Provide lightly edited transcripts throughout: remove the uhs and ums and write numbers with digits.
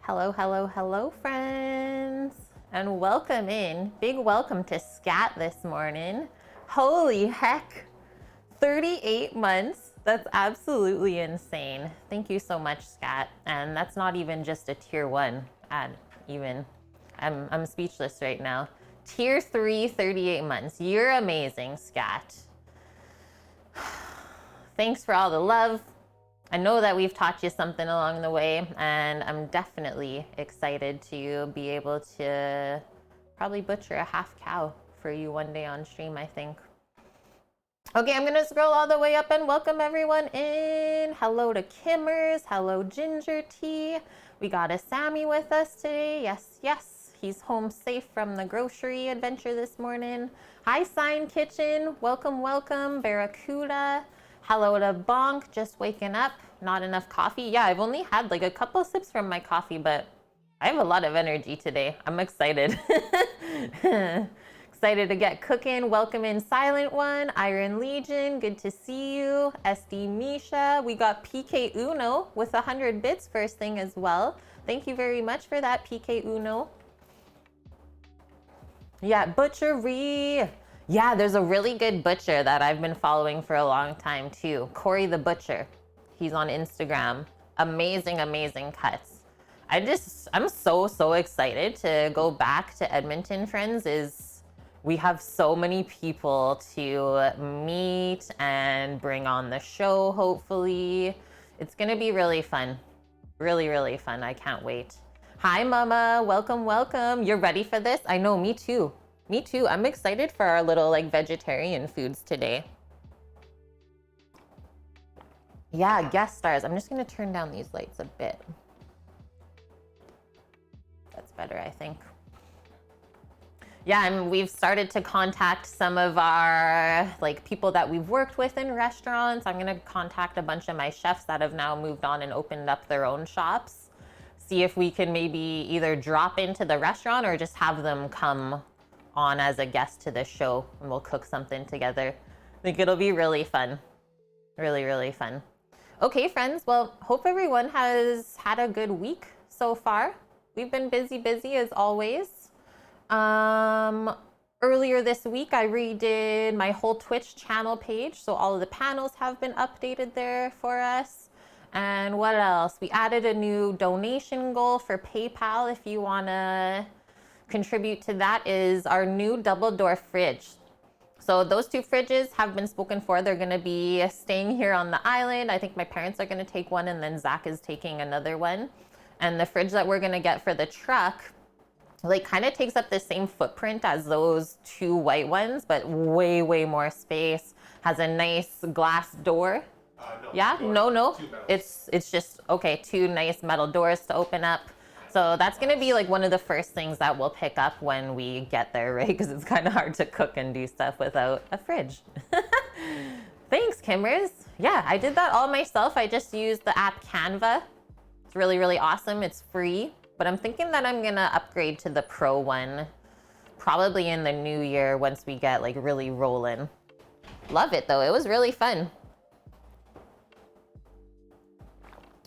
Hello, hello, hello, friends, and welcome in. Big welcome to Scat this morning. Holy heck, 38 months. That's absolutely insane. Thank you so much, Scat. And that's not even just a tier 1 ad, even. I'm speechless right now. Tier 3, 38 months. You're amazing, Scat. Thanks for all the love. I know that we've taught you something along the way, and I'm definitely excited to be able to probably butcher a half cow for you one day on stream, I think. Okay, I'm gonna scroll all the way up and welcome everyone in. Hello to Kimmers, hello Ginger Tea. We got a Sammy with us today, yes, yes. He's home safe from the grocery adventure this morning. Hi Sign Kitchen, welcome, welcome. Barracuda. Hello to Bonk, just waking up, not enough coffee. Yeah, I've only had like a couple sips from my coffee, but I have a lot of energy today. I'm excited. Excited to get cooking. Welcome in Silent One, Iron Legion, good to see you. SD Misha, we got PK Uno with 100 bits first thing as well. Thank you very much for that, PK Uno. Yeah, Butchery. Yeah, there's a really good butcher that I've been following for a long time too. Corey the Butcher. He's on Instagram. Amazing, amazing cuts. I'm so excited to go back to Edmonton, friends. We have so many people to meet and bring on the show, hopefully. It's gonna be really fun. Really, really fun. I can't wait. Hi, Mama. Welcome, welcome. You're ready for this? I know, me too. Me too. I'm excited for our little like vegetarian foods today. Yeah, guest stars. I'm just gonna turn down these lights a bit. That's better, I think. Yeah, and we've started to contact some of our like people that we've worked with in restaurants. I'm gonna contact a bunch of my chefs that have now moved on and opened up their own shops. See if we can maybe either drop into the restaurant or just have them come on as a guest to the show and we'll cook something together. I think it'll be really fun. Really, really fun. Okay, friends. Well, hope everyone has had a good week so far. We've been busy as always. Earlier this week, I redid my whole Twitch channel page. So all of the panels have been updated there for us. And what else? We added a new donation goal for PayPal if you want to contribute to that, is our new double door fridge. So those two fridges have been spoken for. They're going to be staying here on the island. I think my parents are going to take one and then Zach is taking another one. And the fridge that we're going to get for the truck like kind of takes up the same footprint as those two white ones, but way more space. Has a nice glass door. No, yeah, no. It's just okay. Two nice metal doors to open up. So that's gonna be like one of the first things that we'll pick up when we get there, right? Because it's kind of hard to cook and do stuff without a fridge. Thanks, Kimmers. Yeah, I did that all myself. I just used the app Canva. It's really awesome. It's free. But I'm thinking that I'm gonna upgrade to the pro one probably in the new year once we get like really rolling. Love it though. It was really fun.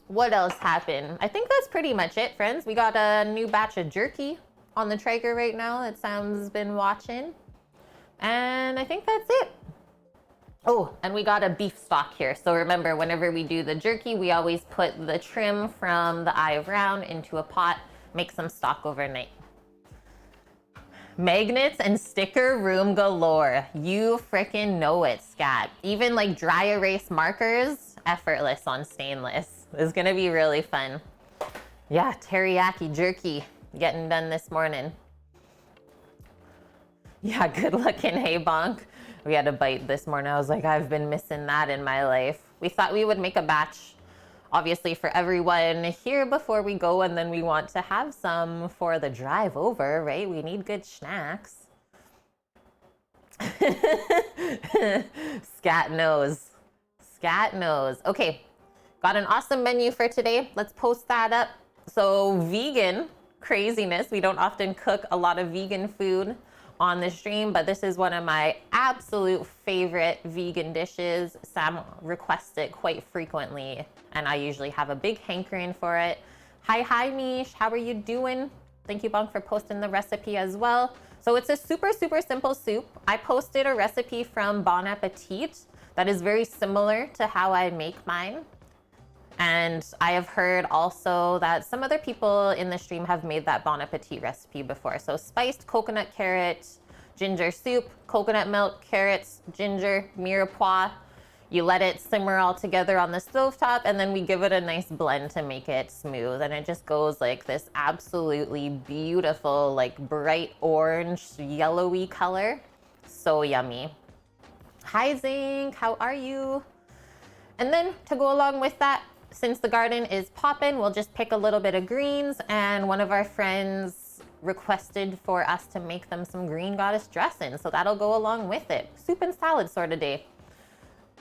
What else happened? I think that's pretty much it, friends. We got a new batch of jerky on the Traeger right now that Sam's been watching. And I think that's it. Oh, and we got a beef stock here. So remember, whenever we do the jerky, we always put the trim from the Eye of Round into a pot, make some stock overnight. Magnets and sticker room galore. You freaking know it, Scat. Even like dry erase markers, effortless on stainless. It's gonna be really fun. Yeah, teriyaki jerky getting done this morning. Yeah, good looking, hey Bonk. We had a bite this morning. I was like, I've been missing that in my life. We thought we would make a batch, obviously, for everyone here before we go, and then we want to have some for the drive over, right? We need good snacks. Scat knows. Scat knows. Okay, got an awesome menu for today. Let's post that up. So vegan craziness. We don't often cook a lot of vegan food on the stream, but this is one of my absolute favorite vegan dishes. Sam requests it quite frequently, and I usually have a big hankering for it. Hi, Mish. How are you doing? Thank you, Bonk, for posting the recipe as well. So it's a super, super simple soup. I posted a recipe from Bon Appetit that is very similar to how I make mine. And I have heard also that some other people in the stream have made that Bon Appetit recipe before. So spiced coconut carrot, ginger soup, coconut milk, carrots, ginger, mirepoix. You let it simmer all together on the stovetop, and then we give it a nice blend to make it smooth. And it just goes like this absolutely beautiful, like bright orange, yellowy color. So yummy. Hi, Zink, how are you? And then to go along with that, since the garden is poppin', we'll just pick a little bit of greens, and one of our friends requested for us to make them some green goddess dressing, so that'll go along with it. Soup and salad sort of day.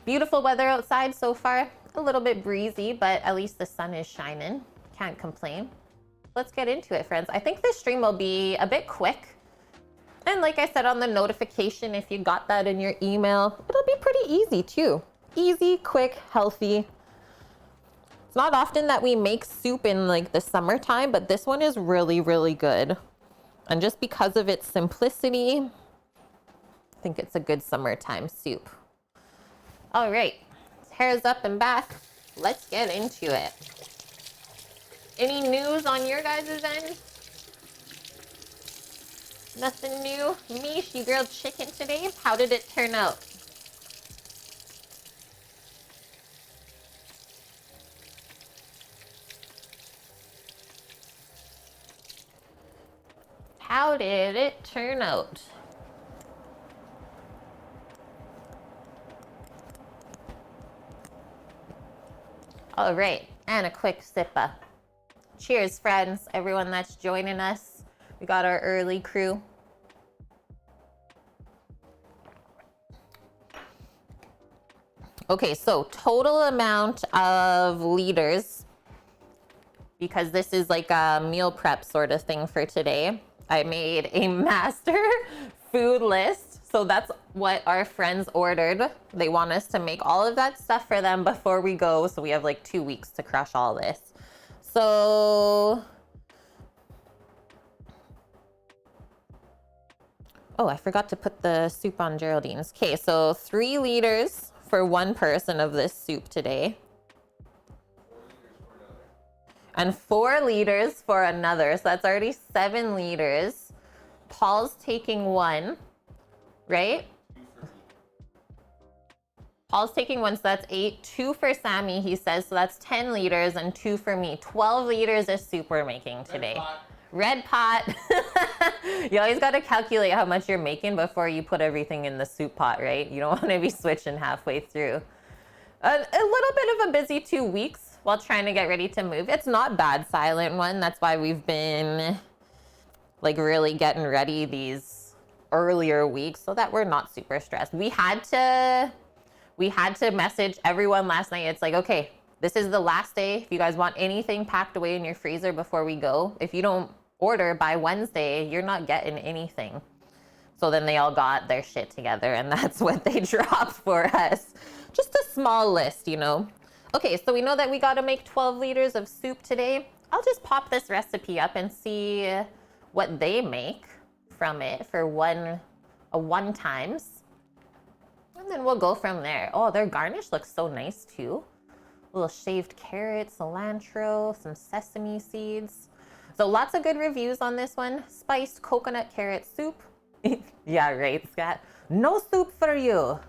Beautiful weather outside so far. A little bit breezy, but at least the sun is shining. Can't complain. Let's get into it, friends. I think this stream will be a bit quick. And like I said on the notification, if you got that in your email, it'll be pretty easy too. Easy, quick, healthy. It's not often that we make soup in like the summertime, but this one is really, really good. And just because of its simplicity, I think it's a good summertime soup. All right, hair's up and back. Let's get into it. Any news on your guys' end? Nothing new? Mish, you grilled chicken today? How did it turn out? How did it turn out? All right, and a quick sippa. Cheers, friends, everyone that's joining us. We got our early crew. Okay, so total amount of liters, because this is like a meal prep sort of thing for today. I made a master food list. So that's what our friends ordered. They want us to make all of that stuff for them before we go. So we have like 2 weeks to crush all this. So, oh, I forgot to put the soup on Geraldine's. Okay, so 3 liters for one person of this soup today. And 4 liters for another. So that's already 7 liters. Paul's taking 1. Right? Paul's taking 1, so that's 8. 2 for Sammy, he says, so that's 10 liters, and 2 for me. 12 liters of soup we're making today. Red pot. You always got to calculate how much you're making before you put everything in the soup pot, right? You don't want to be switching halfway through. A little bit of a busy 2 weeks while trying to get ready to move. It's not bad, Silent One. That's why we've been like really getting ready these earlier weeks so that we're not super stressed. We had to message everyone last night. It's like, okay, this is the last day. If you guys want anything packed away in your freezer before we go, if you don't order by Wednesday, you're not getting anything. So then they all got their shit together, and that's what they dropped for us. Just a small list, you know. Okay, so we know that we got to make 12 liters of soup today. I'll just pop this recipe up and see what they make from it for one times, and then we'll go from there. Oh, their garnish looks so nice too. Little shaved carrots, cilantro, some sesame seeds. So lots of good reviews on this one. Spiced coconut carrot soup. Yeah, right, Scott. No soup for you.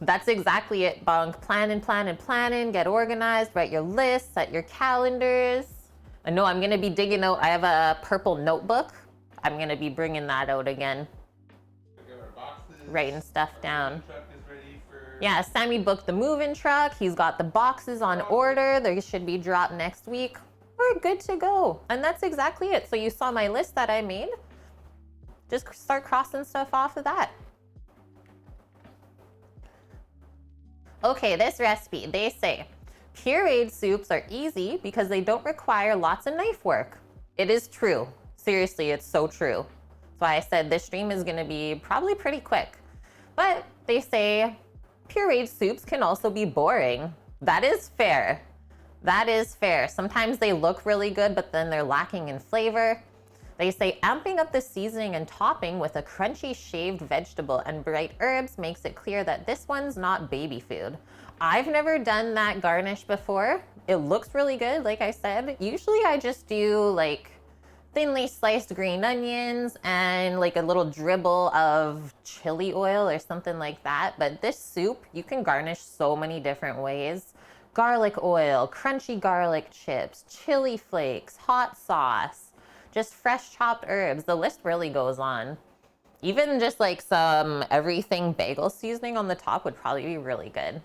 That's exactly it, Bonk. Planning, get organized, write your lists, set your calendars. I know I'm gonna be digging out, I have a purple notebook. I'm gonna be bringing that out again. Writing stuff down. Yeah, Sammy booked the moving truck. He's got the boxes on order. They should be dropped next week. We're good to go. And that's exactly it. So you saw my list that I made. Just start crossing stuff off of that. Okay, this recipe, they say, pureed soups are easy because they don't require lots of knife work. It is true. Seriously, it's so true. That's why I said this stream is gonna be probably pretty quick. But they say pureed soups can also be boring. That is fair. That is fair. Sometimes they look really good, but then they're lacking in flavor. They say amping up the seasoning and topping with a crunchy shaved vegetable and bright herbs makes it clear that this one's not baby food. I've never done that garnish before. It looks really good, like I said. Usually I just do like thinly sliced green onions and like a little dribble of chili oil or something like that. But this soup, you can garnish so many different ways. Garlic oil, crunchy garlic chips, chili flakes, hot sauce, just fresh chopped herbs. The list really goes on. Even just like some everything bagel seasoning on the top would probably be really good.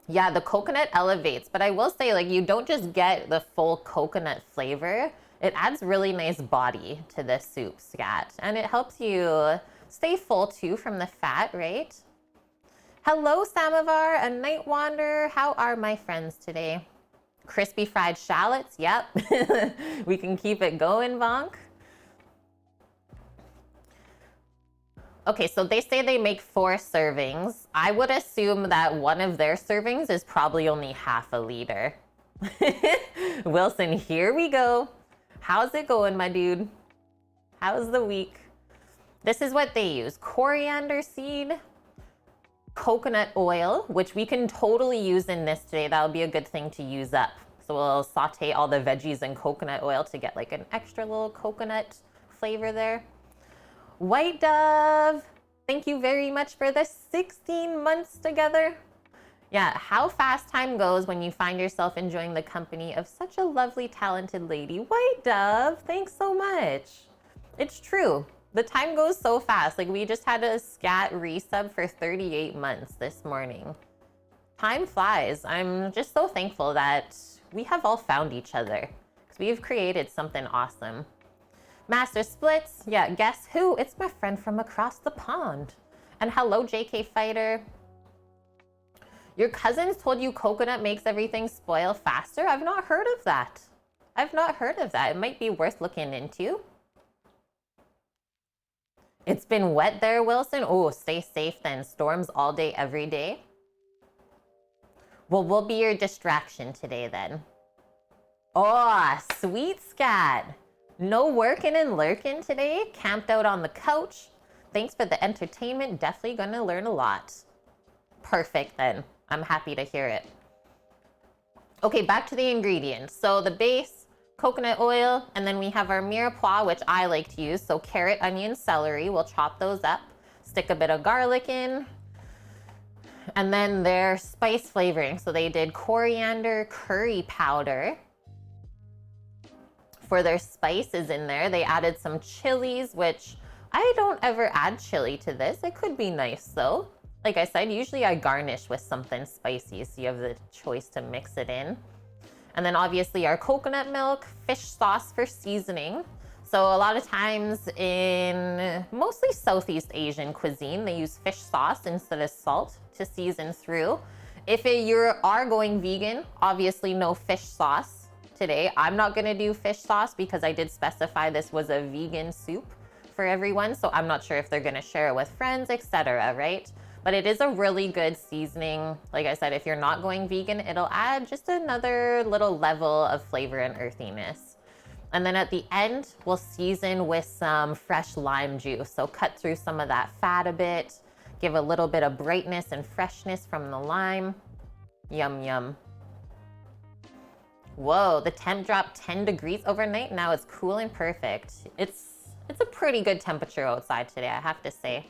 Yeah, the coconut elevates, but I will say, like, you don't just get the full coconut flavor. It adds really nice body to this soup, Scat, and it helps you stay full too from the fat, right? Hello, Samovar and Night Wander. How are my friends today? Crispy fried shallots, yep. We can keep it going, Vonk. Okay, so they say they make 4 servings. I would assume that one of their servings is probably only half a liter. Wilson, here we go. How's it going, my dude? How's the week? This is what they use. Coriander seed, coconut oil, which we can totally use in this today. That'll be a good thing to use up. So we'll saute all the veggies in coconut oil to get like an extra little coconut flavor there. White Dove, thank you very much for the 16 months together. Yeah, how fast time goes when you find yourself enjoying the company of such a lovely, talented lady. White Dove, thanks so much. It's true. The time goes so fast. Like, we just had a Scat resub for 38 months this morning. Time flies. I'm just so thankful that we have all found each other because we've created something awesome. Master Splits, yeah, guess who? It's my friend from across the pond. And hello, JK Fighter. Your cousins told you coconut makes everything spoil faster? I've not heard of that. I've not heard of that. It might be worth looking into. It's been wet there, Wilson. Oh, stay safe then. Storms all day, every day. Well, we'll be your distraction today then. Oh, sweet Scat. No working and lurking today. Camped out on the couch. Thanks for the entertainment. Definitely gonna learn a lot. Perfect then. I'm happy to hear it. Okay, back to the ingredients. So the base, coconut oil, and then we have our mirepoix, which I like to use. So carrot, onion, celery. We'll chop those up. Stick a bit of garlic in. And then their spice flavoring. So they did coriander curry powder. For their spices in there, they added some chilies, which I don't ever add chili to this. It could be nice though. Like I said, usually I garnish with something spicy, so you have the choice to mix it in. And then obviously our coconut milk, fish sauce for seasoning. So a lot of times in mostly Southeast Asian cuisine, they use fish sauce instead of salt to season through. If you are going vegan, obviously no fish sauce. Today, I'm not gonna do fish sauce because I did specify this was a vegan soup for everyone, so I'm not sure if they're gonna share it with friends, etc., right? But it is a really good seasoning. Like I said, if you're not going vegan, it'll add just another little level of flavor and earthiness. And then at the end, we'll season with some fresh lime juice. So cut through some of that fat a bit, give a little bit of brightness and freshness from the lime. Yum, yum. Whoa, the temp dropped 10 degrees overnight. Now it's cool and perfect. It's a pretty good temperature outside today, I have to say.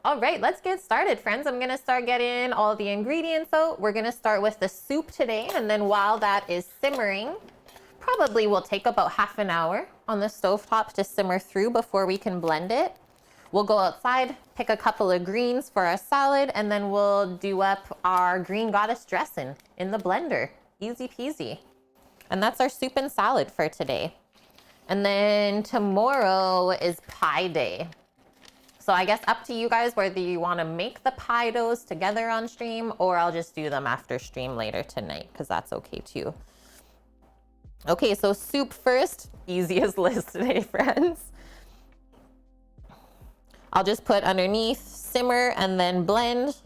All right, let's get started, friends. I'm gonna start getting all the ingredients out. We're gonna start with the soup today, and then while that is simmering, probably will take about half an hour on the stovetop to simmer through before we can blend it. We'll go outside, pick a couple of greens for our salad, and then we'll do up our green goddess dressing in the blender. Easy peasy. And that's our soup and salad for today. And then tomorrow is pie day. So I guess up to you guys whether you want to make the pie doughs together on stream, or I'll just do them after stream later tonight, because that's okay too. Okay, so soup first. Easiest list today, friends. I'll just put underneath simmer and then blend,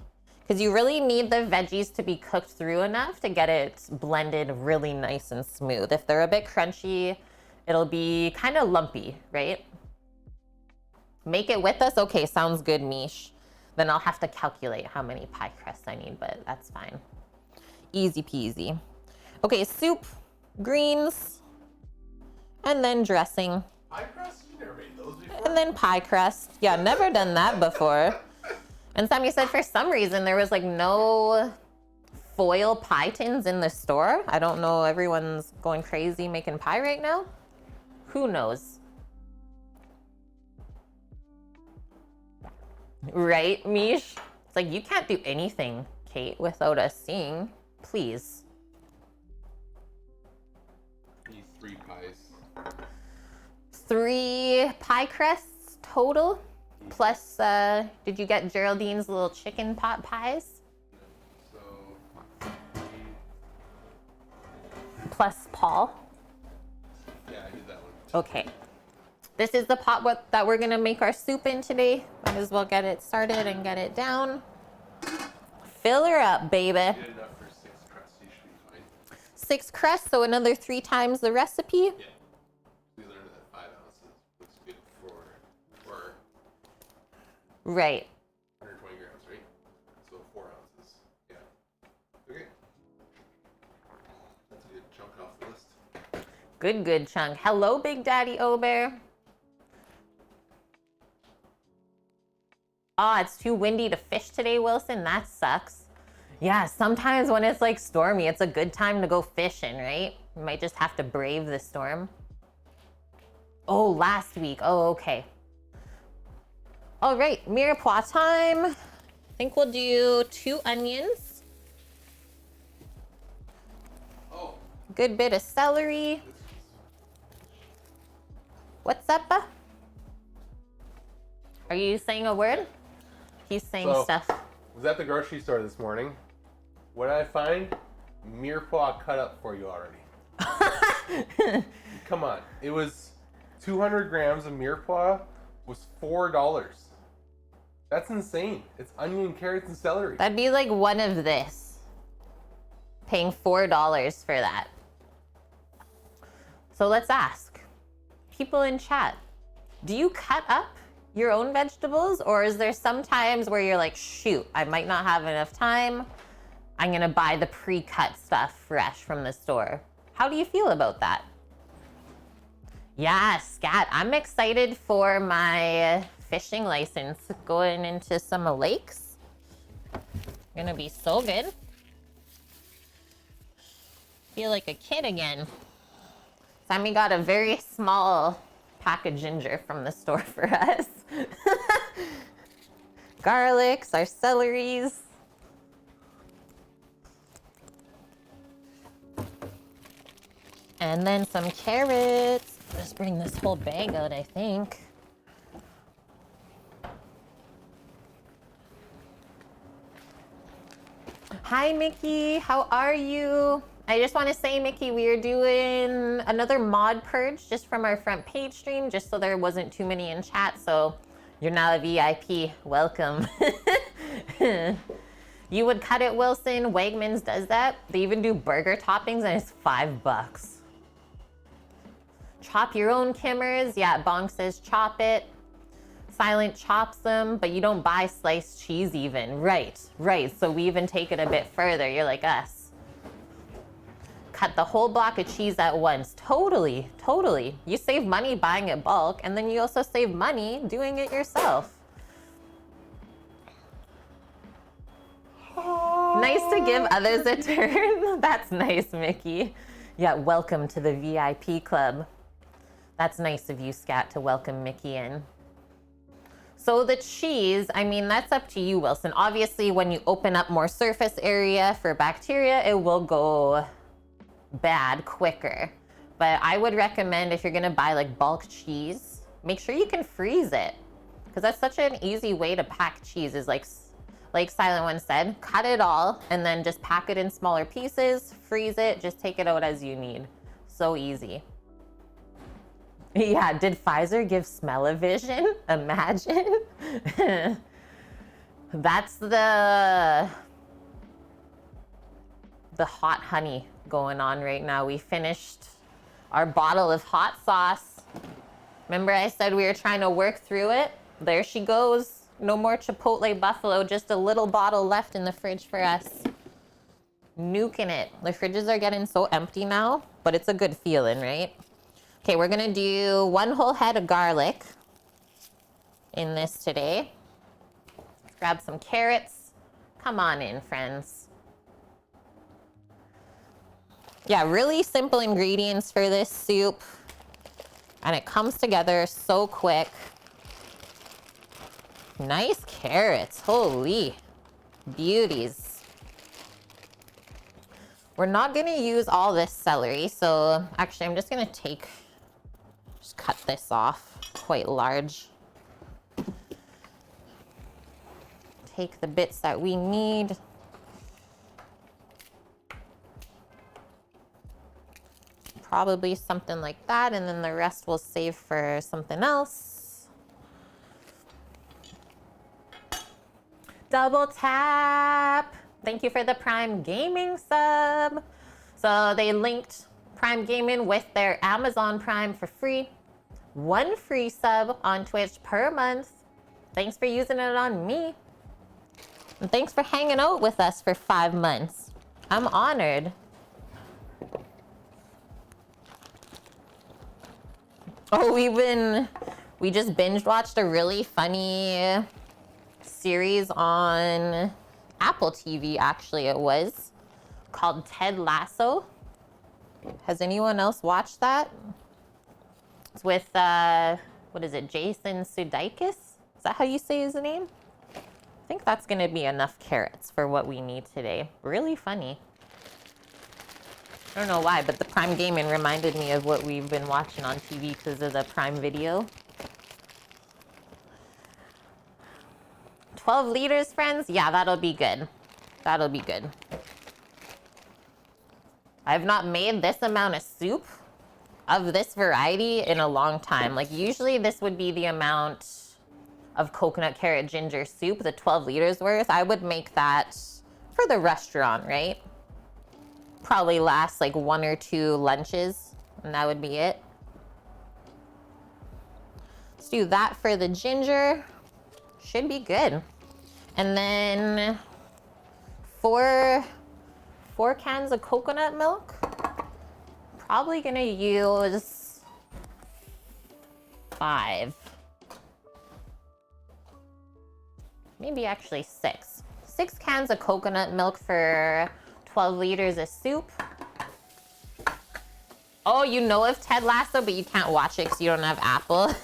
because you really need the veggies to be cooked through enough to get it blended really nice and smooth. If they're a bit crunchy, it'll be kind of lumpy, right? Make it with us? Okay, sounds good, Mish. Then I'll have to calculate how many pie crusts I need, but that's fine. Easy peasy. Okay, soup, greens, and then dressing. Pie crust? You never made those before? And then pie crust. Yeah, never done that before. And Sammy said for some reason there was like no foil pie tins in the store. I don't know, everyone's going crazy making pie right now. Who knows? Right, Mish? It's like, you can't do anything, Kate, without us seeing. Please. Need 3 pies. 3 pie crusts total. Plus, did you get Geraldine's little chicken pot pies? So, Plus Paul. yeah, I did that one. Okay. This is the pot that we're gonna make our soup in today. Might as well get it started and get it down. Fill her up, baby. You did enough for 6 crusts, you should be fine. 6 crusts, so another 3 times the recipe. Yeah. We learned that 5 ounces was good for Right. 120 grams, right? So 4 ounces. Yeah. Okay. That's a good chunk off the list. Good chunk. Hello, Big Daddy Obear. Oh, it's too windy to fish today, Wilson. That sucks. Yeah, sometimes when it's like stormy, it's a good time to go fishing, right? You might just have to brave the storm. Oh, last week. Oh, okay. All right, mirepoix time. I think we'll do 2 onions. Oh, Good bit of celery. What's up? Are you saying a word? He's saying stuff. was at the grocery store this morning. What did I find? Mirepoix cut up for you already. Come on. It was 200 grams of mirepoix was $4. That's insane. It's onion, carrots, and celery. That'd be like one of this. Paying $4 for that. So let's ask people in chat, do you cut up your own vegetables, or is there some times where you're like, shoot, I might not have enough time, I'm gonna buy the pre-cut stuff fresh from the store? How do you feel about that? Yeah, Scat, I'm excited for my fishing license going into some lakes. Gonna be so good. Feel like a kid again. Sammy got a very small pack of ginger from the store for us. Garlics, our celeries. And then some carrots. Just bring this whole bag out, I think. Hi, Mickey. How are you? I just want to say, Mickey, we are doing another mod purge just from our front page stream, just so there wasn't too many in chat. So you're now a VIP. Welcome. You would cut it, Wilson. Wegmans does that. They even do burger toppings, and it's $5. Chop your own Kimmers. Yeah, Bonk says chop it. Silent chops them, but you don't buy sliced cheese even. Right. So we even take it a bit further. You're like us. Cut the whole block of cheese at once. Totally. You save money buying it bulk, and then you also save money doing it yourself. Nice to give others a turn. That's nice, Mickey. Yeah, welcome to the VIP club. That's nice of you, Scat, to welcome Mickey in. So the cheese, I mean, that's up to you, Wilson. Obviously, when you open up more surface area for bacteria, it will go bad quicker. But I would recommend, if you're gonna buy like bulk cheese, make sure you can freeze it, because that's such an easy way to pack cheese. Is like Silent One said, cut it all and then just pack it in smaller pieces, freeze it, just take it out as you need. So easy. Yeah, did Pfizer give smell-o-vision? Imagine. That's the hot honey going on right now. We finished our bottle of hot sauce. Remember I said we were trying to work through it? There she goes. No more Chipotle Buffalo, just a little bottle left in the fridge for us. Nuking it. The fridges are getting so empty now, but it's a good feeling, right? Okay, we're gonna do 1 whole head of garlic in this today. Grab some carrots. Come on in, friends. Yeah, really simple ingredients for this soup. And it comes together so quick. Nice carrots, holy beauties. We're not gonna use all this celery, so actually I'm just gonna just cut this off quite large. Take the bits that we need. Probably something like that, and then the rest we'll save for something else. Double tap. Thank you for the Prime Gaming sub. So they linked Prime Gaming with their Amazon Prime for free. 1 free sub on Twitch per month. Thanks for using it on me. And thanks for hanging out with us for 5 months. I'm honored. Oh, we just binge watched a really funny series on Apple TV, actually it was, called Ted Lasso. Has anyone else watched that? It's with, what is it, Jason Sudeikis? Is that how you say his name? I think that's gonna be enough carrots for what we need today. Really funny. I don't know why, but the Prime Gaming reminded me of what we've been watching on TV because of the Prime Video. 12 liters, friends? Yeah, that'll be good. That'll be good. I've not made this amount of soup of this variety in a long time. Like, usually this would be the amount of coconut, carrot, ginger soup, the 12 liters worth. I would make that for the restaurant, right? Probably last like 1 or 2 lunches, and that would be it. Let's do that for the ginger. Should be good. And then 4 cans of coconut milk. Probably gonna use 5. Maybe actually 6. 6 cans of coconut milk for 12 liters of soup. Oh, you know of Ted Lasso, but you can't watch it because you don't have Apple.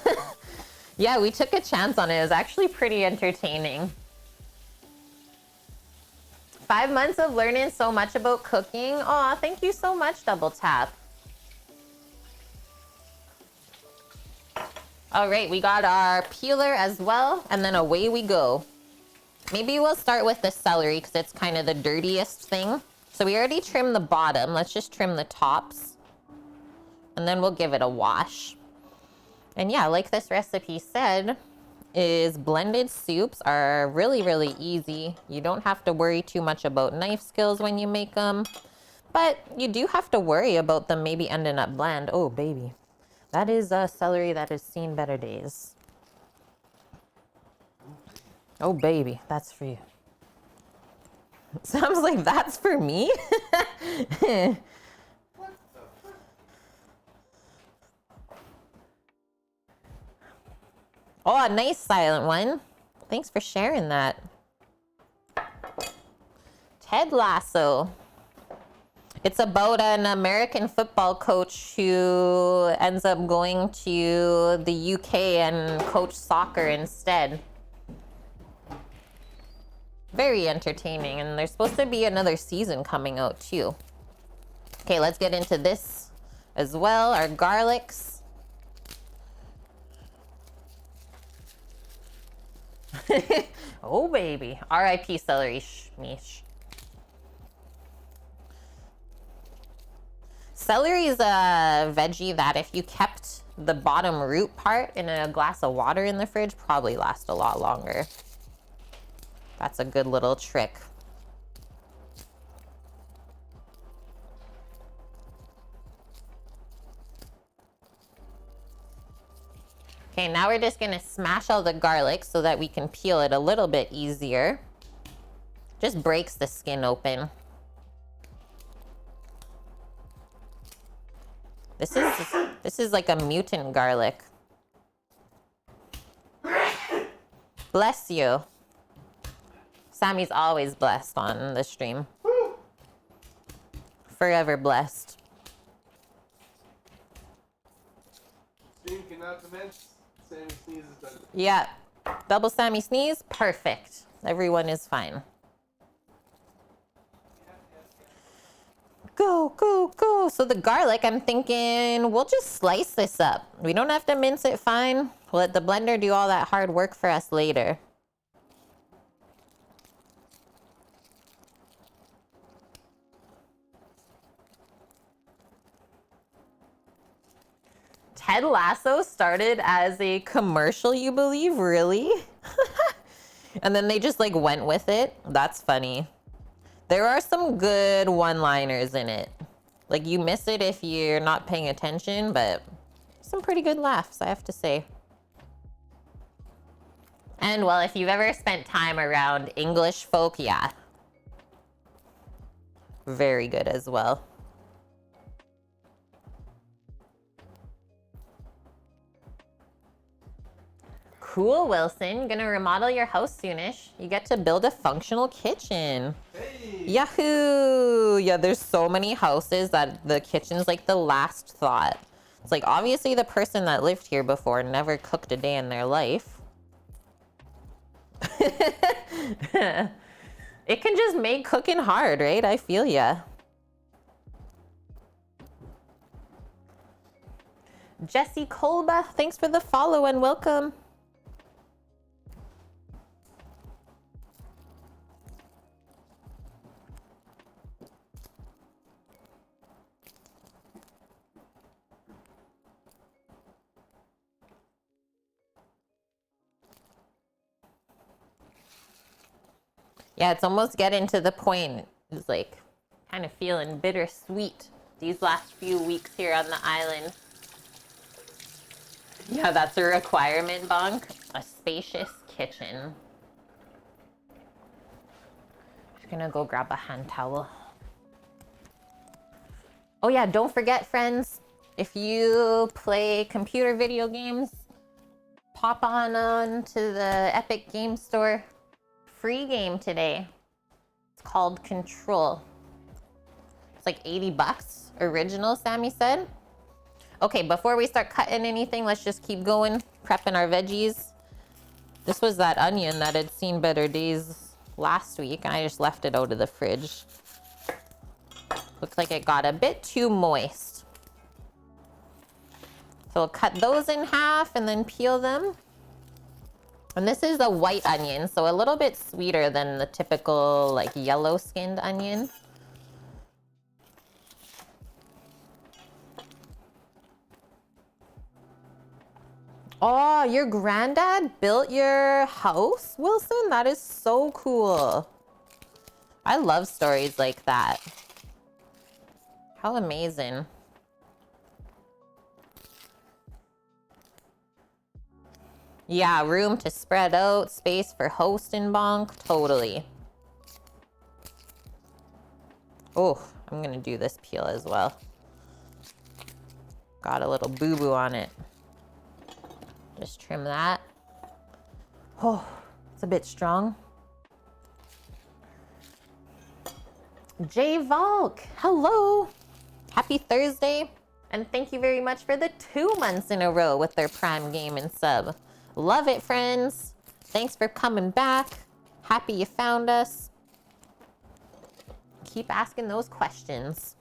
Yeah, we took a chance on it. It was actually pretty entertaining. 5 months of learning so much about cooking. Aw, thank you so much, Double Tap. All right, we got our peeler as well, and then away we go. Maybe we'll start with the celery because it's kind of the dirtiest thing. So we already trimmed the bottom. Let's just trim the tops. And then we'll give it a wash. And yeah, like this recipe said, is blended soups are really, really easy. You don't have to worry too much about knife skills when you make them. But you do have to worry about them maybe ending up bland. Oh, baby. That is celery that has seen better days. Oh, baby. That's for you. Sounds like that's for me. Oh, a nice silent one. Thanks for sharing that. Ted Lasso. It's about an American football coach who ends up going to the UK and coach soccer instead. Very entertaining, and there's supposed to be another season coming out too. Okay, let's get into this as well. Our garlics. Oh, baby. R.I.P. celery mish. Celery is a veggie that if you kept the bottom root part in a glass of water in the fridge, probably lasts a lot longer. That's a good little trick. Okay, now we're just gonna smash all the garlic so that we can peel it a little bit easier. Just breaks the skin open. This is like a mutant garlic. Bless you. Sammy's always blessed on the stream. Forever blessed. Stream cannot commence. Sammy sneezes done. Yeah. Double Sammy sneeze. Perfect. Everyone is fine. Go, go, go. So the garlic, I'm thinking we'll just slice this up. We don't have to mince it fine. We'll let the blender do all that hard work for us later. Ted Lasso started as a commercial, you believe? Really? And then they just like went with it. That's funny. There are some good one-liners in it. Like you miss it if you're not paying attention, but some pretty good laughs, I have to say. And well, if you've ever spent time around English folk, yeah. Very good as well. Cool, Wilson. Gonna remodel your house soonish. You get to build a functional kitchen. Hey! Yahoo! Yeah, there's so many houses that the kitchen's like the last thought. It's like obviously the person that lived here before never cooked a day in their life. It can just make cooking hard, right? I feel ya. Jesse Kolba, thanks for the follow and welcome. Yeah, it's almost getting to the point. It's like kind of feeling bittersweet these last few weeks here on the island. Yeah, that's a requirement, Bonk. A spacious kitchen. Just gonna go grab a hand towel. Oh yeah, don't forget, friends, if you play computer video games, pop on to the Epic Game Store. Free game today. It's called Control. It's like 80 bucks. Original, Sammy said. Okay, before we start cutting anything, let's just keep going, prepping our veggies. This was that onion that had seen better days last week, and I just left it out of the fridge. Looks like it got a bit too moist. So we'll cut those in half and then peel them. And this is a white onion, so a little bit sweeter than the typical like yellow skinned onion. Oh, your granddad built your house, Wilson? That is so cool. I love stories like that. How amazing. Yeah, room to spread out, space for host and Bonk, totally. Oh, I'm gonna do this peel as well. Got a little boo-boo on it. Just trim that. Oh, it's a bit strong. Jay Volk, hello. Happy Thursday. And thank you very much for the 2 months in a row with their Prime game and sub. Love it, friends. Thanks for coming back. Happy you found us. Keep asking those questions.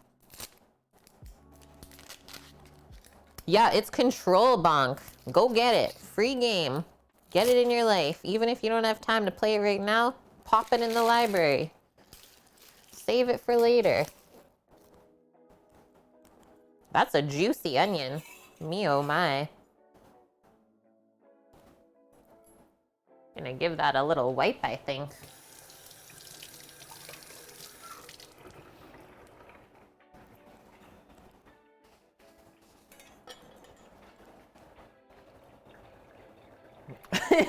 Yeah, it's Control, Bonk. Go get it. Free game. Get it in your life. Even if you don't have time to play it right now, pop it in the library. Save it for later. That's a juicy onion. Me oh my. Gonna give that a little wipe, I think.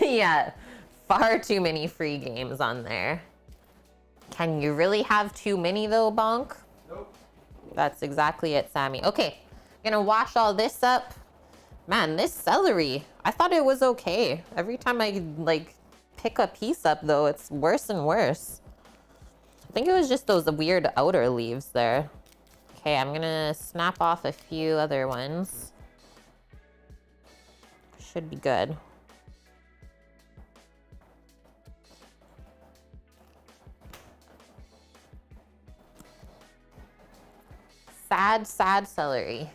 Yeah, far too many free games on there. Can you really have too many though, Bonk? Nope. That's exactly it, Sammy. Okay, gonna wash all this up. Man, this celery, I thought it was okay. Every time I like pick a piece up though, it's worse and worse. I think it was just those weird outer leaves there. Okay, I'm gonna snap off a few other ones. Should be good. Sad, sad celery.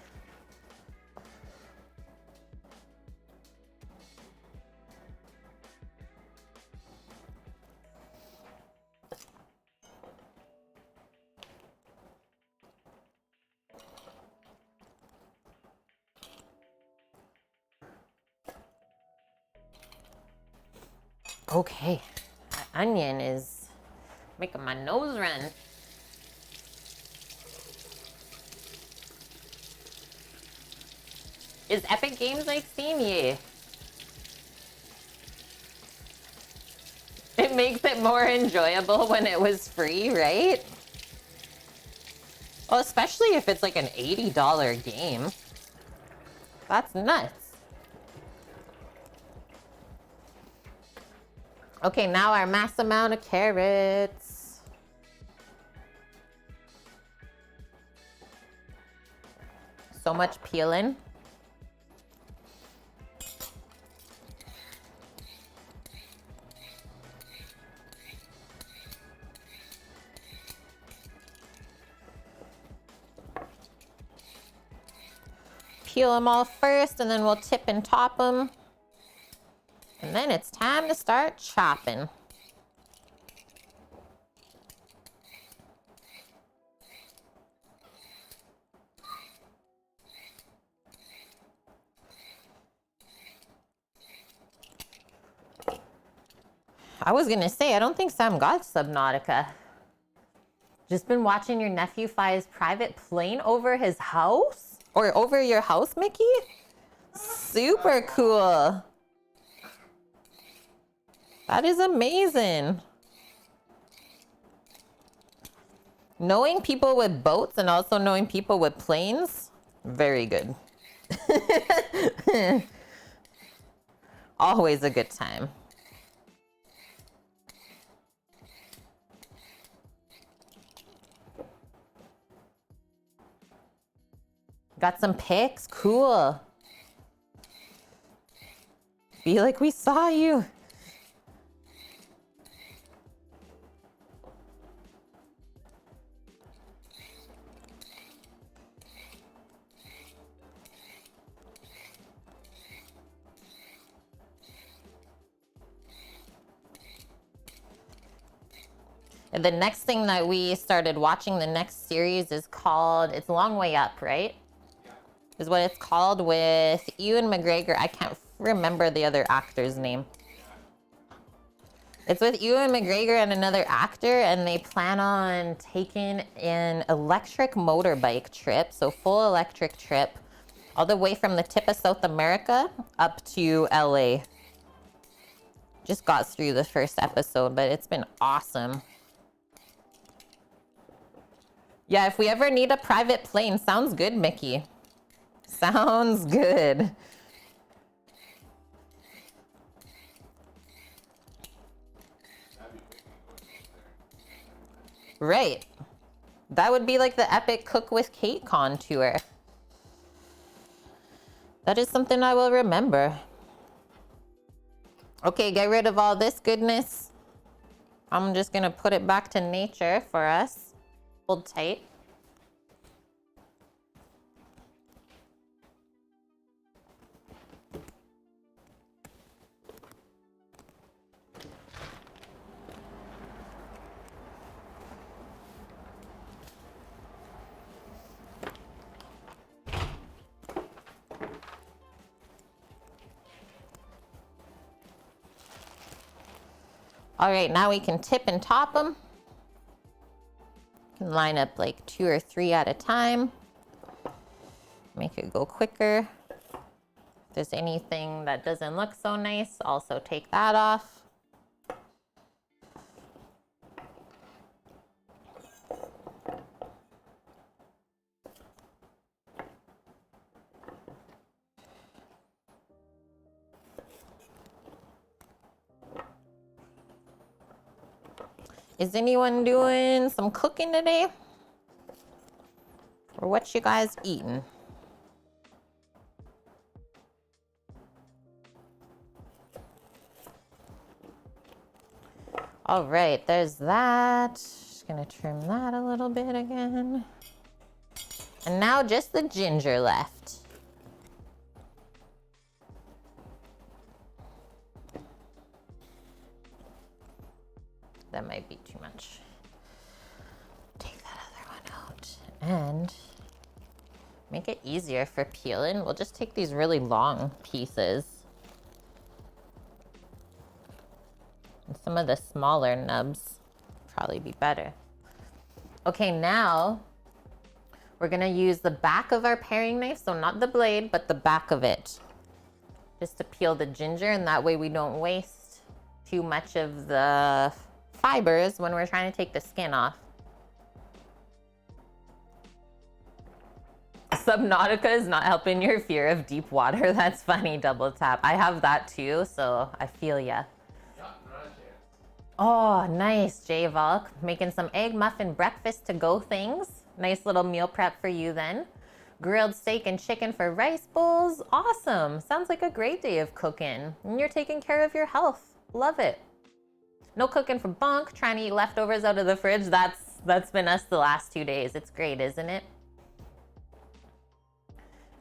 Okay, that onion is making my nose run. Is Epic Games like Steam? Yeah. It makes it more enjoyable when it was free, right? Well, especially if it's like an $80 game. That's nuts. Okay, now our mass amount of carrots. So much peeling. Peel them all first, and then we'll tip and top them. And then it's time to start chopping. I was gonna say, I don't think Sam got Subnautica. Just been watching your nephew fly his private plane over his house? Or over your house, Mickey? Super cool. That is amazing. Knowing people with boats and also knowing people with planes, very good. Always a good time. Got some pics? Cool. Be like we saw you. And the next thing that we started watching, the next series is called, it's A Long Way Up, right? Yeah. Is what it's called, with Ewan McGregor. I can't remember the other actor's name. It's with Ewan McGregor and another actor, and they plan on taking an electric motorbike trip, so full electric trip, all the way from the tip of South America up to LA. Just got through the first episode, but it's been awesome. Yeah, if we ever need a private plane, sounds good, Mickey. Sounds good. Right. That would be like the epic Cook with Kate Con tour. That is something I will remember. Okay, get rid of all this goodness. I'm just gonna put it back to nature for us. Hold tight. All right, now we can tip and top them. Line up like 2 or 3 at a time. Make it go quicker. If there's anything that doesn't look so nice, also take that off. Is anyone doing some cooking today? Or what you guys eating? All right, there's that. Just gonna trim that a little bit again. And now just the ginger left. That might be too much. Take that other one out and make it easier for peeling. We'll just take these really long pieces. And some of the smaller nubs probably be better. Okay, now we're gonna use the back of our paring knife, so not the blade, but the back of it, just to peel the ginger, and that way we don't waste too much of the fibers when we're trying to take the skin off. Subnautica is not helping your fear of deep water. That's funny, Double Tap. I have that too, so I feel ya. Oh, nice, J Volk. Making some egg muffin breakfast to go things. Nice little meal prep for you then. Grilled steak and chicken for rice bowls. Awesome. Sounds like a great day of cooking. And you're taking care of your health. Love it. No cooking for bunk, trying to eat leftovers out of the fridge. That's been us the last 2 days. It's great, isn't it?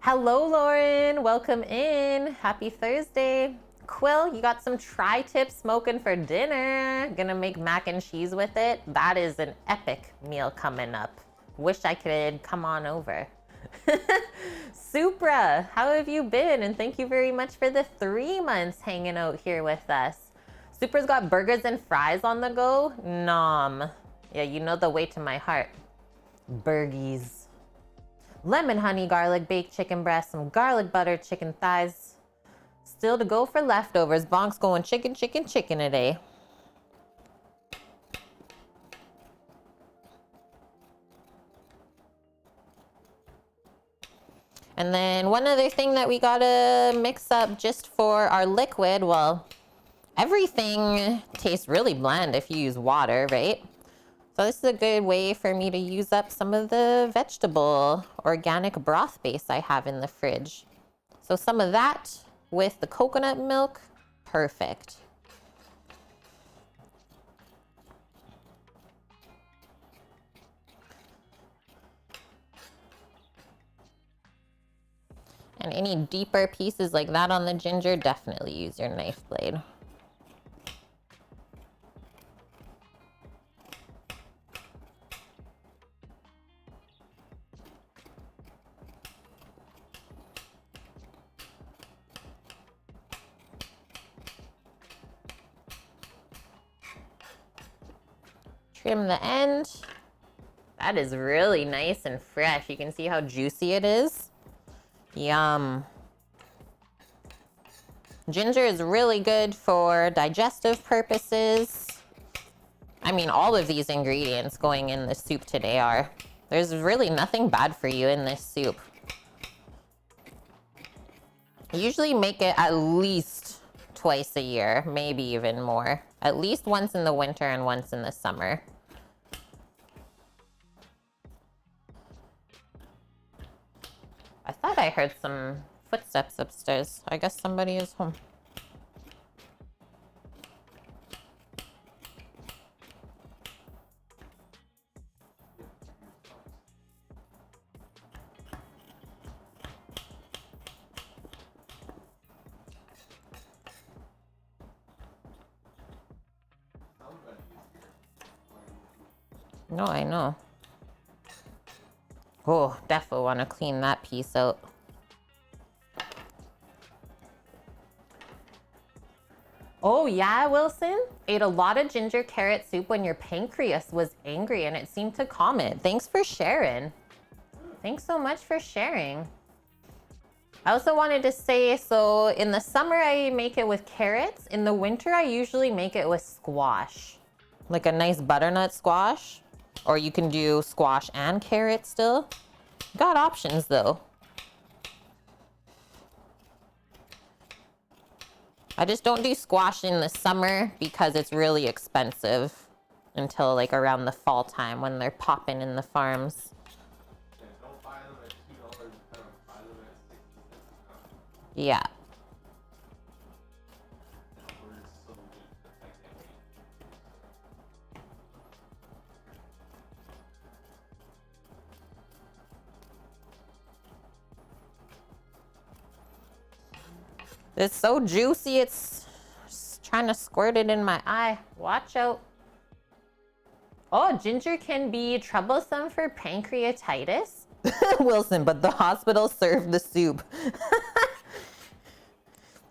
Hello, Lauren. Welcome in. Happy Thursday. Quill, you got some tri-tip smoking for dinner. Gonna make mac and cheese with it. That is an epic meal coming up. Wish I could come on over. Supra, how have you been? And thank you very much for the 3 months hanging out here with us. Supra's got burgers and fries on the go. Nom. Yeah, you know the way to my heart. Burgies. Lemon honey garlic baked chicken breast, some garlic butter chicken thighs. Still to go for leftovers. Bonk's going chicken, chicken, chicken today. And then one other thing that we gotta mix up just for our liquid, well, everything tastes really bland if you use water, right? So this is a good way for me to use up some of the vegetable organic broth base I have in the fridge. So some of that with the coconut milk, perfect. And any deeper pieces like that on the ginger, definitely use your knife blade. Trim the end. That is really nice and fresh. You can see how juicy it is. Yum. Ginger is really good for digestive purposes. I mean, all of these ingredients going in the soup today are. There's really nothing bad for you in this soup. I usually make it at least twice a year, maybe even more. At least once in the winter and once in the summer. I thought I heard some footsteps upstairs. I guess somebody is home. No, I know. Oh, definitely want to clean that piece out. Oh yeah, Wilson? Ate a lot of ginger carrot soup when your pancreas was angry and it seemed to calm it. Thanks for sharing. Thanks so much for sharing. I also wanted to say, so in the summer I make it with carrots. In the winter I usually make it with squash. Like a nice butternut squash. Or you can do squash and carrot still. Got options though. I just don't do squash in the summer because it's really expensive until like around the fall time when they're popping in the farms. Yeah, don't buy them at $2 a pound. Buy them at 60 cents a pound. Yeah. That word is so good. I can't wait. It's so juicy, it's just trying to squirt it in my eye. Watch out. Oh, ginger can be troublesome for pancreatitis. Wilson, but the hospital served the soup.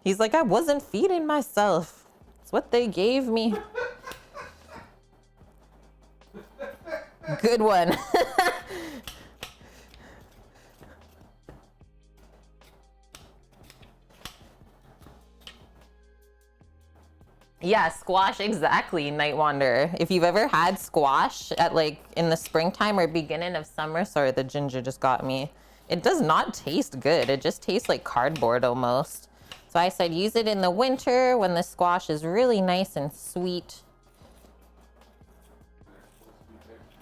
He's like, I wasn't feeding myself. It's what they gave me. Good one. Yeah, squash, exactly, Night Wanderer. If you've ever had squash at like in the springtime or beginning of summer, sorry, the ginger just got me. It does not taste good. It just tastes like cardboard almost. So I said use it in the winter when the squash is really nice and sweet.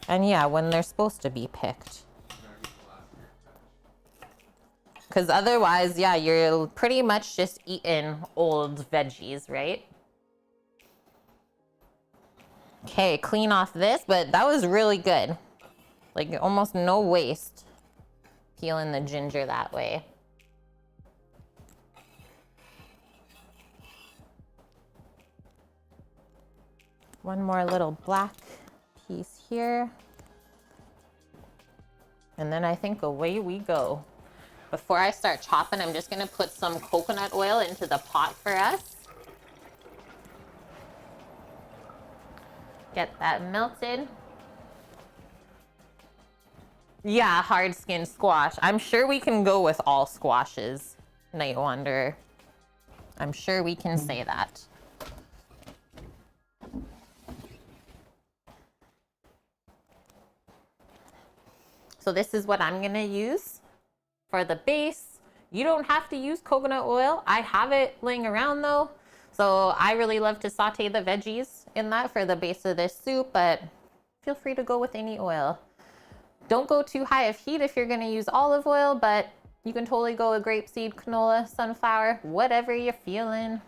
And yeah, when they're supposed to be picked. Because otherwise, yeah, you're pretty much just eating old veggies, right? Okay, clean off this, but that was really good. Like almost no waste peeling the ginger that way. One more little black piece here. And then I think away we go. Before I start chopping, I'm just gonna put some coconut oil into the pot for us. Get that melted. Yeah, hard skin squash. I'm sure we can go with all squashes, Night Wanderer. I'm sure we can say that. So this is what I'm gonna use for the base. You don't have to use coconut oil. I have it laying around though. So I really love to saute the veggies in that for the base of this soup, but feel free to go with any oil. Don't go too high of heat if you're gonna use olive oil, but you can totally go with grapeseed, canola, sunflower, whatever you're feeling.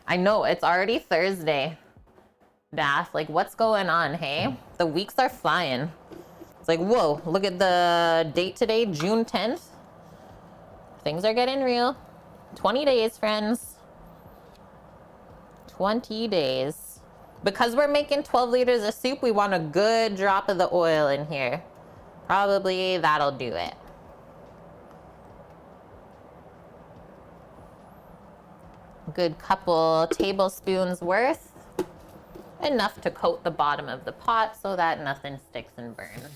I know, it's already Thursday. Daff, like what's going on, hey? The weeks are flying. It's like, whoa, look at the date today, June 10th. Things are getting real. 20 days, friends. 20 days. Because we're making 12 liters of soup, we want a good drop of the oil in here. Probably that'll do it. Good couple tablespoons worth. Enough to coat the bottom of the pot so that nothing sticks and burns.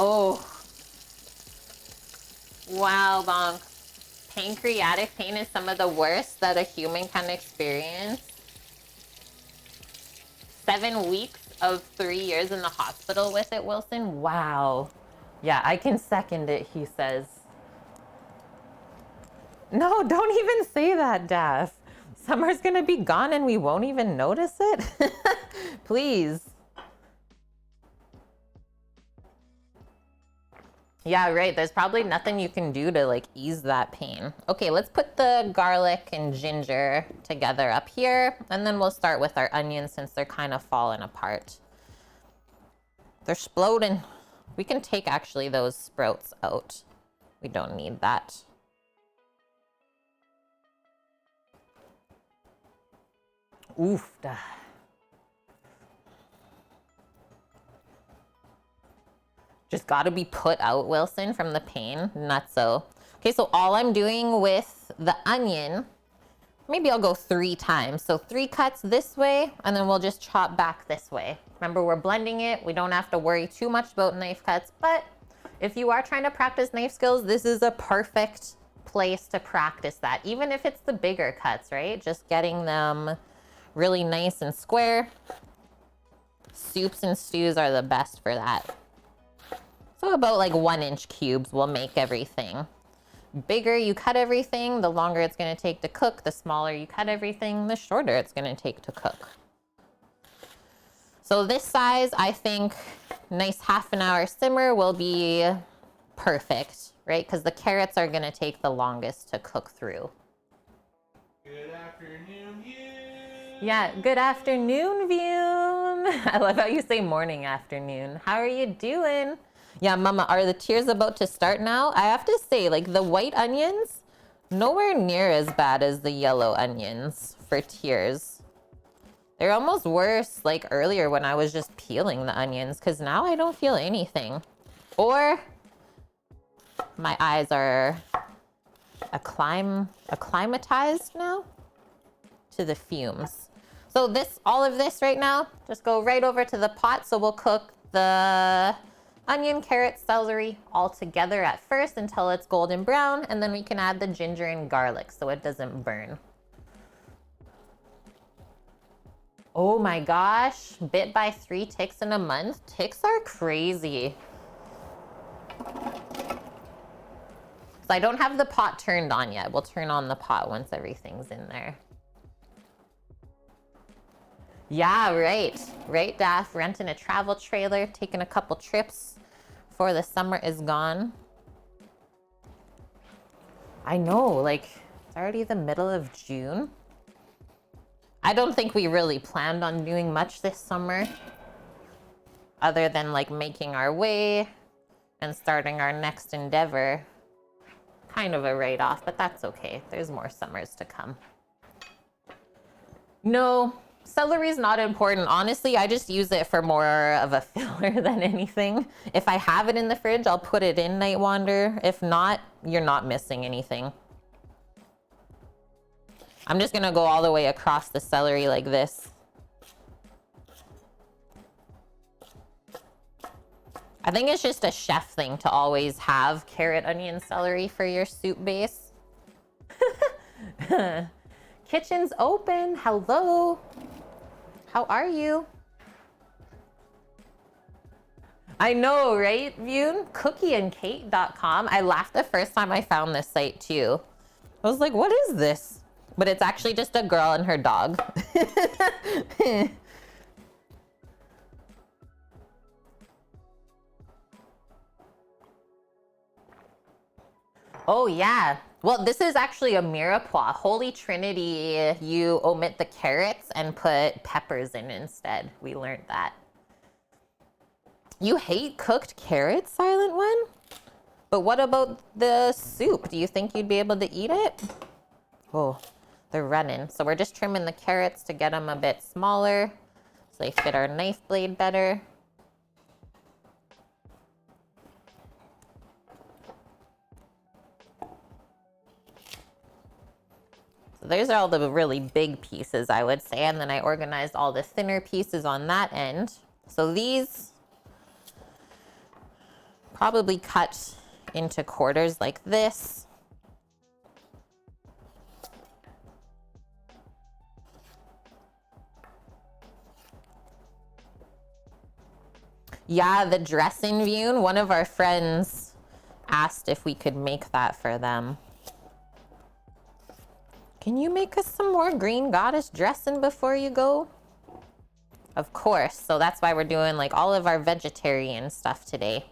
Oh. Wow, Bonk. Pancreatic pain is some of the worst that a human can experience. 7 weeks of 3 years in the hospital with it, Wilson. Wow. Yeah, I can second it, he says. No, don't even say that, Daff. Summer's gonna be gone and we won't even notice it? Please. Yeah, right. There's probably nothing you can do to like ease that pain. Okay, let's put the garlic and ginger together up here, and then we'll start with our onions since they're kind of falling apart. They're exploding. We can take actually those sprouts out. We don't need that. Oof. Just gotta be put out, Wilson, from the pain. Not so. Okay, so all I'm doing with the onion maybe I'll go 3 times. So 3 cuts this way, and then we'll just chop back this way. Remember, we're blending it. We don't have to worry too much about knife cuts, but if you are trying to practice knife skills, this is a perfect place to practice that. Even if it's the bigger cuts, right? Just getting them really nice and square. Soups and stews are the best for that. So about like 1-inch cubes will make everything. Bigger you cut everything, the longer it's going to take to cook. The smaller you cut everything, the shorter it's going to take to cook. So this size, I think nice half an hour simmer will be perfect, right? Because the carrots are going to take the longest to cook through. Good afternoon, Yoon. Yeah, good afternoon, Yoon. I love how you say morning, afternoon. How are you doing? Yeah, Mama, are the tears about to start now? I have to say, like, the white onions, nowhere near as bad as the yellow onions for tears. They're almost worse, like, earlier when I was just peeling the onions, because now I don't feel anything. Or my eyes are acclimatized now to the fumes. So all of this right now, just go right over to the pot. So we'll cook the onion, carrot, celery all together at first until it's golden brown, and then we can add the ginger and garlic so it doesn't burn. Oh my gosh, bit by 3 ticks in a month. Ticks are crazy. So I don't have the pot turned on yet. We'll turn on the pot once everything's in there. Yeah, right. Right, Daff. Renting a travel trailer, taking a couple trips before the summer is gone. I know, like, it's already the middle of June. I don't think we really planned on doing much this summer other than like making our way and starting our next endeavor. Kind of a write-off, but that's okay. There's more summers to come. No, celery's not important. Honestly, I just use it for more of a filler than anything. If I have it in the fridge, I'll put it in Night Wander. If not, you're not missing anything. I'm just gonna go all the way across the celery like this. I think it's just a chef thing to always have carrot, onion, celery for your soup base. Kitchen's open. Hello. How are you? I know, right, Yoon? Cookieandkate.com. I laughed the first time I found this site too. I was like, what is this? But it's actually just a girl and her dog. Oh yeah. Well, this is actually a mirepoix. Holy Trinity, you omit the carrots and put peppers in instead. We learned that. You hate cooked carrots, Silent One? But what about the soup? Do you think you'd be able to eat it? Oh, they're running. So we're just trimming the carrots to get them a bit smaller so they fit our knife blade better. So there's all the really big pieces, I would say, and then I organized all the thinner pieces on that end. So these probably cut into quarters like this. Yeah, the dressing view. One of our friends asked if we could make that for them. Can you make us some more green goddess dressing before you go? Of course. So that's why we're doing like all of our vegetarian stuff today.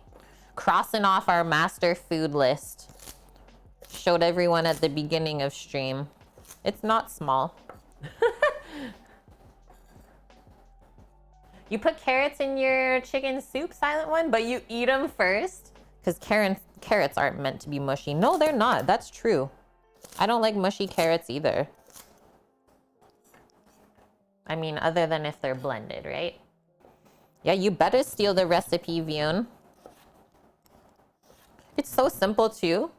Crossing off our master food list. Showed everyone at the beginning of stream. It's not small. You put carrots in your chicken soup, Silent One, but you eat them first? Because carrots aren't meant to be mushy. No, they're not. That's true. I don't like mushy carrots either. I mean, other than if they're blended, right? Yeah, you better steal the recipe, Vion. It's so simple too.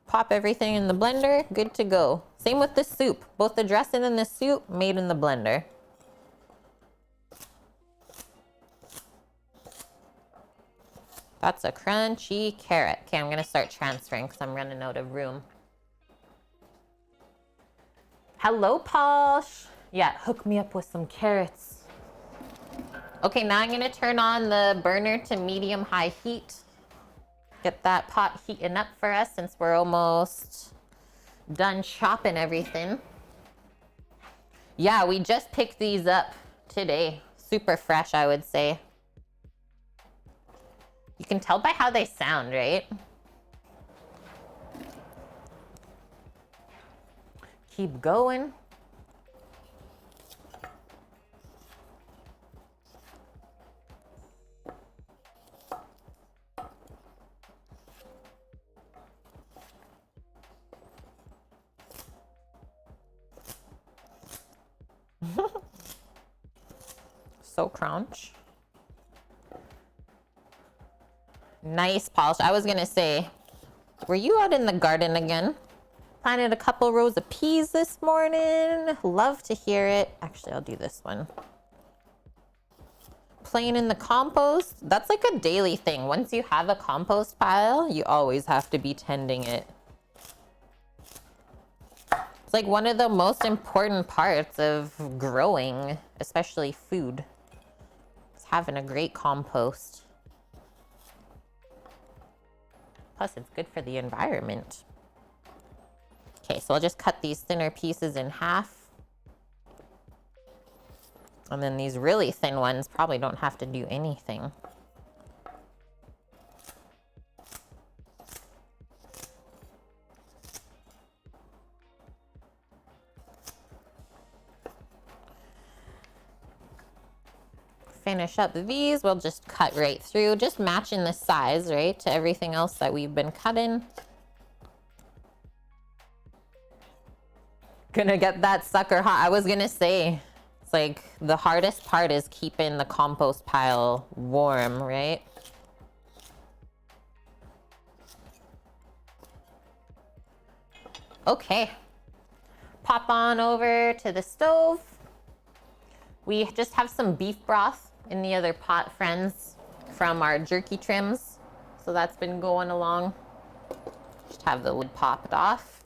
Pop everything in the blender, good to go. Same with the soup. Both the dressing and the soup made in the blender. That's a crunchy carrot. Okay, I'm gonna start transferring because I'm running out of room. Hello, Posh. Yeah, hook me up with some carrots. Okay, now I'm gonna turn on the burner to medium-high heat. Get that pot heating up for us since we're almost done chopping everything. Yeah, we just picked these up today. Super fresh, I would say. You can tell by how they sound, right? Keep going. So crunch. Nice polish. I was gonna say, were you out in the garden again? Planted a couple rows of peas this morning. Love to hear it. Actually, I'll do this one. Playing in the compost. That's like a daily thing. Once you have a compost pile, you always have to be tending it. It's like one of the most important parts of growing, especially food. It's having a great compost. Plus, it's good for the environment. Okay, so I'll just cut these thinner pieces in half. And then these really thin ones probably don't have to do anything. Finish up these, we'll just cut right through, just matching the size, right, to everything else that we've been cutting. Gonna get that sucker hot. I was gonna say, it's like the hardest part is keeping the compost pile warm, right? Okay, pop on over to the stove. We just have some beef broth in the other pot, friends, from our jerky trims. So that's been going along. Just have the lid popped off.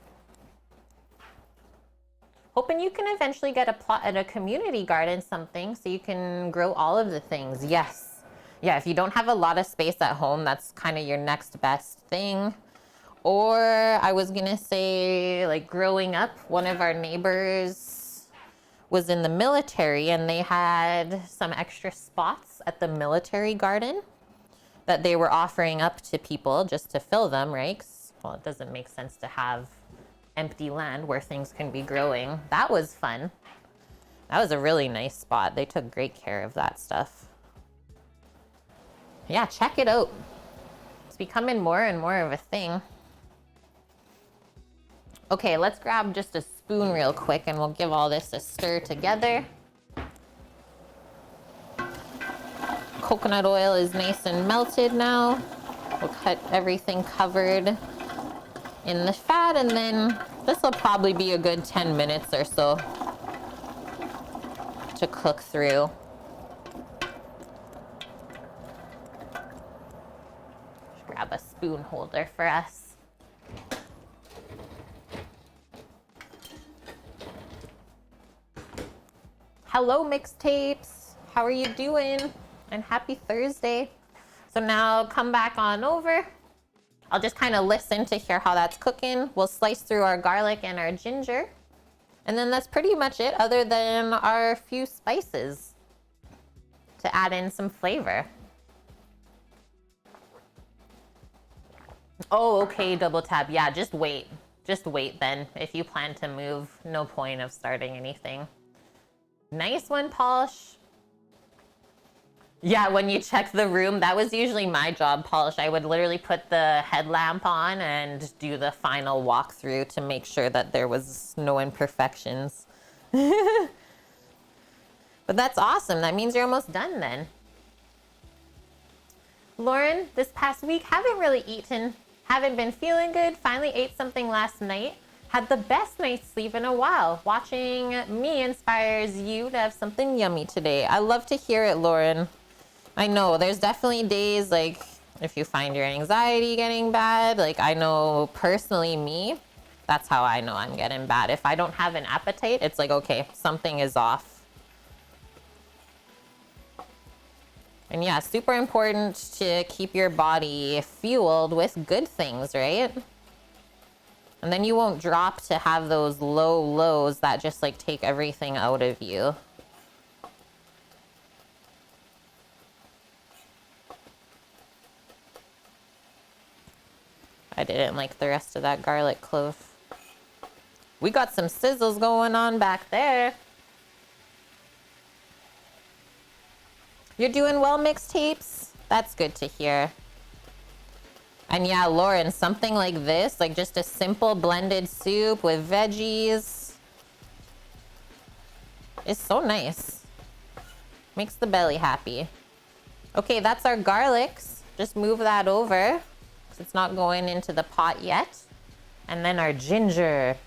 Hoping you can eventually get a plot at a community garden, something, so you can grow all of the things. Yes. Yeah, if you don't have a lot of space at home, that's kind of your next best thing. Or I was gonna say, like growing up, one of our neighbors was in the military and they had some extra spots at the military garden that they were offering up to people just to fill them, right? 'Cause, well, it doesn't make sense to have empty land where things can be growing. That was fun. That was a really nice spot. They took great care of that stuff. Yeah, check it out. It's becoming more and more of a thing. Okay, let's grab just a spoon real quick and we'll give all this a stir together. Coconut oil is nice and melted now. We'll cut everything covered in the fat, and then this will probably be a good 10 minutes or so to cook through. Just grab a spoon holder for us. Hello, mixtapes. How are you doing? And happy Thursday. So now come back on over. I'll just kind of listen to hear how that's cooking. We'll slice through our garlic and our ginger. And then that's pretty much it, other than our few spices to add in some flavor. Oh, okay, double tap. Yeah, just wait. Just wait then. If you plan to move, no point of starting anything. Nice one, Polish. Yeah, when you check the room, that was usually my job, Polish. I would literally put the headlamp on and do the final walkthrough to make sure that there was no imperfections. But that's awesome. That means you're almost done then. Lauren, this past week, haven't really eaten. Haven't been feeling good. Finally ate something last night. had the best night's sleep in a while. Watching me inspires you to have something yummy today. I love to hear it, Lauren. I know there's definitely days like if you find your anxiety getting bad, like I know personally me, that's how I know I'm getting bad. If I don't have an appetite, it's like, okay, something is off. And yeah, super important to keep your body fueled with good things, right? And then you won't drop to have those low lows that just like take everything out of you. I didn't like the rest of that garlic clove. We got some sizzles going on back there. You're doing well, mixtapes? That's good to hear. And yeah, Lauren, something like this, like just a simple blended soup with veggies, is so nice. Makes the belly happy. Okay, that's our garlics. Just move that over, because it's not going into the pot yet. And then our ginger.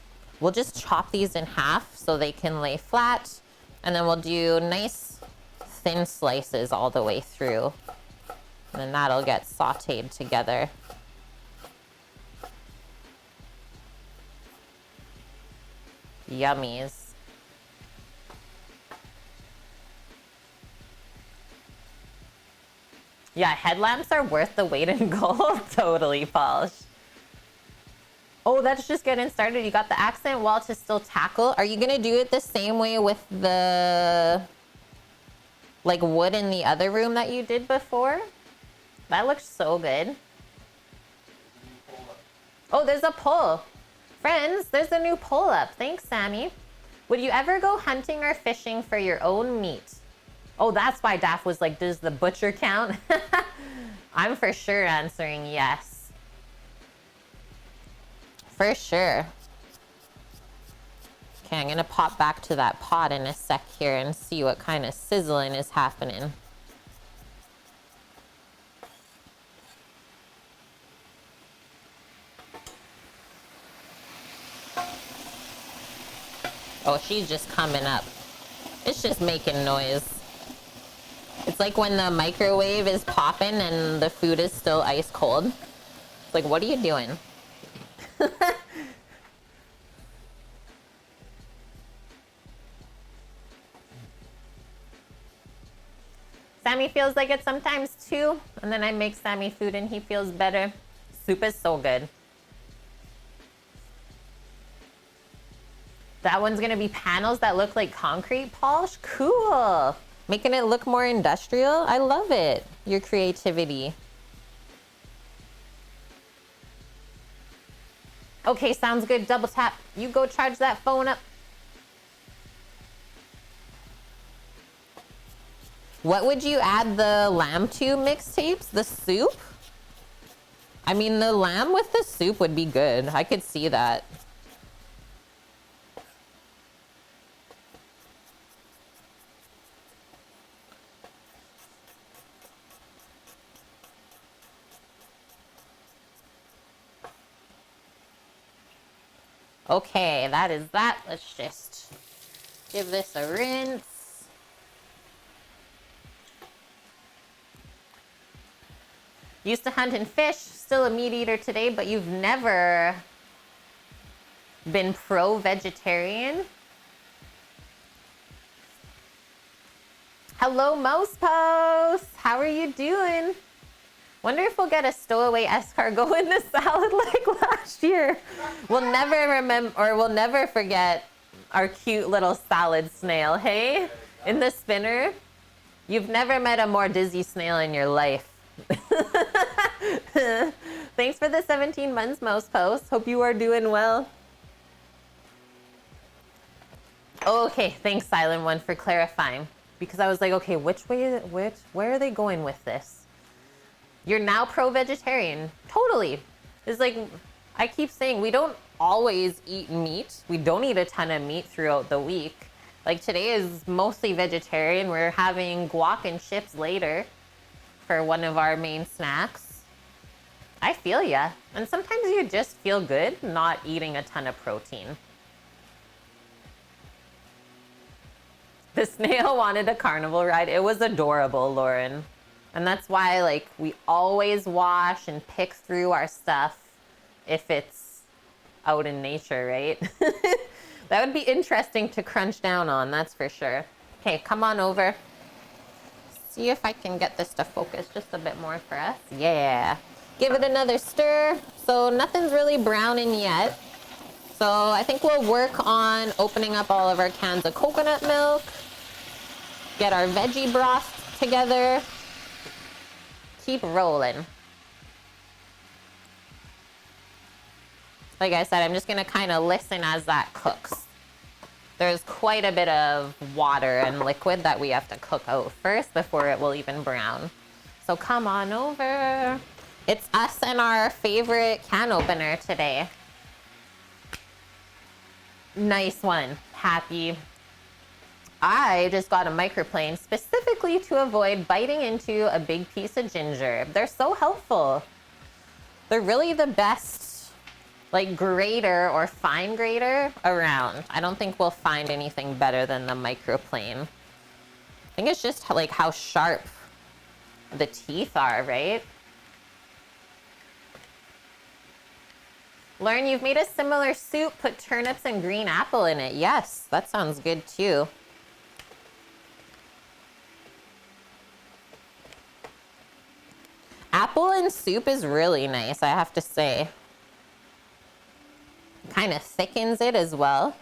We'll just chop these in half so they can lay flat. And then we'll do nice thin slices all the way through. And then that'll get sauteed together. Yummies. Yeah, headlamps are worth the weight in gold. Totally, Polish. Oh, that's just getting started. You got the accent wall to still tackle. Are you gonna do it the same way with the like wood in the other room that you did before? That looks so good. Oh, there's a poll. Friends, there's a new poll up. Thanks, Sammy. Would you ever go hunting or fishing for your own meat? Oh, that's why Daph was like, does the butcher count? I'm for sure answering yes. For sure. Okay, I'm gonna pop back to that pot in a sec here and see what kind of sizzling is happening. Oh, she's just coming up. It's just making noise. It's like when the microwave is popping and the food is still ice cold. It's like, what are you doing? Sammy feels like it sometimes too. And then I make Sammy food and he feels better. Soup is so good. That one's gonna be panels that look like concrete polish. Cool. Making it look more industrial. I love it. Your creativity. Okay, sounds good. Double tap. You go charge that phone up. What would you add the lamb to, mixtapes? The soup? I mean, the lamb with the soup would be good. I could see that. Okay, that is that. Let's just give this a rinse. Used to hunt and fish, still a meat eater today, but you've never been pro-vegetarian? Hello, Mouse Post. How are you doing? Wonder if we'll get a stowaway escargot in the salad like last year. We'll never remember, or we'll never forget our cute little salad snail, hey? In the spinner. You've never met a more dizzy snail in your life. Thanks for the 17 months, Mouse Post. Hope you are doing well. Okay, thanks, Silent One, for clarifying. Because I was like, okay, where are they going with this? You're now pro-vegetarian. Totally. It's like, I keep saying, we don't always eat meat. We don't eat a ton of meat throughout the week. Like today is mostly vegetarian. We're having guac and chips later for one of our main snacks. I feel ya. And sometimes you just feel good not eating a ton of protein. The snail wanted a carnival ride. It was adorable, Lauren. And that's why, like, we always wash and pick through our stuff if it's out in nature, right? That would be interesting to crunch down on, that's for sure. Okay, come on over. See if I can get this to focus just a bit more for us. Yeah. Give it another stir. So nothing's really browning yet. So I think we'll work on opening up all of our cans of coconut milk. Get our veggie broth together. Keep rolling. Like I said, I'm just gonna kind of listen as that cooks. There's quite a bit of water and liquid that we have to cook out first before it will even brown. So come on over. It's us and our favorite can opener today. Nice one. Happy. I just got a microplane specifically to avoid biting into a big piece of ginger. They're so helpful. They're really the best, like, grater or fine grater around. I don't think we'll find anything better than the microplane. I think it's just like how sharp the teeth are, right? Lauren, you've made a similar soup, put turnips and green apple in it. Yes, that sounds good too. Apple in soup is really nice, I have to say. Kind of thickens it as well.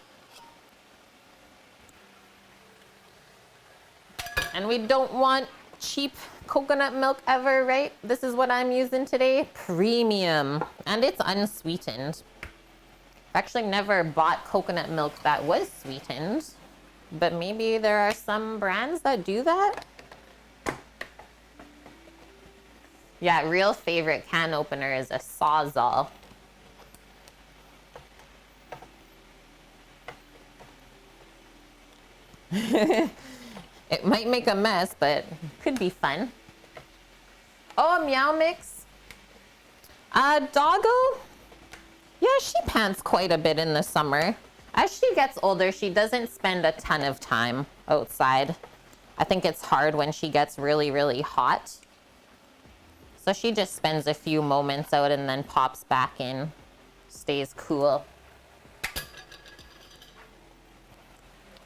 And we don't want cheap coconut milk ever, right? This is what I'm using today. Premium. And it's unsweetened. I've actually never bought coconut milk that was sweetened. But maybe there are some brands that do that. Yeah, real favorite can opener is a Sawzall. It might make a mess, but could be fun. Oh, a Meow Mix. Doggo? Yeah, she pants quite a bit in the summer. As she gets older, she doesn't spend a ton of time outside. I think it's hard when she gets really, really hot. So she just spends a few moments out and then pops back in, stays cool.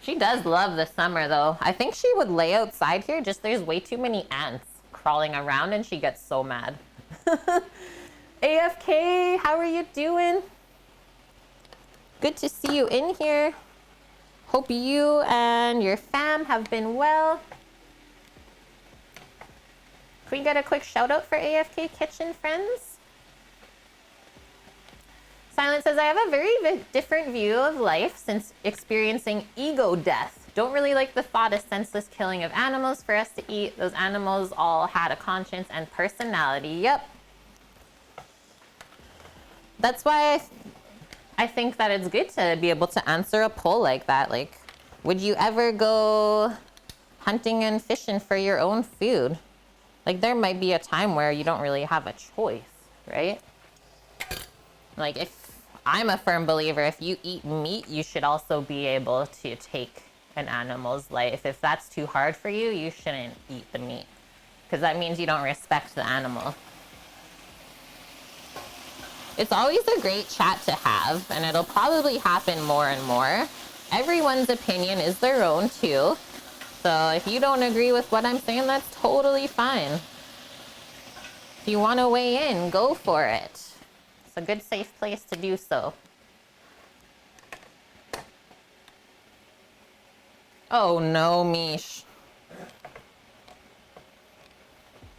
She does love the summer though. I think she would lay outside here, just there's way too many ants crawling around and she gets so mad. AFK, how are you doing? Good to see you in here. Hope you and your fam have been well. Can we get a quick shout out for AFK Kitchen friends? Silent says, I have a very different view of life since experiencing ego death. Don't really like the thought of senseless killing of animals for us to eat. Those animals all had a conscience and personality. Yep. That's why I think that it's good to be able to answer a poll like that. Like, would you ever go hunting and fishing for your own food? Like, there might be a time where you don't really have a choice, right? Like, if I'm a firm believer, if you eat meat, you should also be able to take an animal's life. If that's too hard for you, you shouldn't eat the meat, because that means you don't respect the animal. It's always a great chat to have, and it'll probably happen more and more. Everyone's opinion is their own too. So if you don't agree with what I'm saying, that's totally fine. If you want to weigh in, go for it. It's a good, safe place to do so. Oh no, Mish.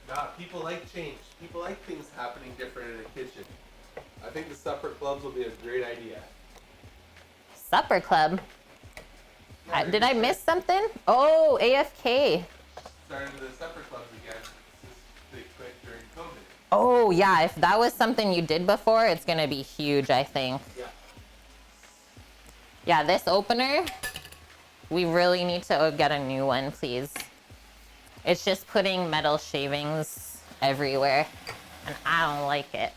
Nah, people like change. People like things happening different in the kitchen. I think the supper clubs will be a great idea. Supper club? Did I miss something? Oh, AFK. Started the supper clubs again. This is quick during COVID. Oh, yeah. If that was something you did before, it's going to be huge, I think. Yeah. Yeah, this opener, we really need to get a new one, please. It's just putting metal shavings everywhere. and I don't like it.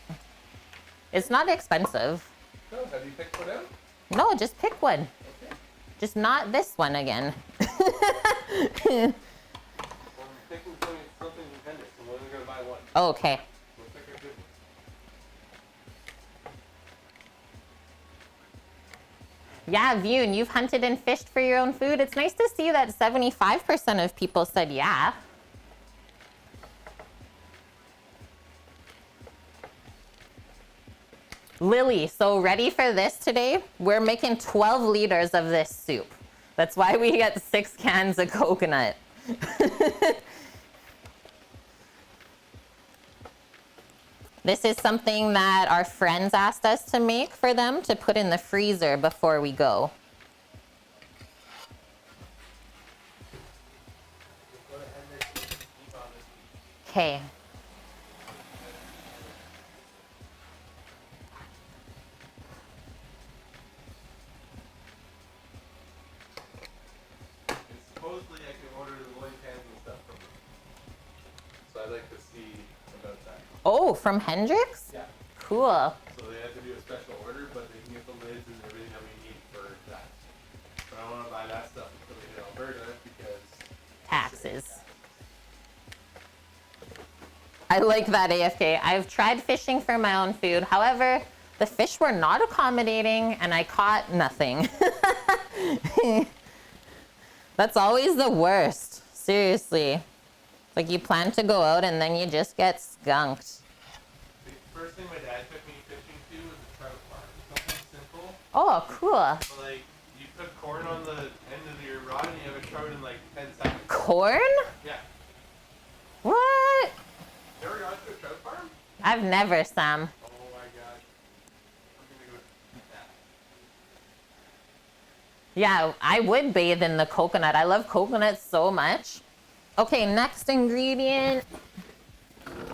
It's not expensive. Oh, have you picked one out? No, just pick one. Okay. Just not this one again. Well, I'm picking something in Hendrix. I'm only going to buy one. Okay. We'll pick a good one. Yeah, Vune, you've hunted and fished for your own food. It's nice to see that 75% of people said yeah. Lily, so ready for this today? We're making 12 liters of this soup. That's why we get 6 cans of coconut. This is something that our friends asked us to make for them to put in the freezer before we go. Okay. Supposedly I can order the loin pans and stuff from them. So I'd like to see about that. Oh, from Hendrix? Yeah. Cool. So they have to do a special order, but they can get the lids and everything that we need for that. But I want to buy that stuff and put it in Alberta because Taxes. I like that, AFK. I've tried fishing for my own food. However, the fish were not accommodating and I caught nothing. That's always the worst. Seriously. It's like you plan to go out and then you just get skunked. the first thing my dad took me fishing to was a trout farm. Something simple. Oh, cool. So like you put corn on the end of your rod and you have a trout in like 10 seconds. Corn? Yeah. What? You ever gone to a trout farm? I've never, Sam. Oh my god. I'm gonna go eat that. Yeah, I would bathe in the coconut. I love coconut so much. Okay, next ingredient,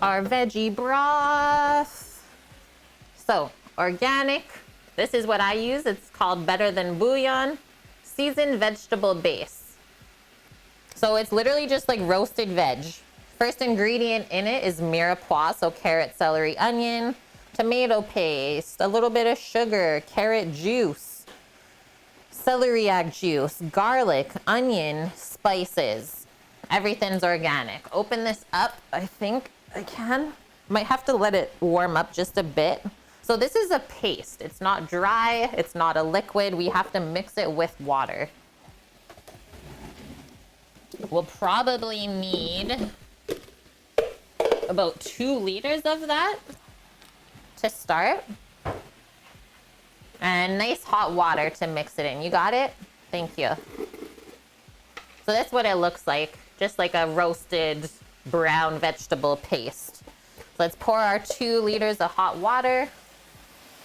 our veggie broth. So, organic. This is what I use. It's called Better Than Bouillon. Seasoned vegetable base. So it's literally just like roasted veg. First ingredient in it is mirepoix, so carrot, celery, onion, tomato paste, a little bit of sugar, carrot juice, celeriac juice, garlic, onion, spices. Everything's organic. Open this up. I think I can. Might have to let it warm up just a bit. So this is a paste. It's not dry. It's not a liquid. We have to mix it with water. We'll probably need about 2 liters of that to start. And nice hot water to mix it in. You got it? Thank you. So that's what it looks like. Just like a roasted brown vegetable paste. So let's pour our 2 liters of hot water.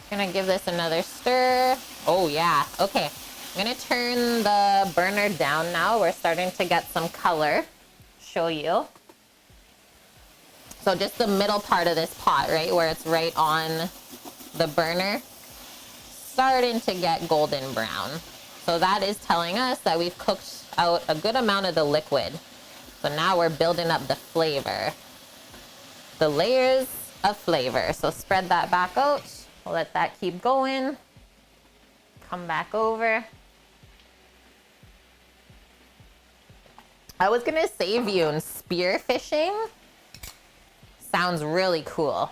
Gonna give this another stir. Oh yeah, okay. I'm gonna turn the burner down now. We're starting to get some color. Show you. So just the middle part of this pot, right, where it's right on the burner, starting to get golden brown. So that is telling us that we've cooked out a good amount of the liquid. So now we're building up the flavor. The layers of flavor. So spread that back out. We'll let that keep going. Come back over. I was gonna save you in spear fishing. Sounds really cool.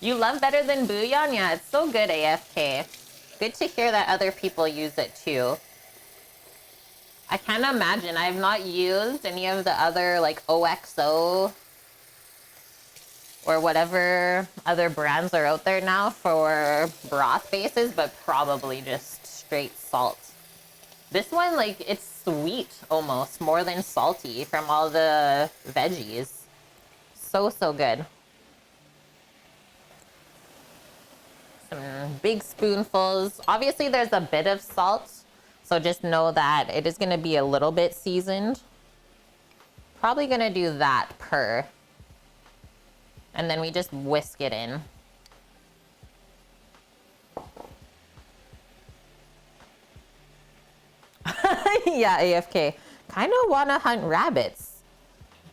You love Better Than Bouillon? Yeah, it's so good, AFK. Good to hear that other people use it too. I can't imagine. I have not used any of the other like OXO or whatever other brands are out there now for broth bases, but probably just straight salt. This one, like, it's sweet almost, more than salty from all the veggies. So, so good. Some big spoonfuls. Obviously, there's a bit of salt, so just know that it is gonna be a little bit seasoned. Probably gonna do that per. And then we just whisk it in. Yeah, AFK. Kind of want to hunt rabbits.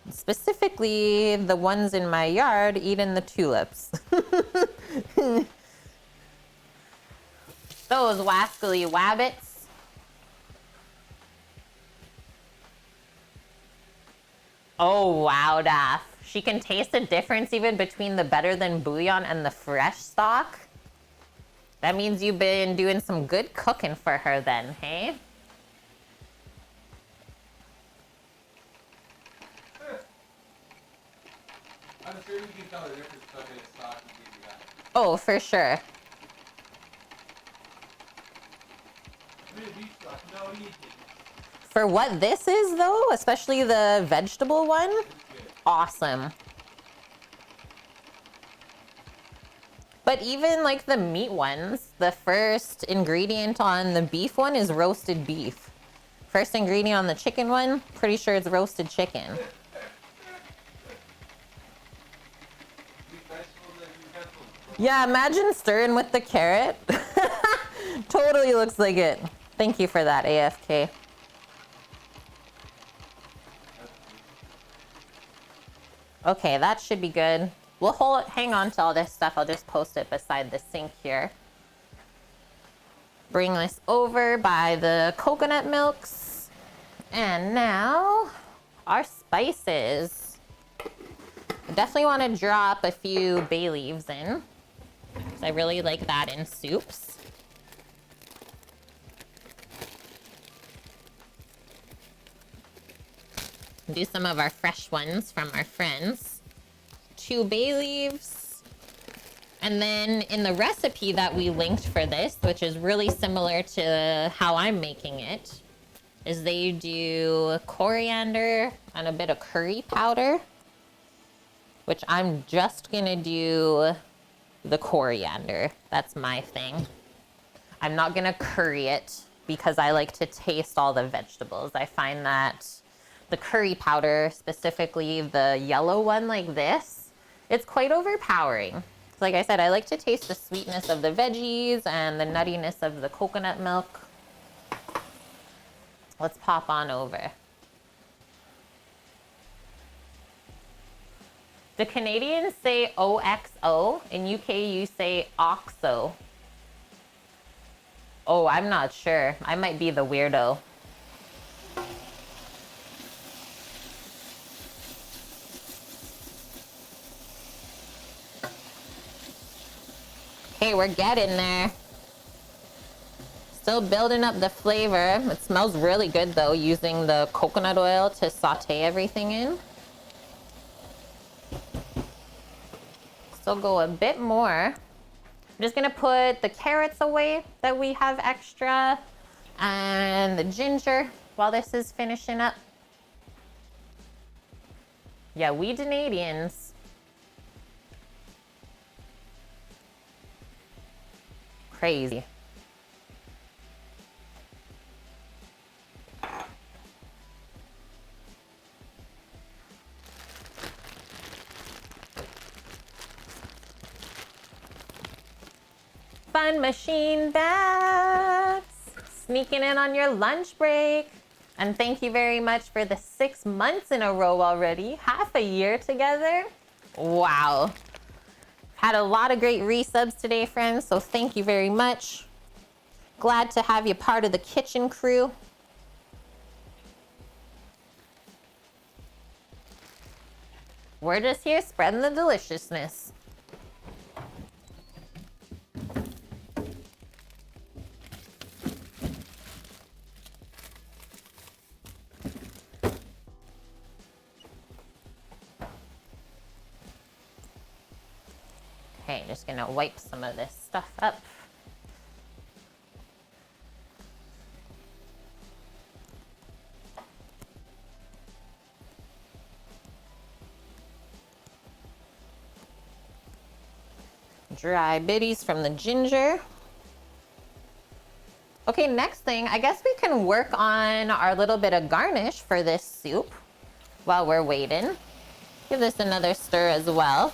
Specifically, the ones in my yard eating the tulips. Those wascally wabbits. Oh, wow, Daff. She can taste the difference even between the better than bouillon and the fresh stock. That means you've been doing some good cooking for her then, hey? I'm sure you can tell the difference between a stock and baby back. Oh, for sure. No, you didn't. For what this is, though, especially the vegetable one, awesome. But even like the meat ones, the first ingredient on the beef one is roasted beef. First ingredient on the chicken one, pretty sure it's roasted chicken. Yeah, imagine stirring with the carrot. Totally looks like it. Thank you for that, AFK. Okay, that should be good. We'll hang on to all this stuff. I'll just post it beside the sink here. Bring this over by the coconut milks. And now, our spices. I definitely want to drop a few bay leaves in, because I really like that in soups. Do some of our fresh ones from our friends. 2 bay leaves. And then in the recipe that we linked for this, which is really similar to how I'm making it, is they do coriander and a bit of curry powder, which I'm just gonna do the coriander. That's my thing. I'm not gonna curry it because I like to taste all the vegetables. I find that the curry powder, specifically the yellow one like this, it's quite overpowering. Like I said, I like to taste the sweetness of the veggies and the nuttiness of the coconut milk. Let's pop on over. The Canadians say OXO. In UK, you say OXO. Oh, I'm not sure. I might be the weirdo. Okay, we're getting there. Still building up the flavor. It smells really good though, using the coconut oil to saute everything in. Still go a bit more. I'm just gonna put the carrots away that we have extra and the ginger while this is finishing up. Yeah, we Canadians. Crazy. Fun machine bags, sneaking in on your lunch break. And thank you very much for the 6 months in a row already, half a year together. Wow. Had a lot of great resubs today, friends, so thank you very much. Glad to have you part of the kitchen crew. We're just here spreading the deliciousness. Okay, just gonna wipe some of this stuff up. Dry bitties from the ginger. Okay, next thing, I guess we can work on our little bit of garnish for this soup while we're waiting. Give this another stir as well.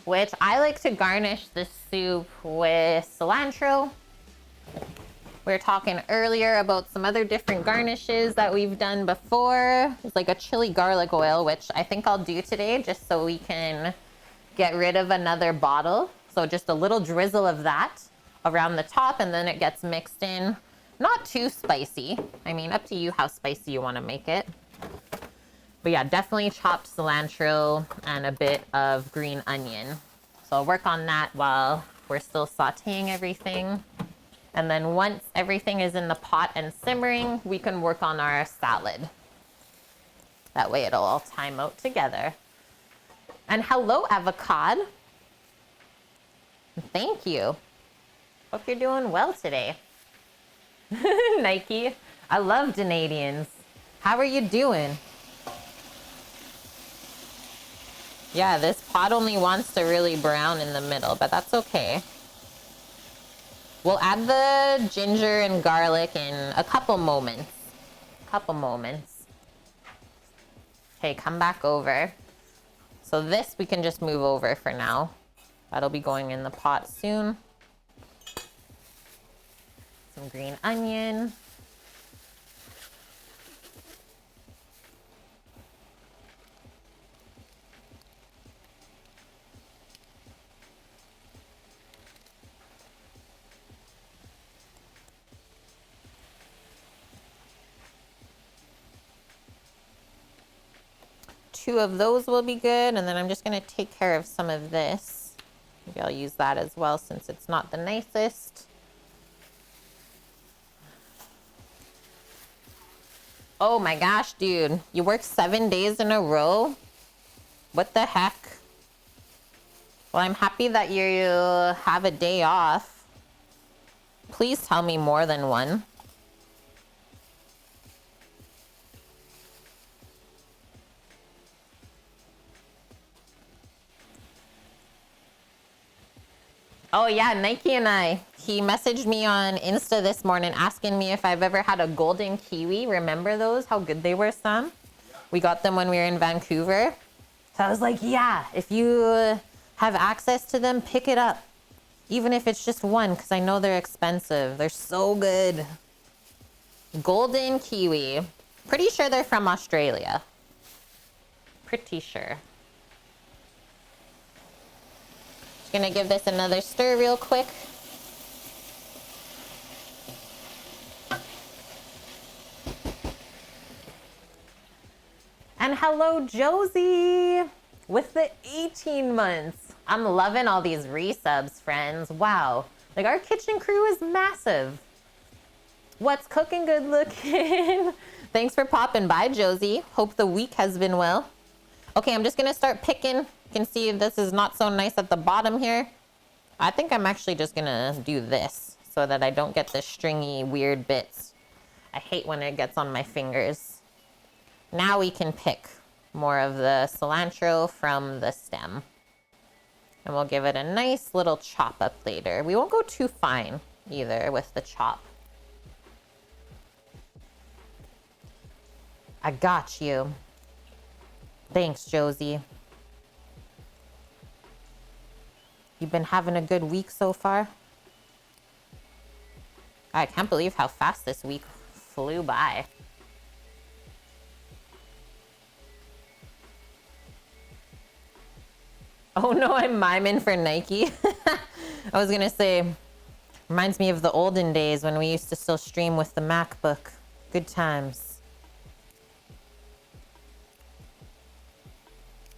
which I like to garnish this soup with cilantro. We were talking earlier about some other different garnishes that we've done before. It's like a chili garlic oil, which I think I'll do today just so we can get rid of another bottle. So just a little drizzle of that around the top, and then it gets mixed in. Not too spicy. I mean, up to you how spicy you want to make it. But yeah, definitely chopped cilantro and a bit of green onion. So I'll work on that while we're still sauteing everything. And then once everything is in the pot and simmering, we can work on our salad. That way it'll all time out together. And hello, Avocado. Thank you. Hope you're doing well today. Nike. I love Canadians. How are you doing? Yeah, this pot only wants to really brown in the middle, but that's okay. We'll add the ginger and garlic in a couple moments. Okay, come back over. So this we can just move over for now. That'll be going in the pot soon. Some green onion. Two of those will be good, and then I'm just going to take care of some of this. Maybe I'll use that as well since it's not the nicest. Oh my gosh, dude. You work 7 days in a row? What the heck? Well, I'm happy that you have a day off. Please tell me more than one. Oh yeah, Nike and I. He messaged me on Insta this morning asking me if I've ever had a golden kiwi. Remember those? How good they were, Sam? We got them when we were in Vancouver. So I was like, yeah, if you have access to them, pick it up. Even if it's just one, because I know they're expensive. They're so good. Golden kiwi. Pretty sure they're from Australia. Pretty sure. Just gonna give this another stir real quick. And hello, Josie, with the 18 months. I'm loving all these resubs, friends. Wow. Like, our kitchen crew is massive. What's cooking, good looking? Thanks for popping by, Josie. Hope the week has been well. Okay, I'm just gonna start picking. You can see this is not so nice at the bottom here. I think I'm actually just gonna do this so that I don't get the stringy, weird bits. I hate when it gets on my fingers. Now we can pick more of the cilantro from the stem. And we'll give it a nice little chop up later. We won't go too fine either with the chop. I got you. Thanks, Josie. You've been having a good week so far? I can't believe how fast this week flew by. Oh no, I'm miming for Nike. I was gonna say, reminds me of the olden days when we used to still stream with the MacBook. Good times.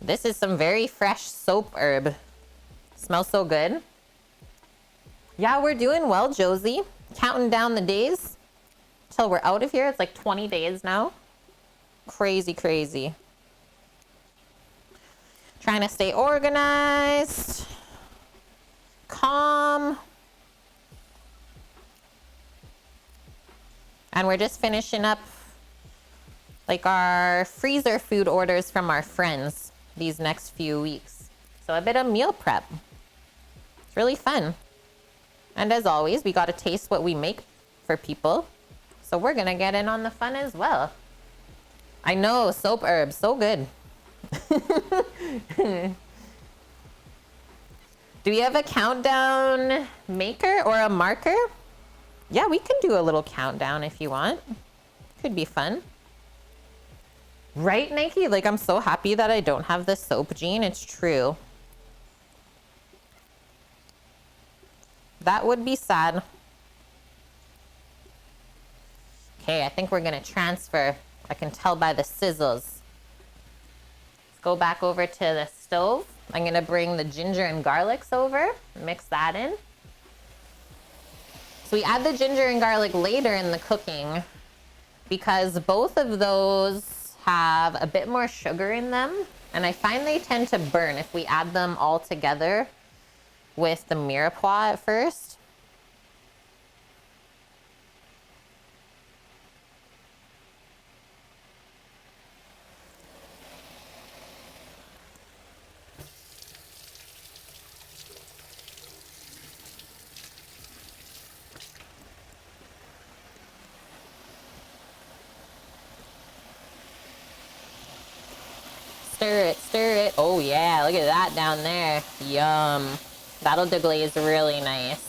This is some very fresh soap herb. Smells so good. Yeah, we're doing well, Josie. Counting down the days till we're out of here. It's like 20 days now. Crazy, crazy. Trying to stay organized, calm. And we're just finishing up like our freezer food orders from our friends these next few weeks. So a bit of meal prep. It's really fun. And as always, we got to taste what we make for people. So we're going to get in on the fun as well. I know, soap herbs, so good. Do we have a countdown maker or a marker? Yeah, we can do a little countdown if you want. Could be fun. Right, Nike? Like, I'm so happy that I don't have the soap gene. It's true. That would be sad. Okay, I think we're gonna transfer. I can tell by the sizzles. Let's go back over to the stove. I'm gonna bring the ginger and garlics over, mix that in. So we add the ginger and garlic later in the cooking because both of those have a bit more sugar in them, and I find they tend to burn if we add them all together with the mirepoix at first. Stir it, stir it. Oh yeah, look at that down there. Yum. That'll deglaze really nice.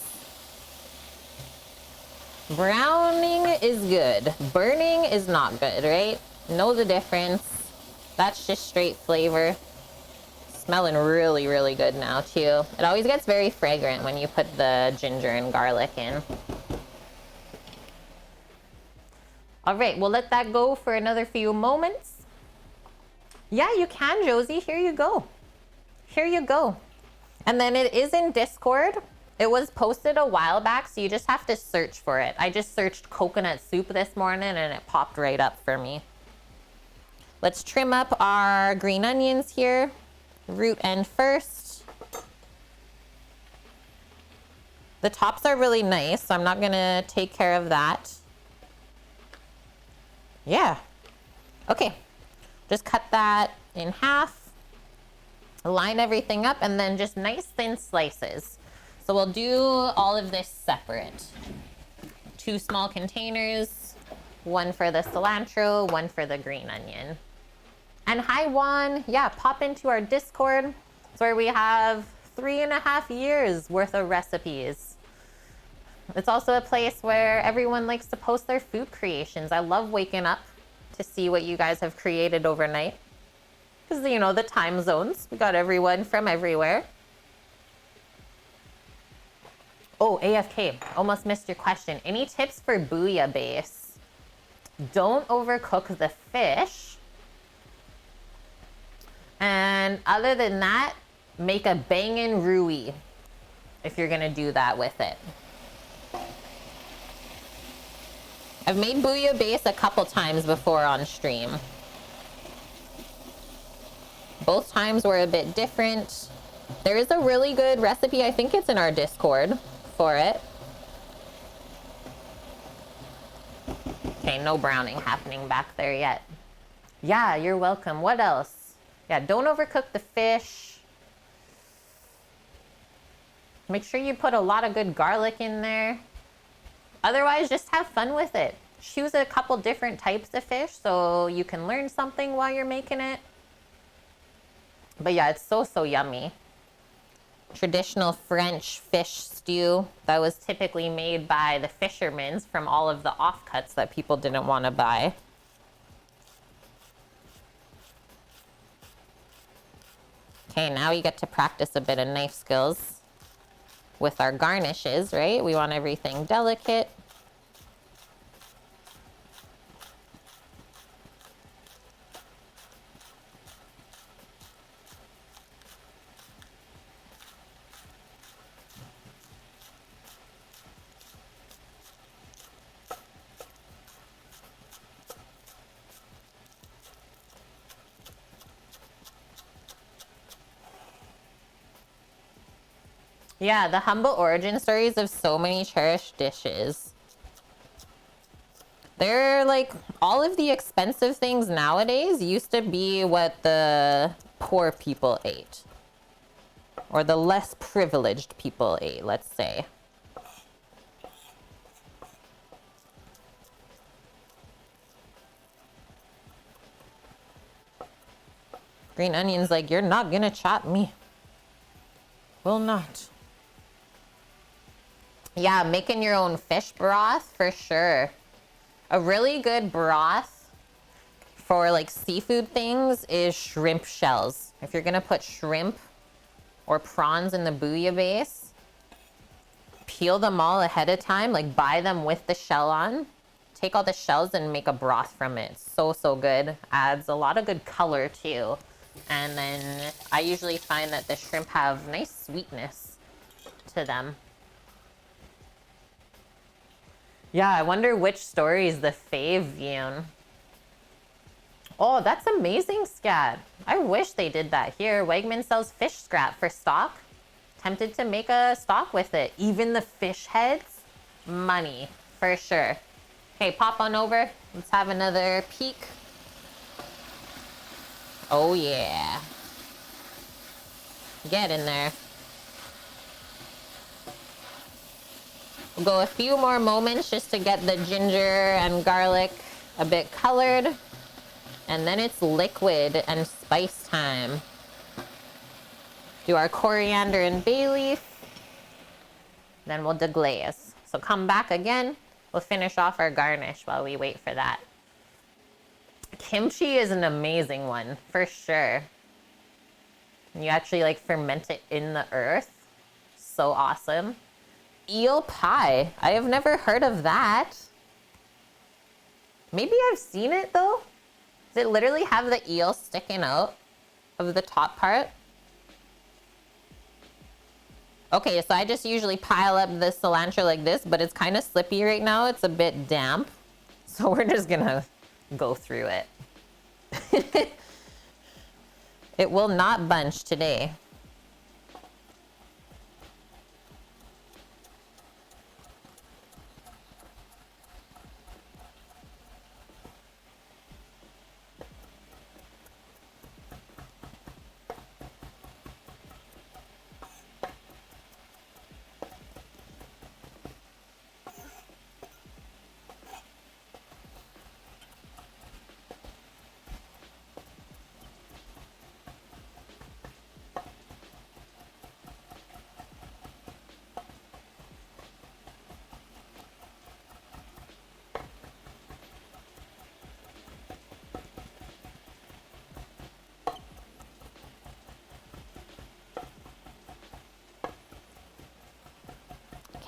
Browning is good. Burning is not good, right? Know the difference. That's just straight flavor. Smelling really, really good now too. It always gets very fragrant when you put the ginger and garlic in. All right, we'll let that go for another few moments. Yeah, you can, Josie. Here you go. Here you go. And then it is in Discord. It was posted a while back, so you just have to search for it. I just searched coconut soup this morning and it popped right up for me. Let's trim up our green onions here, root end first. The tops are really nice, so I'm not gonna take care of that. Yeah. Okay. Just cut that in half, line everything up, and then just nice thin slices. So we'll do all of this separate. 2 small containers, 1 for the cilantro, 1 for the green onion. And hi Juan, yeah, pop into our Discord. It's where we have 3.5 years worth of recipes. It's also a place where everyone likes to post their food creations. I love waking up to see what you guys have created overnight. Because, you know, the time zones. We got everyone from everywhere. Oh, AFK. Almost missed your question. Any tips for bouillabaisse? Don't overcook the fish. And other than that, make a bangin' roux if you're going to do that with it. I've made bouillabaisse a couple times before on stream. Both times were a bit different. There is a really good recipe, I think it's in our Discord for it. Okay, no browning happening back there yet. Yeah, you're welcome. What else? Yeah, don't overcook the fish. Make sure you put a lot of good garlic in there. Otherwise, just have fun with it. Choose a couple different types of fish so you can learn something while you're making it. But yeah, it's so, so yummy. Traditional French fish stew that was typically made by the fishermen from all of the offcuts that people didn't want to buy. Okay, now we get to practice a bit of knife skills with our garnishes, right? We want everything delicate. Yeah, the humble origin stories of so many cherished dishes. They're like, all of the expensive things nowadays used to be what the poor people ate. Or the less privileged people ate, let's say. Green onion's like, you're not gonna chop me. Will not. Yeah, making your own fish broth for sure. A really good broth for like seafood things is shrimp shells. If you're gonna put shrimp or prawns in the bouillabaisse, peel them all ahead of time, like buy them with the shell on. Take all the shells and make a broth from it. So, so good. Adds a lot of good color too. And then I usually find that the shrimp have nice sweetness to them. Yeah, I wonder which story is the fave, Yoon. Oh, that's amazing, Scat. I wish they did that here. Wegman sells fish scrap for stock. Tempted to make a stock with it. Even the fish heads? Money, for sure. Okay, pop on over. Let's have another peek. Oh, yeah. Get in there. We'll go a few more moments just to get the ginger and garlic a bit colored. And then it's liquid and spice time. Do our coriander and bay leaf. Then we'll deglaze. So come back again. We'll finish off our garnish while we wait for that. Kimchi is an amazing one, for sure. You actually like ferment it in the earth. So awesome. Eel pie. I have never heard of that. Maybe I've seen it though. Does it literally have the eel sticking out of the top part? Okay, so I just usually pile up the cilantro like this, but it's kind of slippy right now. It's a bit damp. So we're just gonna go through it. It will not bunch today.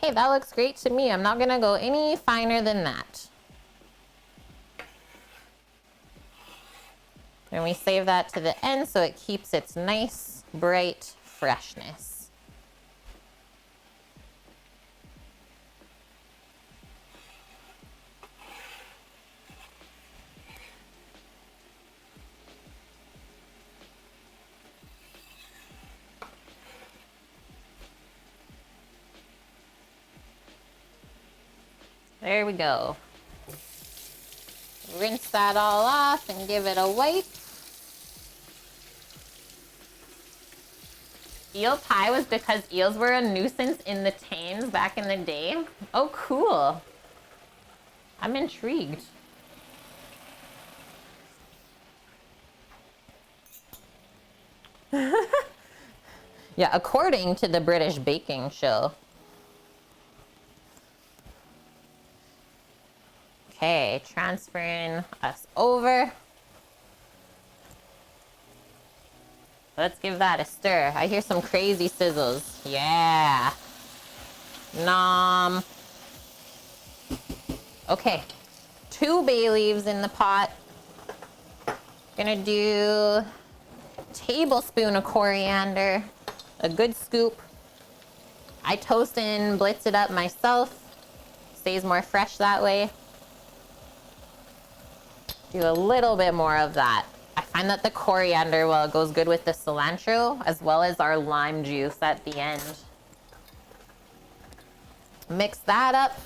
Okay, that looks great to me. I'm not gonna go any finer than that. And we save that to the end so it keeps its nice, bright freshness. There we go. Rinse that all off and give it a wipe. Eel pie was because eels were a nuisance in the Thames back in the day. Oh, cool. I'm intrigued. Yeah, according to the British Baking Show. Okay, transferring us over. Let's give that a stir. I hear some crazy sizzles. Yeah. Nom. Okay, 2 bay leaves in the pot. Gonna do a tablespoon of coriander, a good scoop. I toast and blitz it up myself. Stays more fresh that way. Do a little bit more of that. I find that the coriander, well, it goes good with the cilantro as well as our lime juice at the end. Mix that up.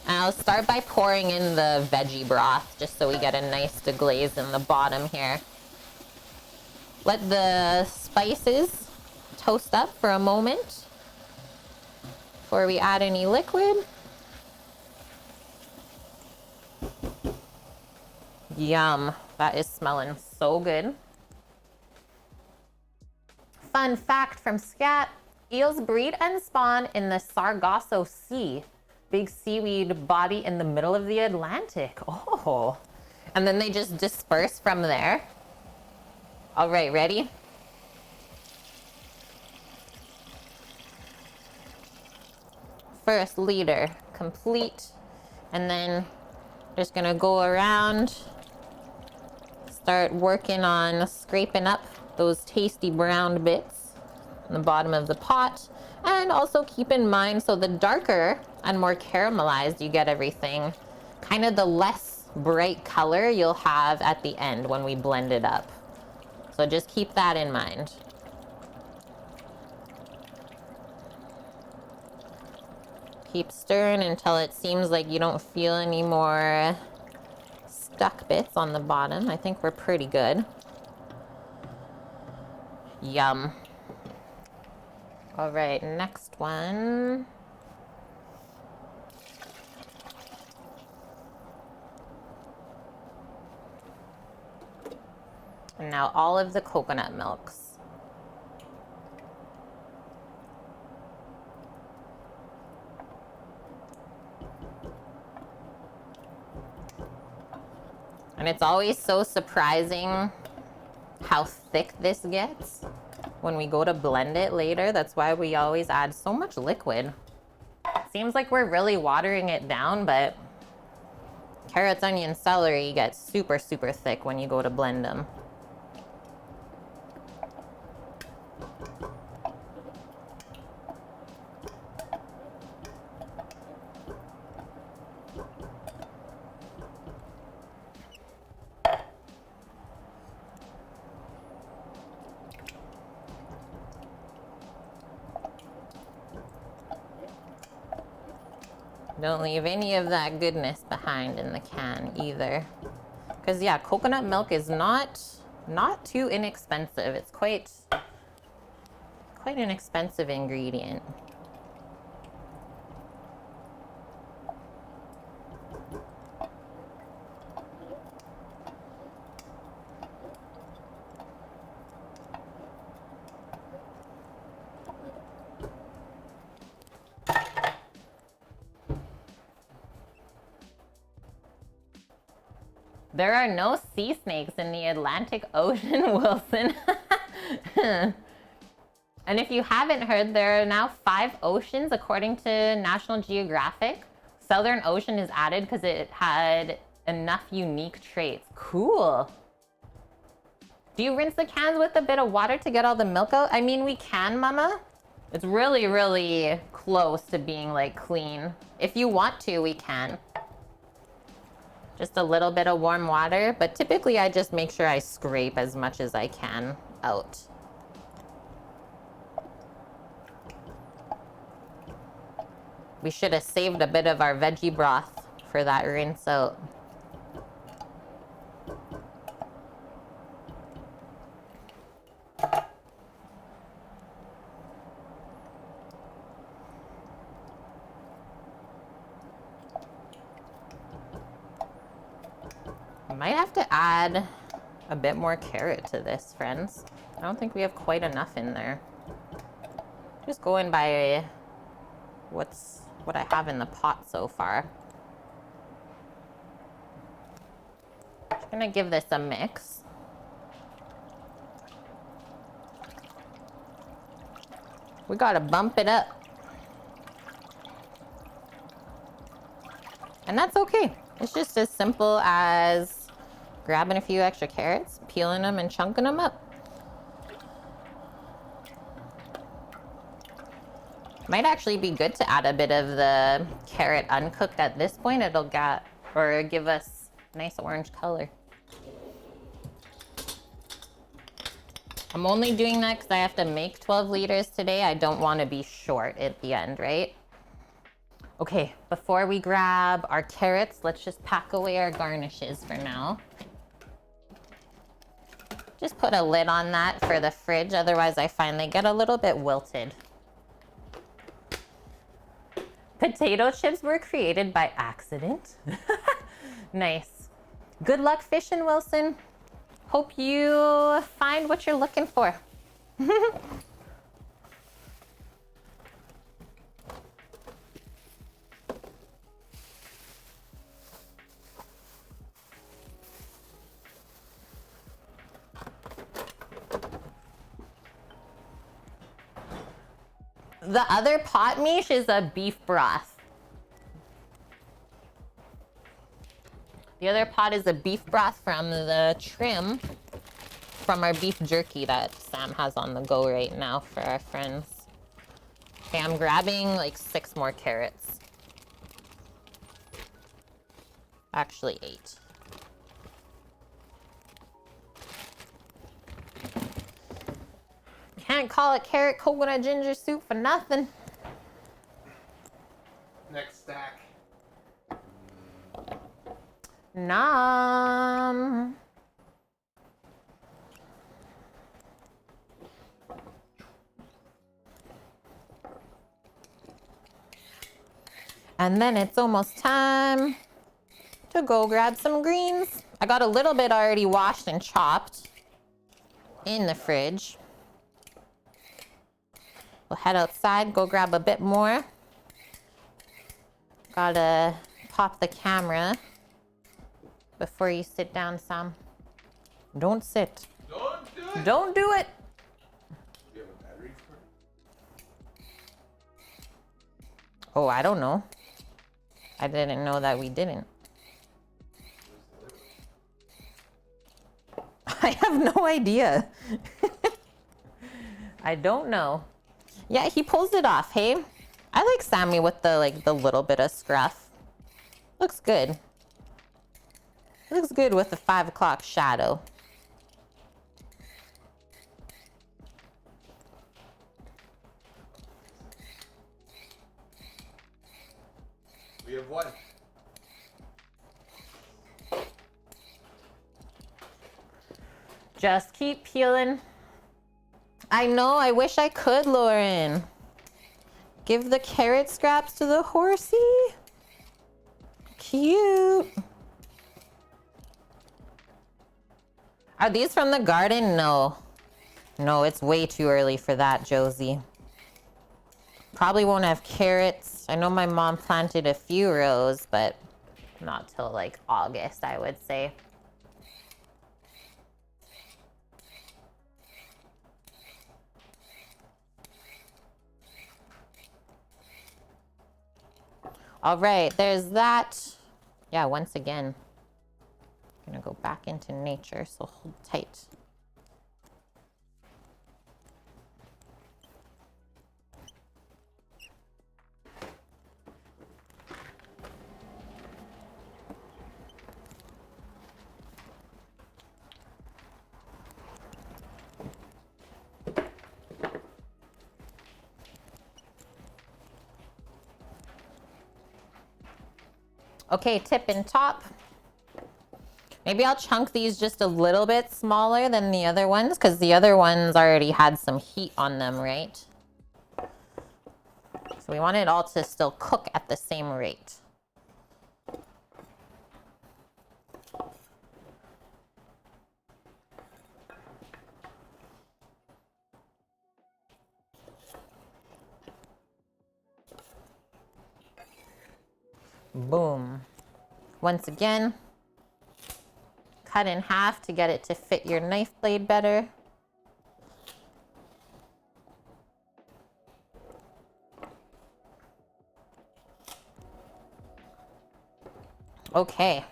And I'll start by pouring in the veggie broth just so we get a nice deglaze in the bottom here. Let the spices toast up for a moment before we add any liquid. Yum, that is smelling so good. Fun fact from Scat, Eels breed and spawn in the Sargasso Sea, big seaweed body in the middle of the Atlantic. Oh, and then they just disperse from there. All right, ready? First leader, complete. And then just gonna go around, start working on scraping up those tasty brown bits in the bottom of the pot. And also keep in mind, so the darker and more caramelized you get everything, kind of the less bright color you'll have at the end when we blend it up. So just keep that in mind. Keep stirring until it seems like you don't feel any more stuck bits on the bottom. I think we're pretty good. Yum. All right, next one. And now all of the coconut milks. And it's always so surprising how thick this gets when we go to blend it later. That's why we always add so much liquid. Seems like we're really watering it down, but carrots, onion, celery get super, super thick when you go to blend them. Don't leave any of that goodness behind in the can either. Because yeah, coconut milk is not too inexpensive. It's quite an expensive ingredient. There are no sea snakes in the Atlantic Ocean, Wilson. And if you haven't heard, there are now 5 oceans according to National Geographic. Southern Ocean is added because it had enough unique traits. Cool. Do you rinse the cans with a bit of water to get all the milk out? I mean, we can, Mama. It's really, really close to being like clean. If you want to, we can. Just a little bit of warm water, but typically I just make sure I scrape as much as I can out. We should have saved a bit of our veggie broth for that rinse out. Might have to add a bit more carrot to this, friends. I don't think we have quite enough in there. Just going by what I have in the pot so far. Just gonna give this a mix. We gotta bump it up. And that's okay. It's just as simple as grabbing a few extra carrots, peeling them and chunking them up. Might actually be good to add a bit of the carrot uncooked at this point. It'll give us nice orange color. I'm only doing that because I have to make 12 liters today. I don't want to be short at the end, right? Okay, before we grab our carrots, let's just pack away our garnishes for now. Just put a lid on that for the fridge, otherwise I find they get a little bit wilted. Potato chips were created by accident. Nice. Good luck fishing, Wilson. Hope you find what you're looking for. The other pot miche is a beef broth. The other pot is a beef broth from the trim from our beef jerky that Sam has on the go right now for our friends. Okay, I'm grabbing like 6 more carrots. Actually 8. Can't call it carrot coconut ginger soup for nothing. Next stack. Nom. And then it's almost time to go grab some greens. I got a little bit already washed and chopped in the fridge. We'll head outside, go grab a bit more. Gotta pop the camera before you sit down, Sam. Don't sit. Don't do it. Don't do it. Do you have a battery for it? Oh, I don't know. I didn't know that we didn't. I have no idea. I don't know. Yeah, he pulls it off, hey? I like Sammy with the little bit of scruff. Looks good. Looks good with the 5 o'clock shadow. We have one. Just keep peeling. I know, I wish I could, Lauren. Give the carrot scraps to the horsey. Cute. Are these from the garden? No. No, it's way too early for that, Josie. Probably won't have carrots. I know my mom planted a few rows, but not till like August, I would say. All right, there's that. Yeah, once again, I'm gonna go back into nature, so hold tight. Okay, tip and top. Maybe I'll chunk these just a little bit smaller than the other ones because the other ones already had some heat on them, right? So we want it all to still cook at the same rate. Boom. Once again, cut in half to get it to fit your knife blade better. Okay.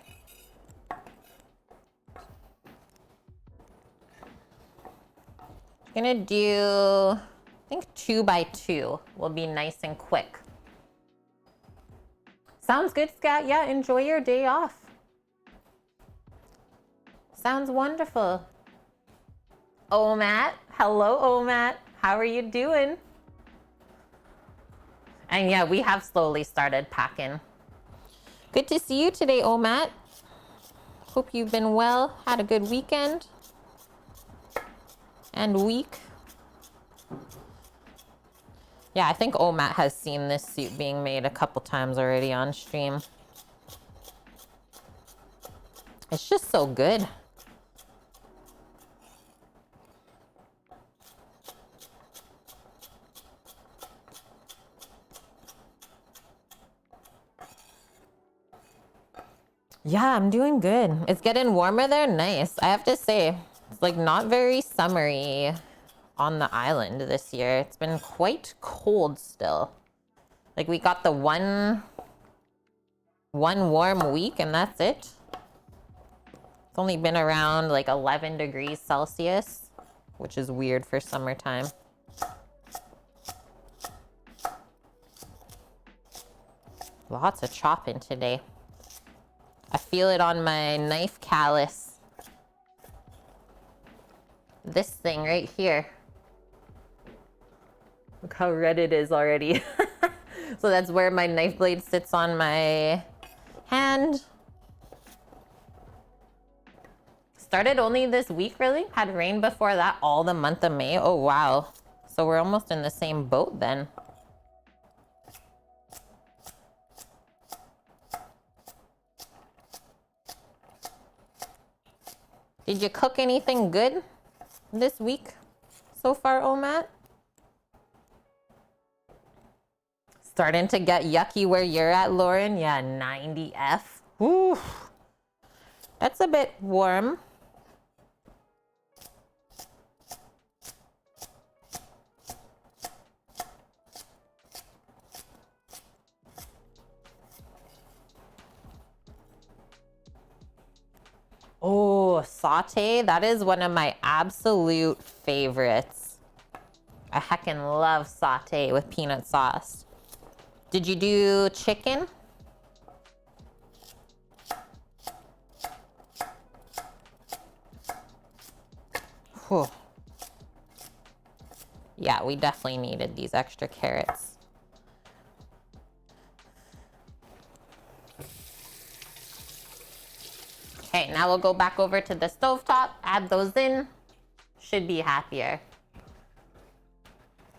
I'm gonna do, I think 2 by 2 will be nice and quick. Sounds good, Scout. Yeah, enjoy your day off. Sounds wonderful. Omat. Hello, Omat. How are you doing? And yeah, we have slowly started packing. Good to see you today, Omat. Hope you've been well, had a good weekend and week. Yeah, I think Omat has seen this suit being made a couple times already on stream. It's just so good. Yeah, I'm doing good. It's getting warmer there. Nice. I have to say, it's like not very summery on the island this year. It's been quite cold still. Like we got the one warm week and that's it. It's only been around like 11 degrees Celsius, which is weird for summertime. Lots of chopping today. I feel it on my knife callus. This thing right here. Look how red it is already. So that's where my knife blade sits on my hand. Started only this week, really? Had rain before that all the month of May. Oh, wow. So we're almost in the same boat then. Did you cook anything good this week so far, Omat? Starting to get yucky where you're at, Lauren? Yeah, 90F. Ooh, that's a bit warm. Oh, saute. That is one of my absolute favorites. I heckin' love saute with peanut sauce. Did you do chicken? Whew. Yeah, we definitely needed these extra carrots. Okay, now we'll go back over to the stovetop, add those in. Should be happier.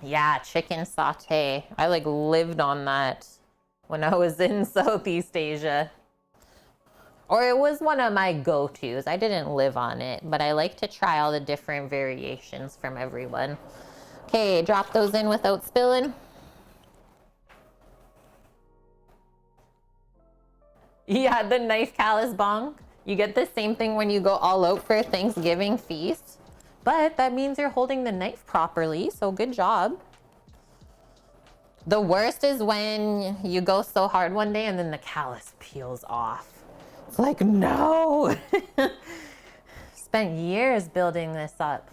Yeah, chicken saute. I like lived on that when I was in Southeast Asia. Or it was one of my go-tos. I didn't live on it, but I like to try all the different variations from everyone. Okay, drop those in without spilling. Yeah, the knife callus bonk. You get the same thing when you go all out for a Thanksgiving feast. But that means you're holding the knife properly, so good job. The worst is when you go so hard one day and then the callus peels off. It's like, no! Spent years building this up.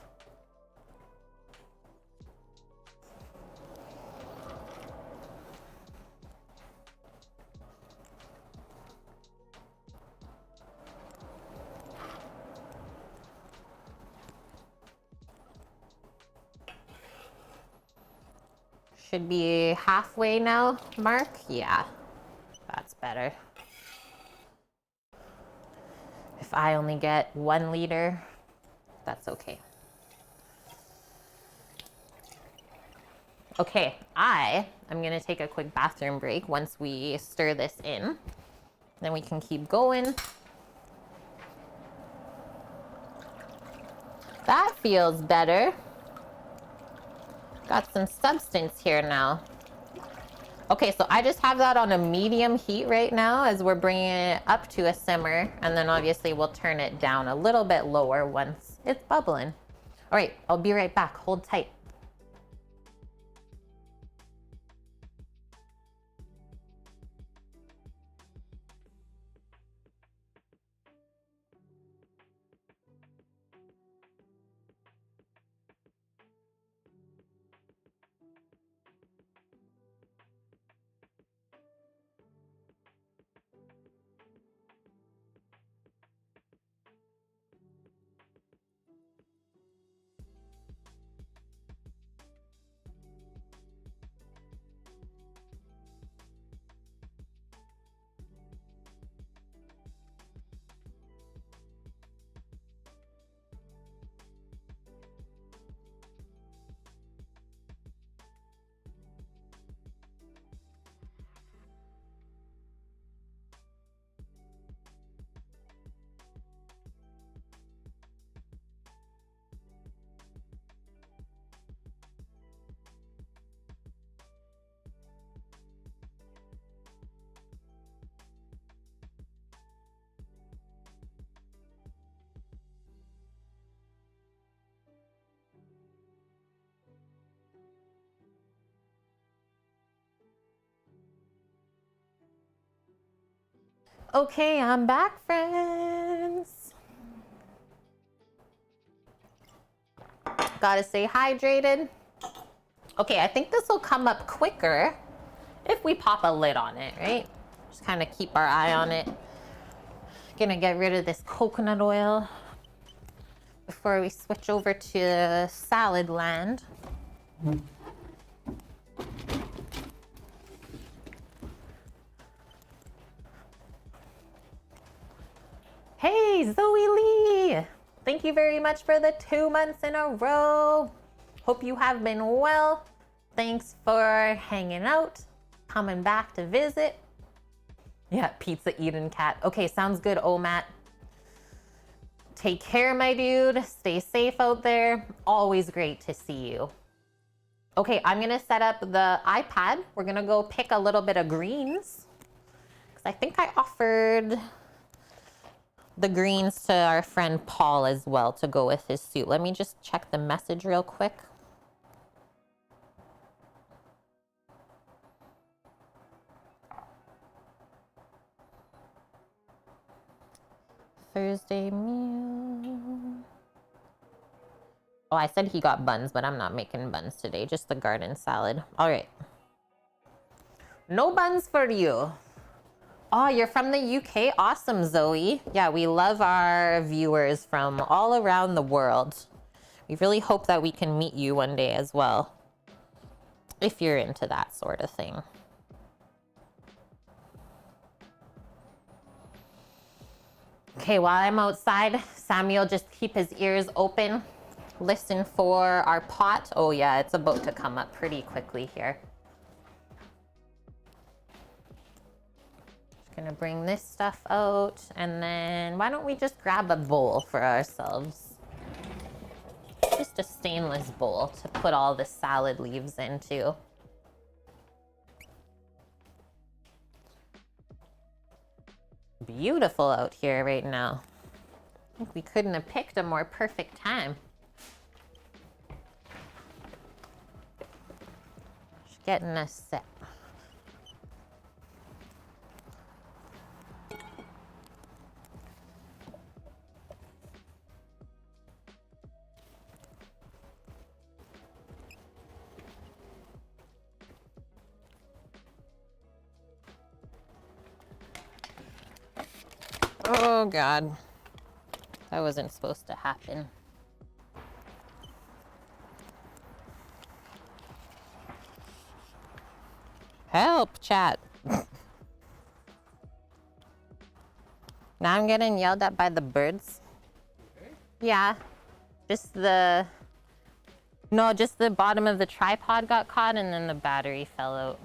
Should be halfway now, Mark? Yeah, that's better. If I only get 1 liter, that's okay. Okay, I'm gonna take a quick bathroom break once we stir this in. Then we can keep going. That feels better. Got some substance here now. Okay, so I just have that on a medium heat right now as we're bringing it up to a simmer. And then obviously we'll turn it down a little bit lower once it's bubbling. All right, I'll be right back. Hold tight. Okay, I'm back, friends. Gotta stay hydrated. Okay, I think this will come up quicker if we pop a lid on it, right? Just kind of keep our eye on it. Gonna get rid of this coconut oil before we switch over to salad land. Hey, Zoe Lee! Thank you very much for the 2 months in a row. Hope you have been well. Thanks for hanging out, coming back to visit. Yeah, pizza eating cat. Okay, sounds good, Omat. Take care, my dude. Stay safe out there. Always great to see you. Okay, I'm gonna set up the iPad. We're gonna go pick a little bit of greens, because I think I offered the greens to our friend Paul as well to go with his soup. Let me just check the message real quick. Thursday meal. Oh, I said he got buns, but I'm not making buns today. Just the garden salad. All right. No buns for you. Oh, you're from the UK? Awesome, Zoe. Yeah, we love our viewers from all around the world. We really hope that we can meet you one day as well, if you're into that sort of thing. Okay, while I'm outside, Samuel just keep his ears open. Listen for our pot. Oh yeah, it's about to come up pretty quickly here. Just gonna bring this stuff out, and then why don't we just grab a bowl for ourselves? Just a stainless bowl to put all the salad leaves into. Beautiful out here right now. I think we couldn't have picked a more perfect time. Just getting us set. Oh God, that wasn't supposed to happen. Help, chat. Now I'm getting yelled at by the birds. Okay. Yeah, just the bottom of the tripod got caught and then the battery fell out.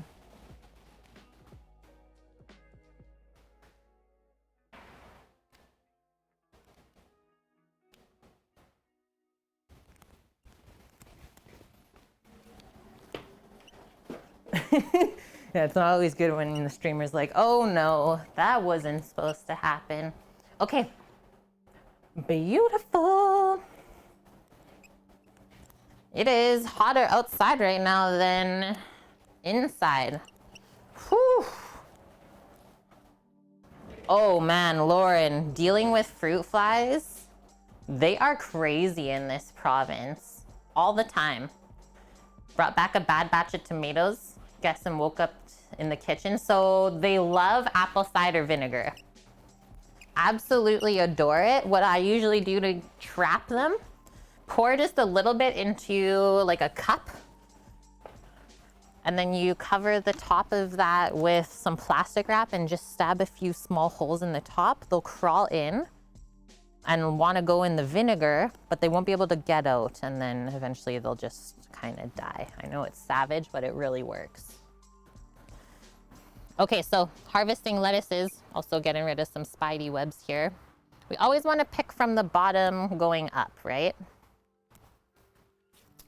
Yeah, it's not always good when the streamer's like, oh no, that wasn't supposed to happen. Okay. Beautiful. It is hotter outside right now than inside. Whew. Oh man, Lauren, dealing with fruit flies, they are crazy in this province all the time. Brought back a bad batch of tomatoes. Guess and woke up in the kitchen. So they love apple cider vinegar. Absolutely adore it. What I usually do to trap them, pour just a little bit into like a cup. And then you cover the top of that with some plastic wrap and just stab a few small holes in the top. They'll crawl in and want to go in the vinegar, but they won't be able to get out. And then eventually they'll just kind of die. I know it's savage, but it really works. Okay, so harvesting lettuces, also getting rid of some spidey webs here. We always want to pick from the bottom going up, right?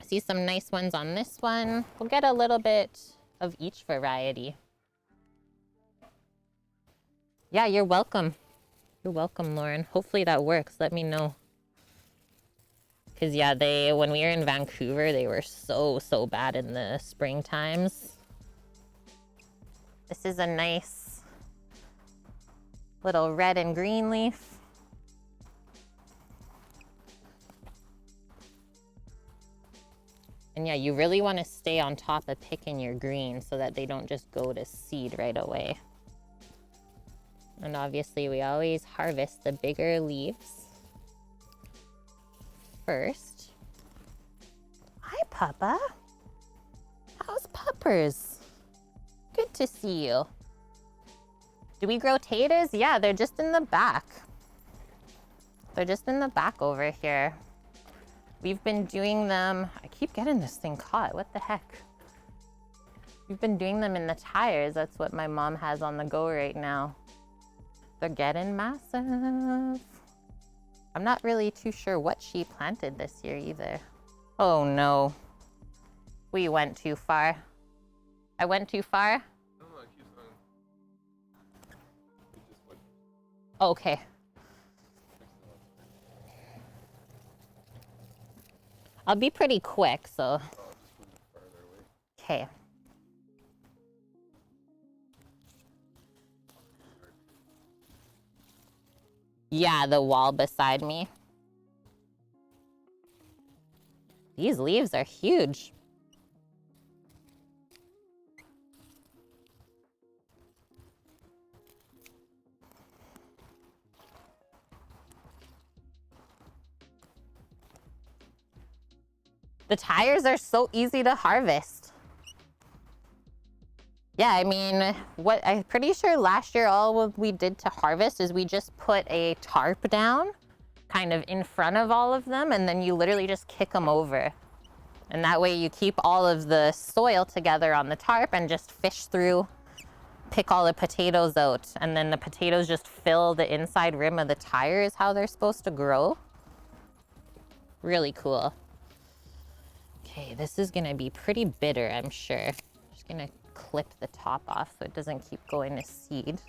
See some nice ones on this one. We'll get a little bit of each variety. Yeah, you're welcome. You're welcome, Lauren. Hopefully that works. Let me know. Because yeah, when we were in Vancouver, they were so bad in the spring times. This is a nice Little red and green leaf. And yeah, you really want to stay on top of picking your greens so that they don't just go to seed right away. And obviously we always harvest the bigger leaves first. Hi, Papa. How's Puppers? Good to see you. Do we grow taters? Yeah, they're just in the back. They're just in the back over here. We've been doing them, I keep getting this thing caught, what the heck? We've been doing them in the tires. That's what my mom has on the go right now. They're getting massive. I'm not really too sure what she planted this year either. Oh no. We went too far. I went too far? No, it keeps going. It just went. Okay. I'll be pretty quick, so. Oh, just move it farther away. Okay. Yeah, the wall beside me. These leaves are huge. The tires are so easy to harvest. Yeah, I mean, what I'm pretty sure last year all we did to harvest is we just put a tarp down kind of in front of all of them, and then you literally just kick them over. And that way you keep all of the soil together on the tarp and just fish through, pick all the potatoes out, and then the potatoes just fill the inside rim of the tire is how they're supposed to grow. Really cool. Okay, this is gonna be pretty bitter, I'm sure. Just gonna clip the top off so it doesn't keep going to seed.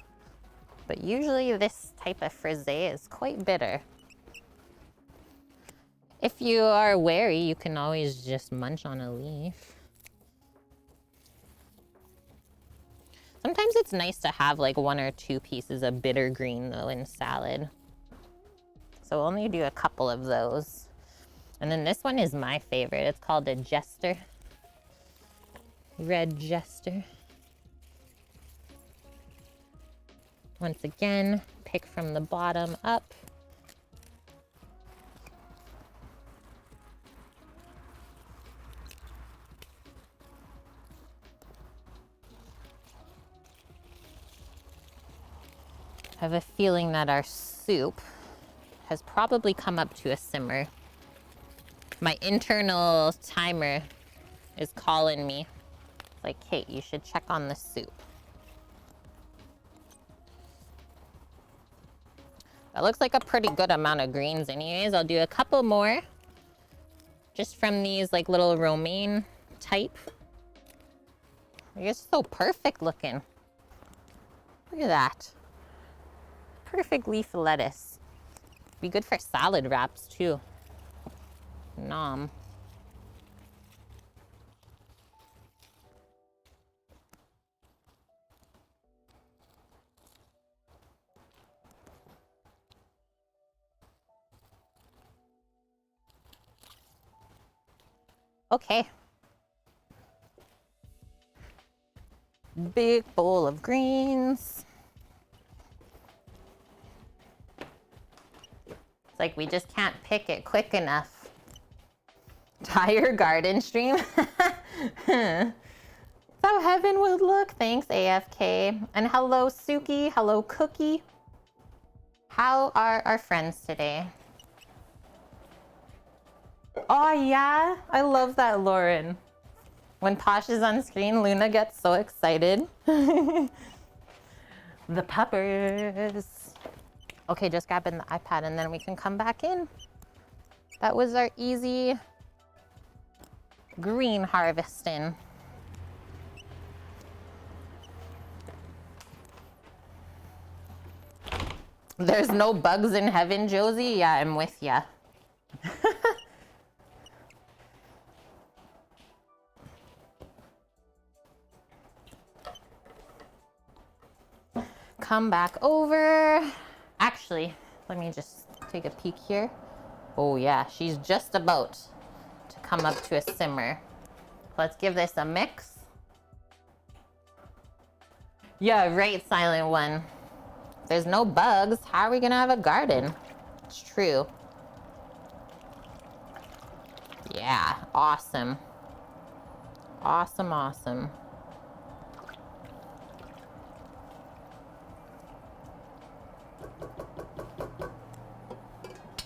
But usually this type of frisee is quite bitter. If you are wary, you can always just munch on a leaf. Sometimes it's nice to have like 1 or 2 pieces of bitter green though in salad. So we'll only do a couple of those. And then this one is my favorite. It's called a Jester. Red Jester. Once again, pick from the bottom up. I have a feeling that our soup has probably come up to a simmer. My internal timer is calling me. It's like, Kate, you should check on the soup. That looks like a pretty good amount of greens anyways. I'll do a couple more. Just from these like little romaine type. You're so perfect looking. Look at that. Perfect leaf lettuce. Be good for salad wraps too. Nom. Okay. Big bowl of greens. It's like we just can't pick it quick enough. Tire garden stream. That's how heaven would look. Thanks, AFK. And hello, Suki. Hello, Cookie. How are our friends today? Oh, yeah. I love that, Lauren. When Posh is on screen, Luna gets so excited. The peppers. Okay, just grabbing the iPad and then we can come back in. That was our easy green harvesting. There's no bugs in heaven, Josie? Yeah, I'm with ya. come back over. Actually, let me just take a peek here. Oh yeah, she's just about to come up to a simmer. Let's give this a mix. Yeah, right, Silent One. If there's no bugs, how are we gonna have a garden? It's true. Yeah, awesome. Awesome, awesome.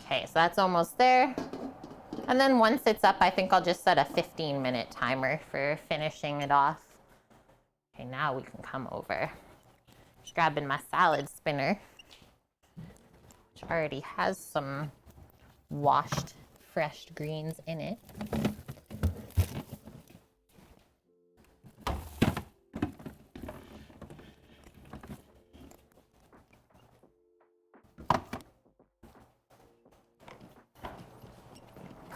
Okay, so that's almost there. And then once it's up, I think I'll just set a 15-minute timer for finishing it off. Okay, now we can come over. Just grabbing my salad spinner, which already has some washed, fresh greens in it.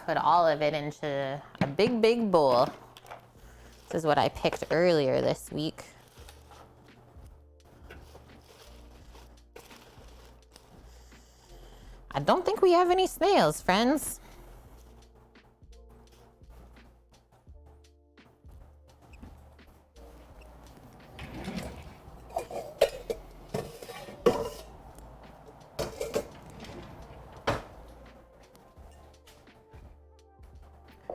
Put all of it into a big, big bowl. This is what I picked earlier this week. I don't think we have any snails, friends.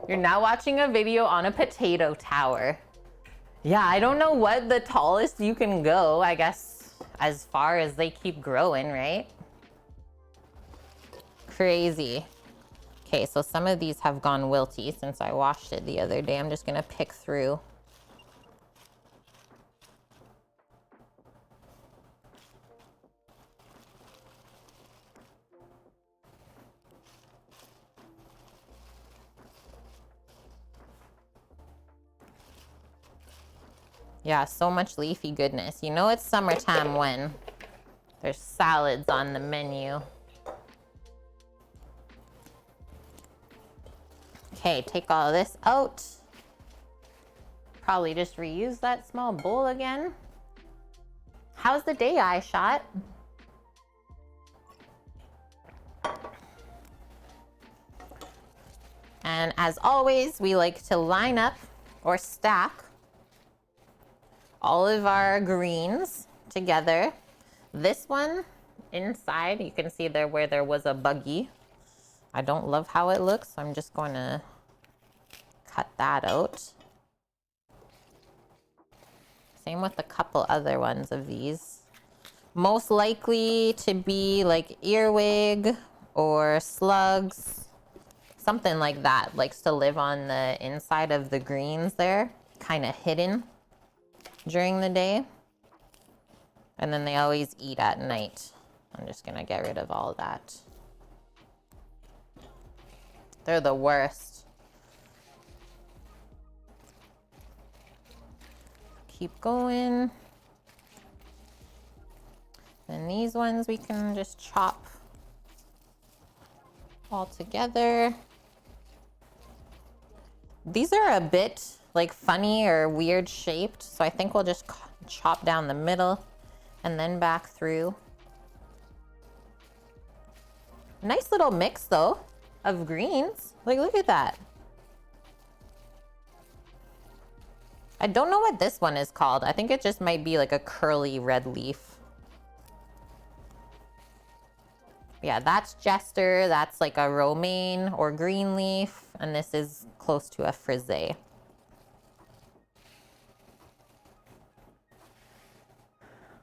You're now watching a video on a potato tower. Yeah, I don't know what the tallest you can go, I guess, as far as they keep growing, right? Crazy. Okay, so some of these have gone wilty since I washed it the other day. I'm just gonna pick through. Yeah, so much leafy goodness. You know it's summertime when there's salads on the menu. Okay, take all of this out. Probably just reuse that small bowl again. How's the day, iShot? And as always, we like to line up or stack all of our greens together. This one inside, you can see there where there was a buggy. I don't love how it looks, so I'm just going to cut that out. Same with a couple other ones of these. Most likely to be like earwig or slugs, something like that. Likes to live on the inside of the greens there, kind of hidden during the day. And then they always eat at night. I'm just gonna get rid of all of that. They're the worst. Keep going. And these ones we can just chop all together. These are a bit like funny or weird shaped, so I think we'll just chop down the middle and then back through. Nice little mix though of greens. Like, look at that. I don't know what this one is called. I think it just might be like a curly red leaf. Yeah, that's Jester. That's like a romaine or green leaf. And this is close to a frisee.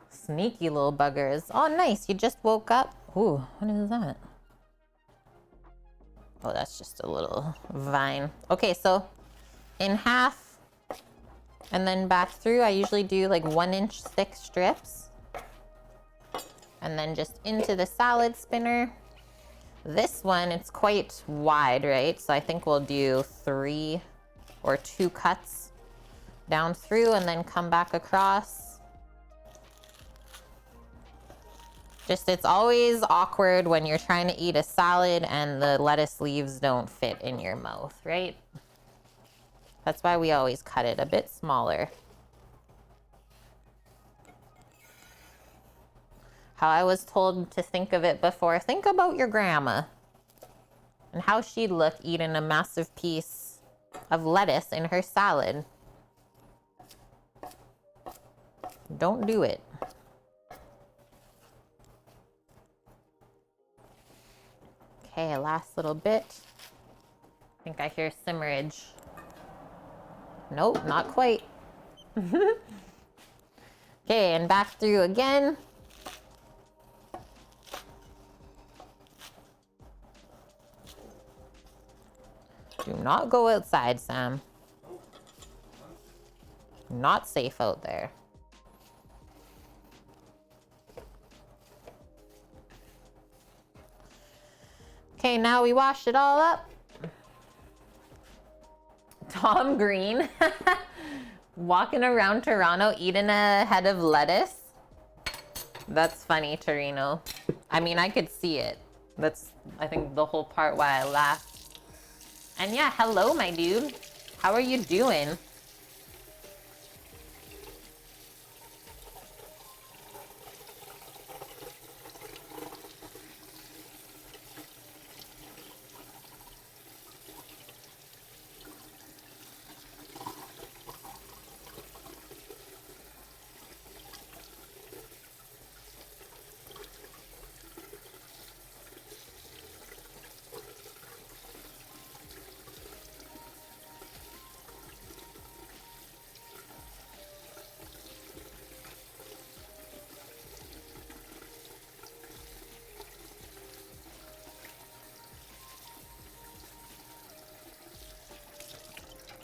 Sneaky little buggers. Oh, nice. You just woke up. Ooh, what is that? Oh, that's just a little vine. Okay, so in half and then back through, I usually do like 1-inch thick strips. And then just into the salad spinner. This one, it's quite wide, right? So I think we'll do 3 or 2 cuts down through and then come back across. Just, it's always awkward when you're trying to eat a salad and the lettuce leaves don't fit in your mouth, right? That's why we always cut it a bit smaller. how I was told to think of it before. Think about your grandma and how she'd look eating a massive piece of lettuce in her salad. Don't do it. Okay, last little bit. I think I hear simmerage. Nope, not quite. Okay, and back through again. Do not go outside, Sam. Not safe out there. Okay, now we washed it all up. Tom Green walking around Toronto eating a head of lettuce. That's funny, Torino. I mean, I could see it. That's, I think, the whole part why I laughed. And yeah, hello, my dude. How are you doing?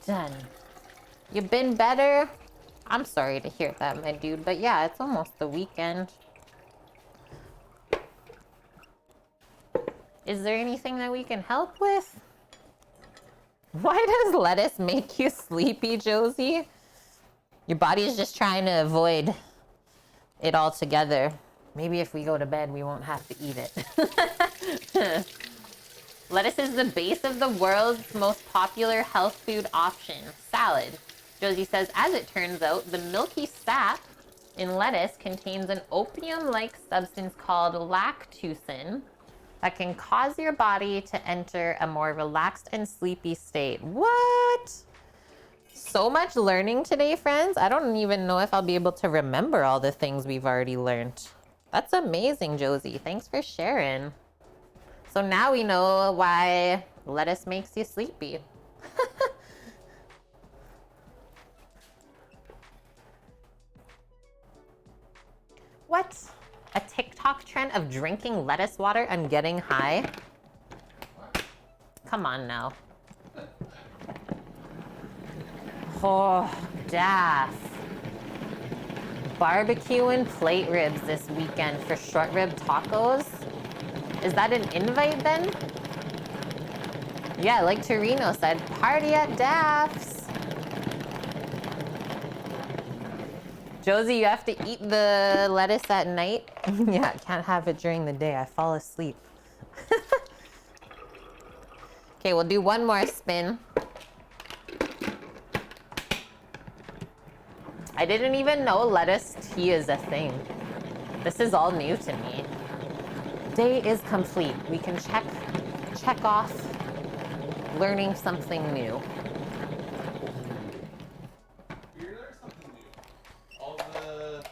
Done. You been better? I'm sorry to hear that, my dude, but yeah, it's almost the weekend. Is there anything that we can help with? Why does lettuce make you sleepy, Josie? Your body is just trying to avoid it altogether. Maybe if we go to bed, we won't have to eat it. Lettuce is the base of the world's most popular health food option, salad. Josie says, as it turns out, the milky sap in lettuce contains an opium-like substance called lactucin that can cause your body to enter a more relaxed and sleepy state. What? So much learning today, friends. I don't even know if I'll be able to remember all the things we've already learned. That's amazing, Josie. Thanks for sharing. So now we know why lettuce makes you sleepy. What? A TikTok trend of drinking lettuce water and getting high? Come on now. Oh, Daff. Barbecuing plate ribs this weekend for short rib tacos? Is that an invite then? Yeah, like Torino said, party at Daff's. Josie, you have to eat the lettuce at night? Yeah, can't have it during the day. I fall asleep. Okay, we'll do one more spin. I didn't even know lettuce tea is a thing. This is all new to me. Day is complete. We can check off learning something new. You learned something new. All the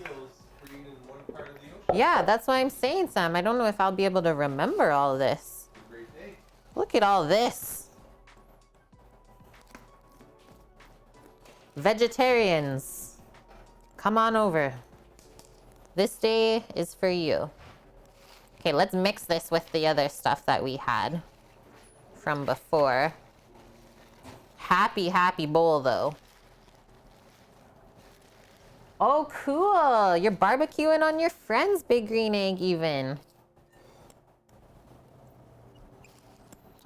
eels breed in one part of the ocean. Yeah, that's what I'm saying, Sam. I don't know if I'll be able to remember all this. Great day. Look at all this. Vegetarians, come on over. This day is for you. Okay, let's mix this with the other stuff that we had from before. Happy, happy bowl, though. Oh, cool. You're barbecuing on your friend's Big Green Egg, even.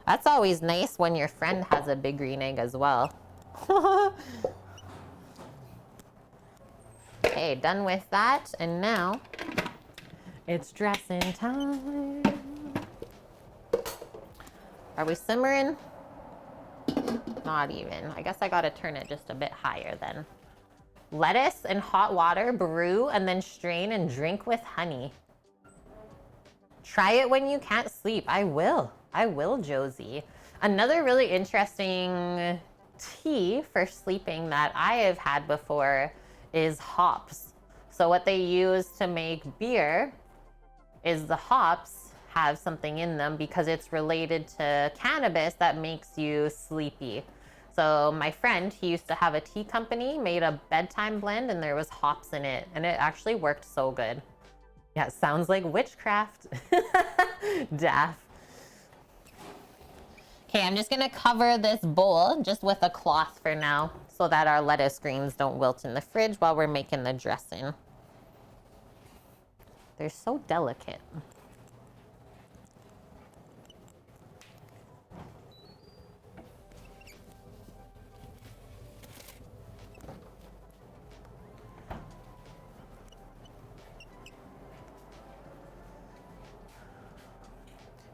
That's always nice when your friend has a Big Green Egg as well. Okay, done with that. And now it's dressing time. Are we simmering? Not even. I guess I gotta turn it just a bit higher then. Lettuce in hot water, brew, and then strain and drink with honey. Try it when you can't sleep. I will, Josie. Another really interesting tea for sleeping that I have had before is hops. So what they use to make beer is the hops have something in them because it's related to cannabis that makes you sleepy. So my friend, he used to have a tea company, made a bedtime blend, and there was hops in it, and it actually worked so good. Yeah, it sounds like witchcraft. Daff. Okay, I'm just gonna cover this bowl just with a cloth for now so that our lettuce greens don't wilt in the fridge while we're making the dressing. They're so delicate.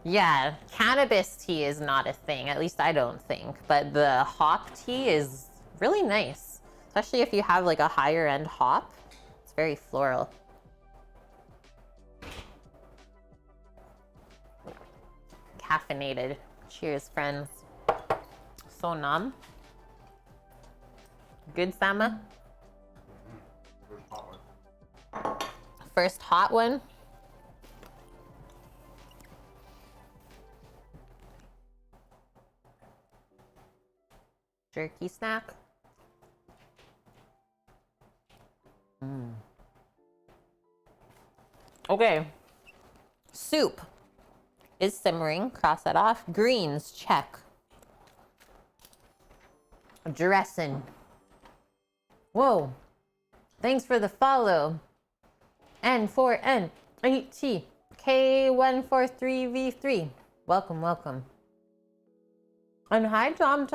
Yeah, cannabis tea is not a thing, at least I don't think, but the hop tea is really nice, especially if you have like a higher end hop. It's very floral. Caffeinated. Cheers, friends. So numb. Good, Sama? First hot one. Jerky snack. Okay. Soup is simmering. Cross that off. Greens, check. Dressing. Whoa. Thanks for the follow. N4N8T K143V3. Welcome, welcome. And hi, Tom.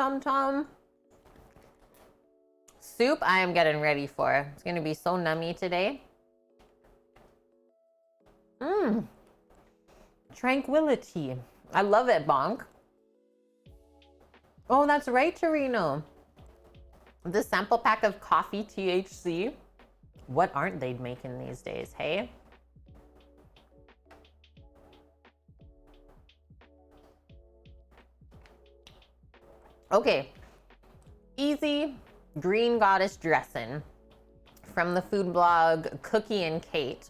Soup I am getting ready for. It's gonna be so nummy today. Tranquility. I love it, Bonk. Oh, that's right, Torino. The sample pack of coffee THC. What aren't they making these days, hey? Okay. Easy green goddess dressing from the food blog Cookie and Kate.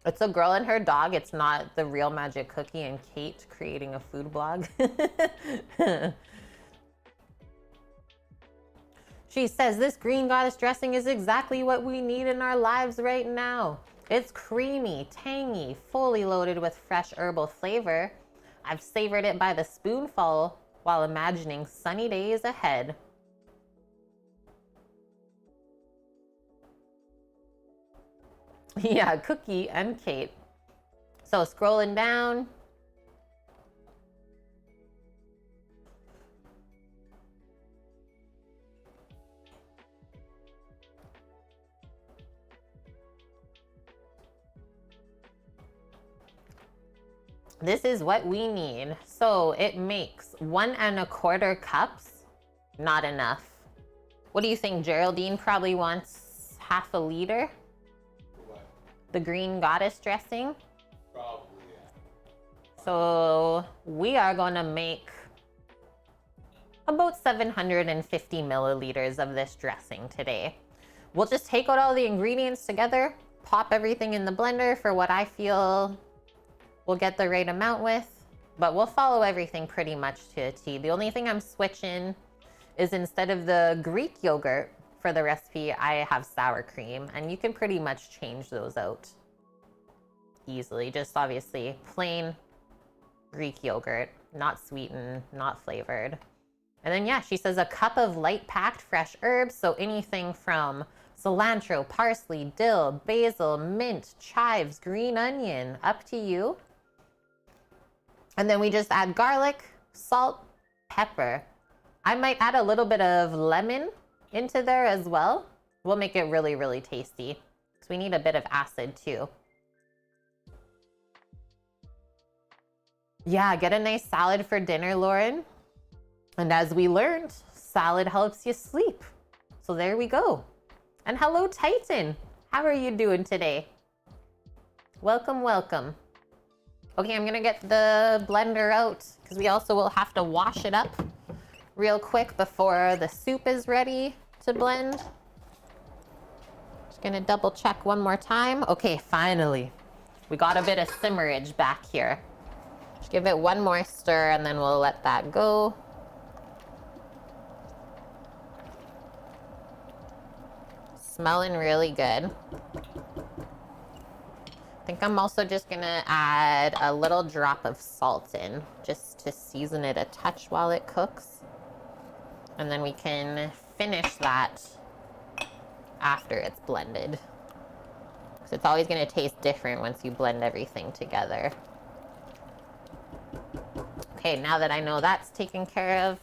It's a girl and her dog. It's not the real magic Cookie and Kate creating a food blog. She says this green goddess dressing is exactly what we need in our lives right now. It's creamy, tangy, fully loaded with fresh herbal flavor. I've savored it by the spoonful while imagining sunny days ahead. Yeah, Cookie and Kate. So scrolling down. This is what we need. So it makes 1 1/4 cups. Not enough. What do you think, Geraldine? Probably wants 1/2 liter. What? The green goddess dressing. Probably, yeah. So we are gonna make about 750 milliliters of this dressing today. We'll just take out all the ingredients together, pop everything in the blender for what I feel we'll get the right amount with, but we'll follow everything pretty much to a T. The only thing I'm switching is instead of the Greek yogurt for the recipe, I have sour cream, and you can pretty much change those out easily. Just obviously plain Greek yogurt, not sweetened, not flavored. And then, yeah, she says a cup of light packed fresh herbs. So anything from cilantro, parsley, dill, basil, mint, chives, green onion, up to you. And then we just add garlic, salt, pepper. I might add a little bit of lemon into there as well. We'll make it really, really tasty. So we need a bit of acid too. Yeah, get a nice salad for dinner, Lauren. And as we learned, salad helps you sleep. So there we go. And hello, Titan. How are you doing today? Welcome, welcome. Okay, I'm gonna get the blender out because we also will have to wash it up real quick before the soup is ready to blend. Just gonna double check one more time. Okay, finally. We got a bit of simmerage back here. Just give it one more stir and then we'll let that go. Smelling really good. I think I'm also just gonna add a little drop of salt in just to season it a touch while it cooks. And then we can finish that after it's blended. So it's always gonna taste different once you blend everything together. Okay, now that I know that's taken care of,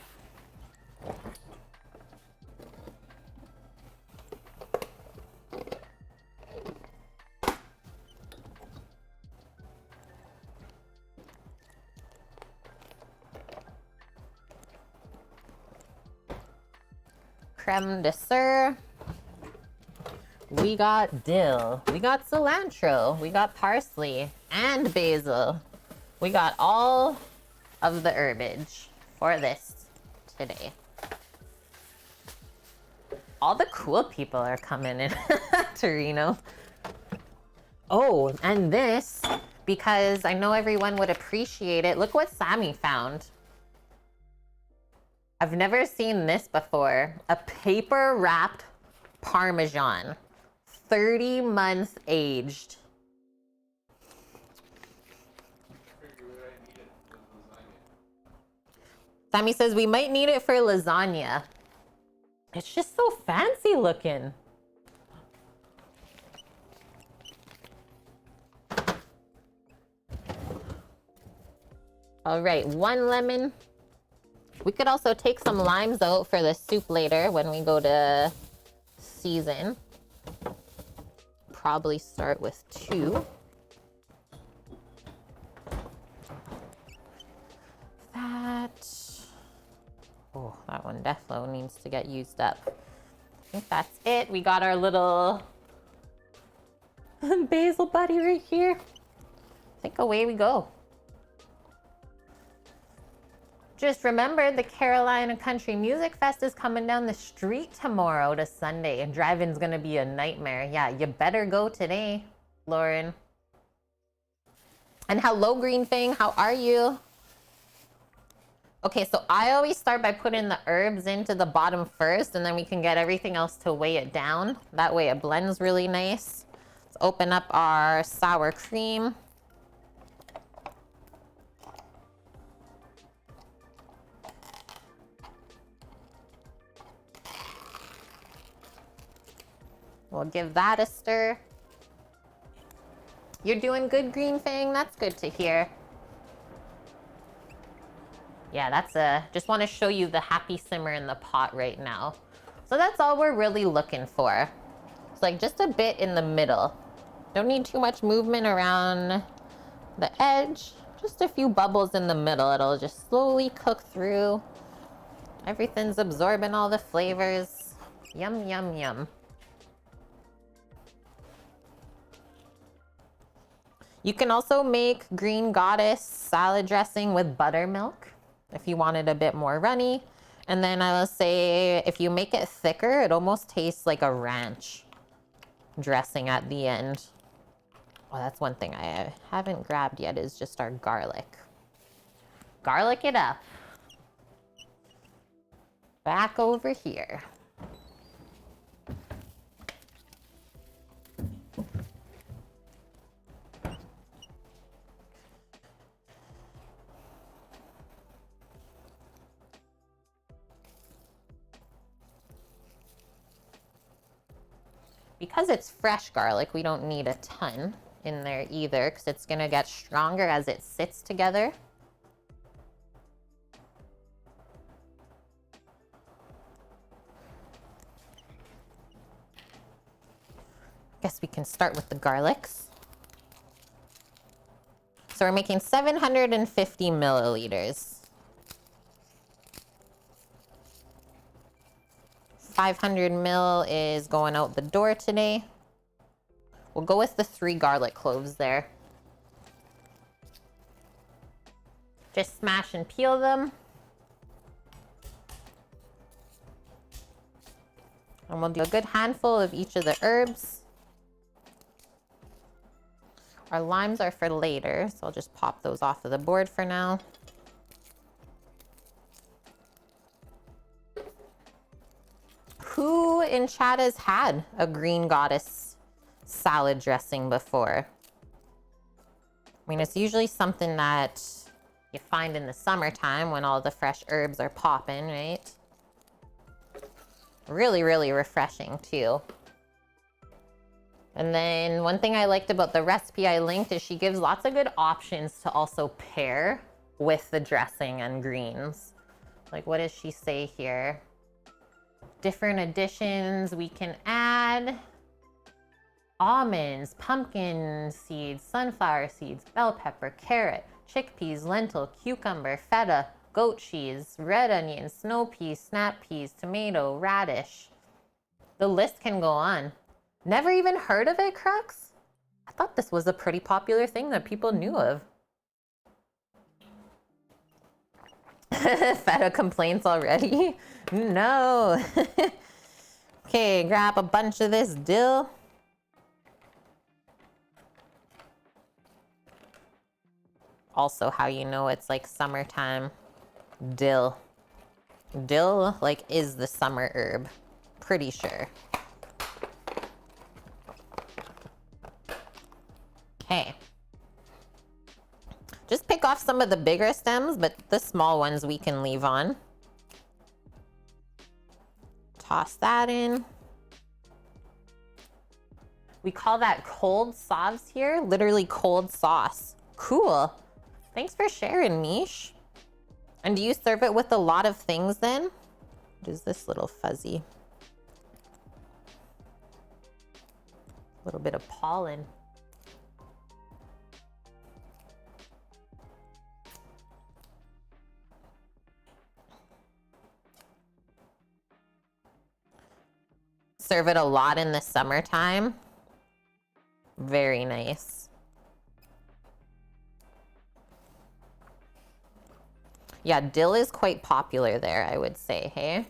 creme de sir. We got dill, we got cilantro, we got parsley and basil. We got all of the herbage for this today. All the cool people are coming in Torino. Oh, and this, because I know everyone would appreciate it. Look what Sammy found. I've never seen this before. A paper wrapped Parmesan, 30 months aged. Sammy says we might need it for lasagna. It's just so fancy looking. All right, 1 lemon. We could also take some limes out for the soup later when we go to season. Probably start with 2. Oh, that one definitely needs to get used up. I think that's it. We got our little basil buddy right here. I think away we go. Just remember, the Carolina Country Music Fest is coming down the street tomorrow to Sunday, and driving's gonna be a nightmare. Yeah, you better go today, Lauren. And hello, Green Fang, how are you? Okay, so I always start by putting the herbs into the bottom first, and then we can get everything else to weigh it down. That way it blends really nice. Let's open up our sour cream. We'll give that a stir. You're doing good, Green Fang. That's good to hear. Yeah, just want to show you the happy simmer in the pot right now. So that's all we're really looking for. It's like just a bit in the middle. Don't need too much movement around the edge. Just a few bubbles in the middle. It'll just slowly cook through. Everything's absorbing all the flavors. Yum, yum, yum. You can also make Green Goddess salad dressing with buttermilk if you want it a bit more runny. And then I will say if you make it thicker, it almost tastes like a ranch dressing at the end. Oh, that's one thing I haven't grabbed yet is just our garlic. Garlic it up. Back over here. Because it's fresh garlic, we don't need a ton in there either because it's gonna get stronger as it sits together. Guess we can start with the garlics. So we're making 750 milliliters. 500 ml is going out the door today. We'll go with the 3 garlic cloves there. Just smash and peel them. And we'll do a good handful of each of the herbs. Our limes are for later, so I'll just pop those off of the board for now. Who in chat has had a Green Goddess salad dressing before? I mean, it's usually something that you find in the summertime when all the fresh herbs are popping, right? Really, really refreshing too. And then one thing I liked about the recipe I linked is she gives lots of good options to also pair with the dressing and greens. Like, what does she say here? Different additions we can add. Almonds, pumpkin seeds, sunflower seeds, bell pepper, carrot, chickpeas, lentil, cucumber, feta, goat cheese, red onion, snow peas, snap peas, tomato, radish. The list can go on. Never even heard of it, Crux? I thought this was a pretty popular thing that people knew of. Feta complaints already? No. Okay, grab a bunch of this dill. Also, how you know it's like summertime. Dill. Dill, like, is the summer herb. Pretty sure. Okay. Just pick off some of the bigger stems, but the small ones we can leave on. Toss that in. We call that cold sauce here. Literally cold sauce. Cool. Thanks for sharing, Mish. And do you serve it with a lot of things then? What is this little fuzzy? A little bit of pollen. Serve it a lot in the summertime. Very nice. Yeah, dill is quite popular there, I would say, hey?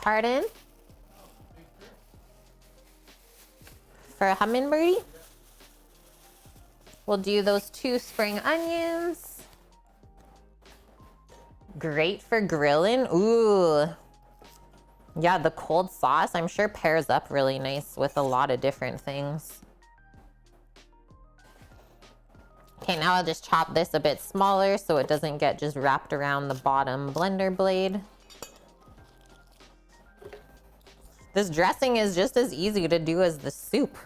Pardon? For a hummingbird? We'll do those 2 spring onions. Great for grilling. Ooh. Yeah, the cold sauce, I'm sure pairs up really nice with a lot of different things. Okay, now I'll just chop this a bit smaller so it doesn't get just wrapped around the bottom blender blade. This dressing is just as easy to do as the soup.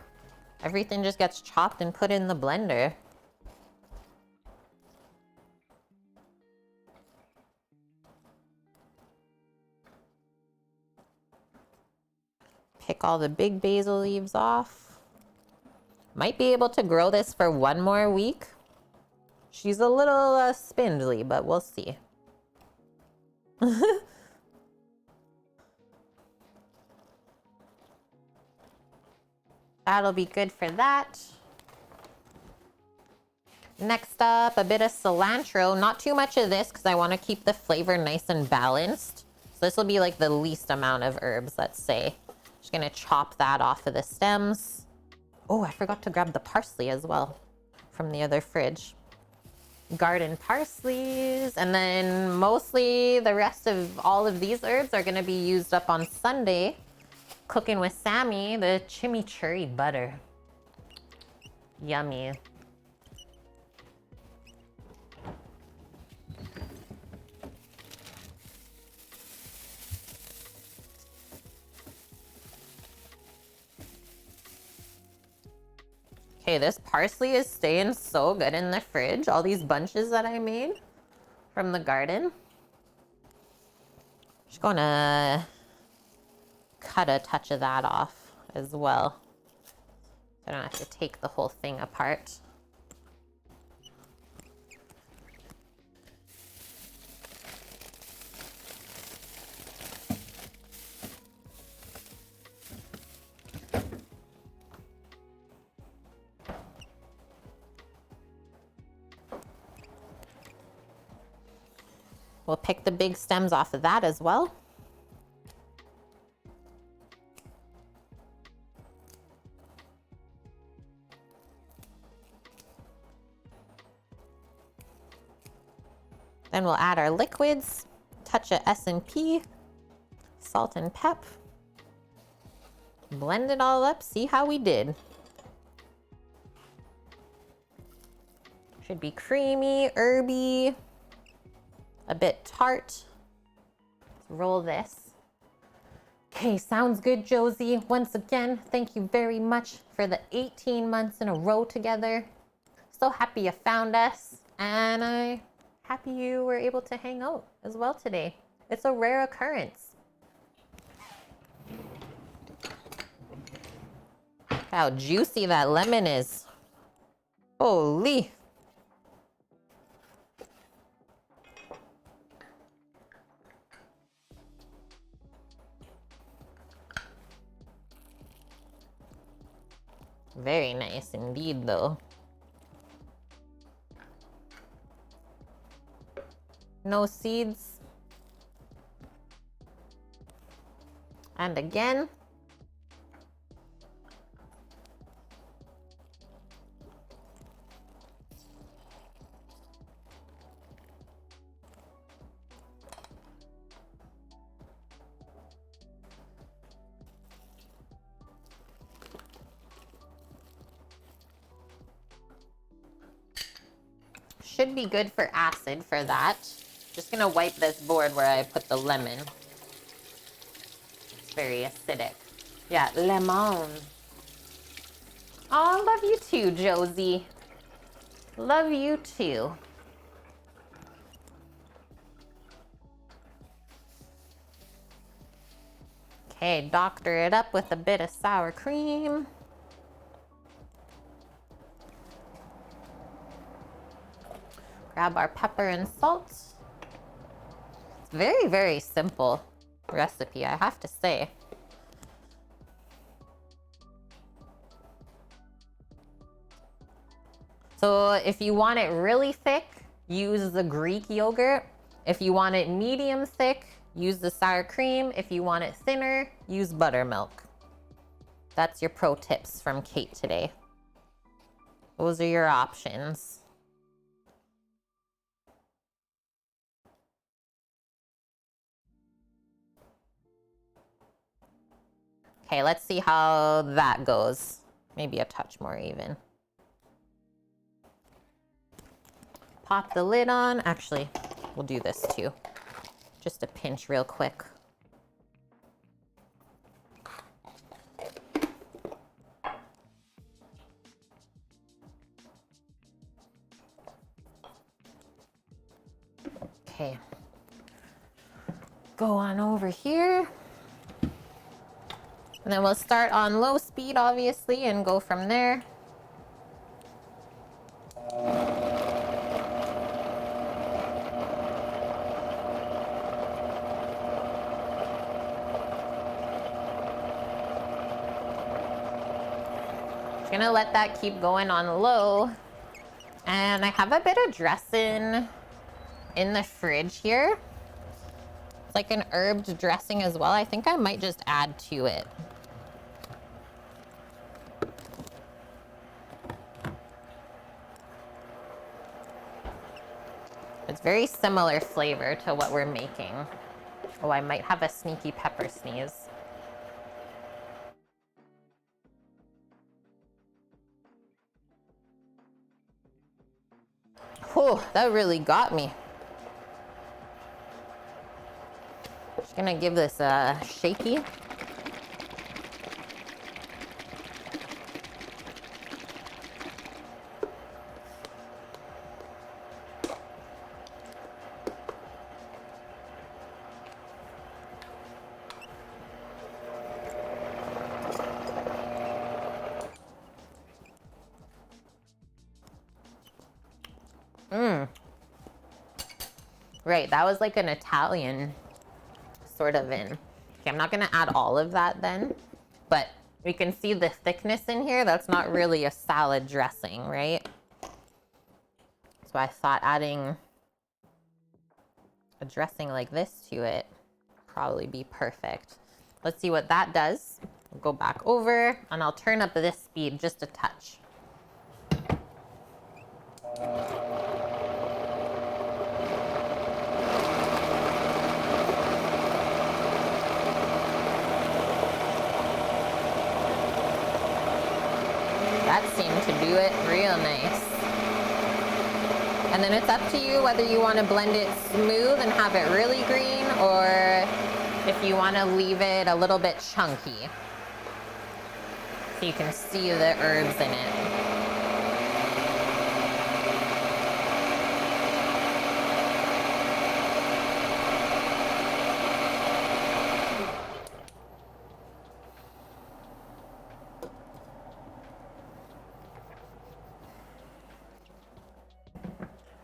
Everything just gets chopped and put in the blender. Pick all the big basil leaves off. Might be able to grow this for 1 more week. She's a little spindly, but we'll see. That'll be good for that. Next up, a bit of cilantro. Not too much of this because I want to keep the flavor nice and balanced. So this will be like the least amount of herbs, let's say. Just gonna chop that off of the stems. Oh, I forgot to grab the parsley as well from the other fridge. Garden parsleys. And then mostly the rest of all of these herbs are gonna be used up on Sunday. Cooking with Sammy, the chimichurri butter. Yummy. Okay, this parsley is staying so good in the fridge. All these bunches that I made from the garden. Just gonna cut a touch of that off as well. I don't have to take the whole thing apart. We'll pick the big stems off of that as well. Then we'll add our liquids, touch of S&P, salt and pep. Blend it all up, see how we did. Should be creamy, herby, a bit tart. Let's roll this. Okay, sounds good, Josie. Once again, thank you very much for the 18 months in a row together. So happy you found us, and I'm happy you were able to hang out as well today. It's a rare occurrence. How juicy that lemon is. Holy. Very nice indeed, though. No seeds. And again. Should be good for acid for that. Just gonna wipe this board where I put the lemon. It's very acidic. Yeah, lemon. Oh, love you too, Josie. Love you too. Okay, doctor it up with a bit of sour cream. Grab our pepper and salt. It's very, very simple recipe, I have to say. So if you want it really thick, use the Greek yogurt. If you want it medium thick, use the sour cream. If you want it thinner, use buttermilk. That's your pro tips from Kate today. Those are your options. Okay, let's see how that goes. Maybe a touch more even. Pop the lid on. Actually, we'll do this too. Just a pinch real quick. Okay. Go on over here. And then we'll start on low speed, obviously, and go from there. Just gonna let that keep going on low. And I have a bit of dressing in the fridge here. It's like an herbed dressing as well. I think I might just add to it. It's very similar flavor to what we're making. Oh, I might have a sneaky pepper sneeze. Whew, that really got me. Just gonna give this a shaky. Right, that was like an Italian sort of in. Okay, I'm not gonna add all of that then, but we can see the thickness in here. That's not really a salad dressing, right? So I thought adding a dressing like this to it, probably be perfect. Let's see what that does. I'll go back over and I'll turn up this speed just a touch. That seemed to do it real nice. And then it's up to you whether you want to blend it smooth and have it really green, or if you want to leave it a little bit chunky so you can see the herbs in it.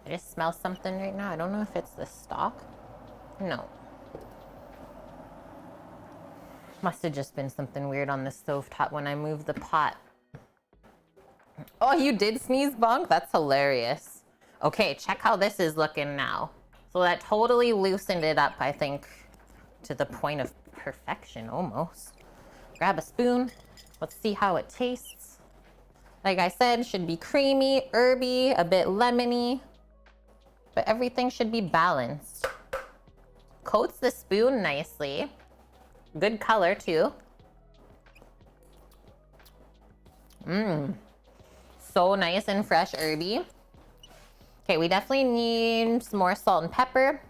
I just smell something right now. I don't know if it's the stock. No. Must have just been something weird on the stovetop when I moved the pot. Oh, you did sneeze, Bonk? That's hilarious. Okay, check how this is looking now. So that totally loosened it up, I think, to the point of perfection almost. Grab a spoon. Let's see how it tastes. Like I said, should be creamy, herby, a bit lemony. But everything should be balanced. Coats the spoon nicely. Good color too. So nice and fresh herby. Okay, we definitely need some more salt and pepper.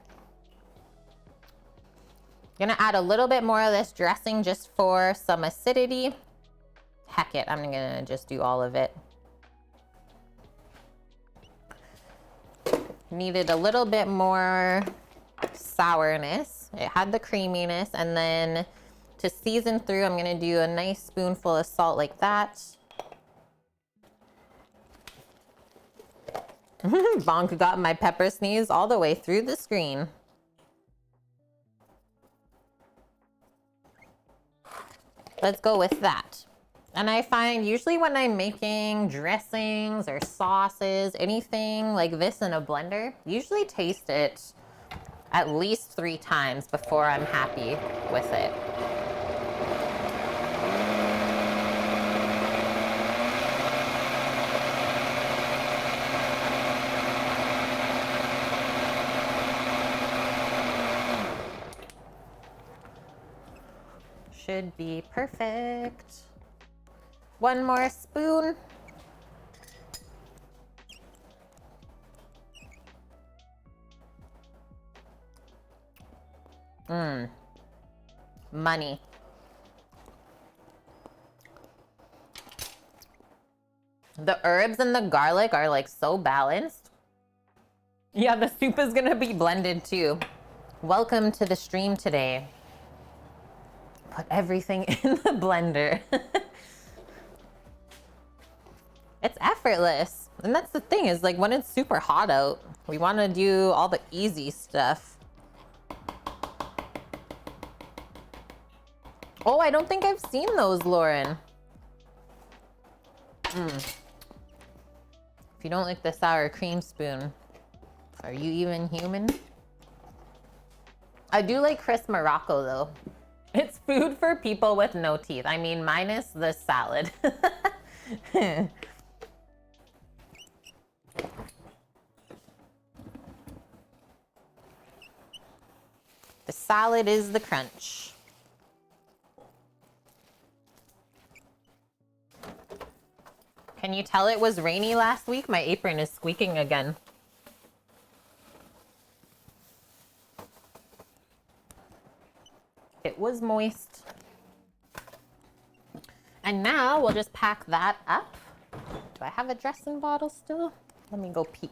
Gonna add a little bit more of this dressing just for some acidity. Heck it, I'm gonna just do all of it. Needed a little bit more sourness. It had the creaminess, and then to season through, I'm gonna do a nice spoonful of salt like that. Bonk got my pepper sneeze all the way through the screen. Let's go with that. And I find usually when I'm making dressings or sauces, anything like this in a blender, usually taste it at least 3 times before I'm happy with it. Should be perfect. One more spoon. Money. The herbs and the garlic are like so balanced. Yeah, the soup is gonna be blended too. Welcome to the stream today. Put everything in the blender. It's effortless. And that's the thing, is like when it's super hot out, we want to do all the easy stuff. Oh, I don't think I've seen those, Lauren. If you don't like the sour cream spoon, are you even human? I do like Chris Morocco though. It's food for people with no teeth. I mean, minus the salad. The salad is the crunch. Can you tell it was rainy last week? My apron is squeaking again. It was moist. And now we'll just pack that up. Do I have a dressing bottle still? Let me go peek.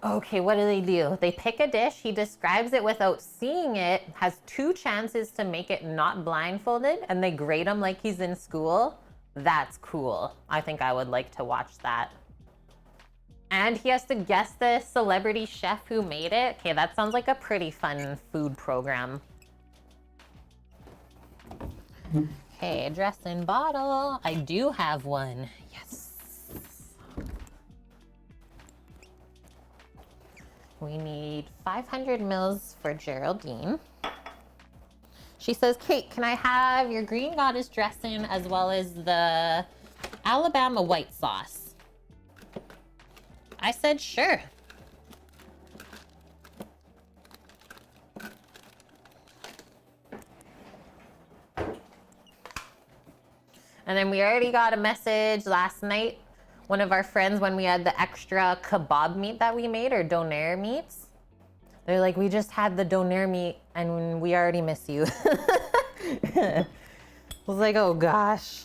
Okay, what do? They pick a dish. He describes it without seeing it, has 2 chances to make it not blindfolded, and they grade him like he's in school. That's cool. I think I would like to watch that. And he has to guess the celebrity chef who made it. Okay, that sounds like a pretty fun food program. Okay, dressing bottle. I do have one. Yes. We need 500 mils for Geraldine. She says, Kate, can I have your green goddess dressing as well as the Alabama white sauce? I said, sure. And then we already got a message last night. One of our friends, when we had the extra kebab meat that we made, or doner meats, they're like, we just had the doner meat and we already miss you. I was like, oh gosh.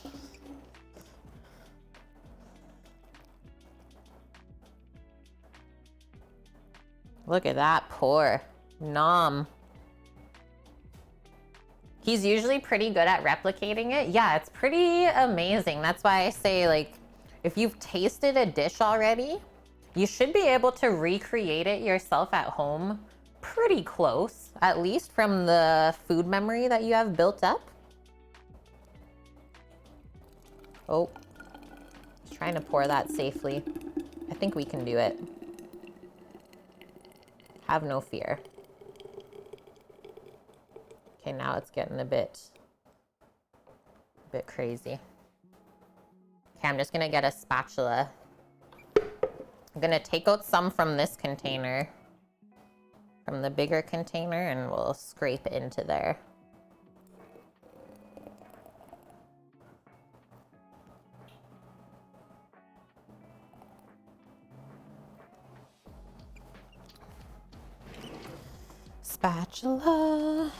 Look at that pour. Nom. He's usually pretty good at replicating it. Yeah, it's pretty amazing. That's why I say, like, if you've tasted a dish already, you should be able to recreate it yourself at home pretty close, at least from the food memory that you have built up. Oh, just trying to pour that safely. I think we can do it. Have no fear. Okay, now it's getting a bit crazy. Okay, I'm just gonna get a spatula. I'm gonna take out some from this container, from the bigger container, and we'll scrape into there. Spatula.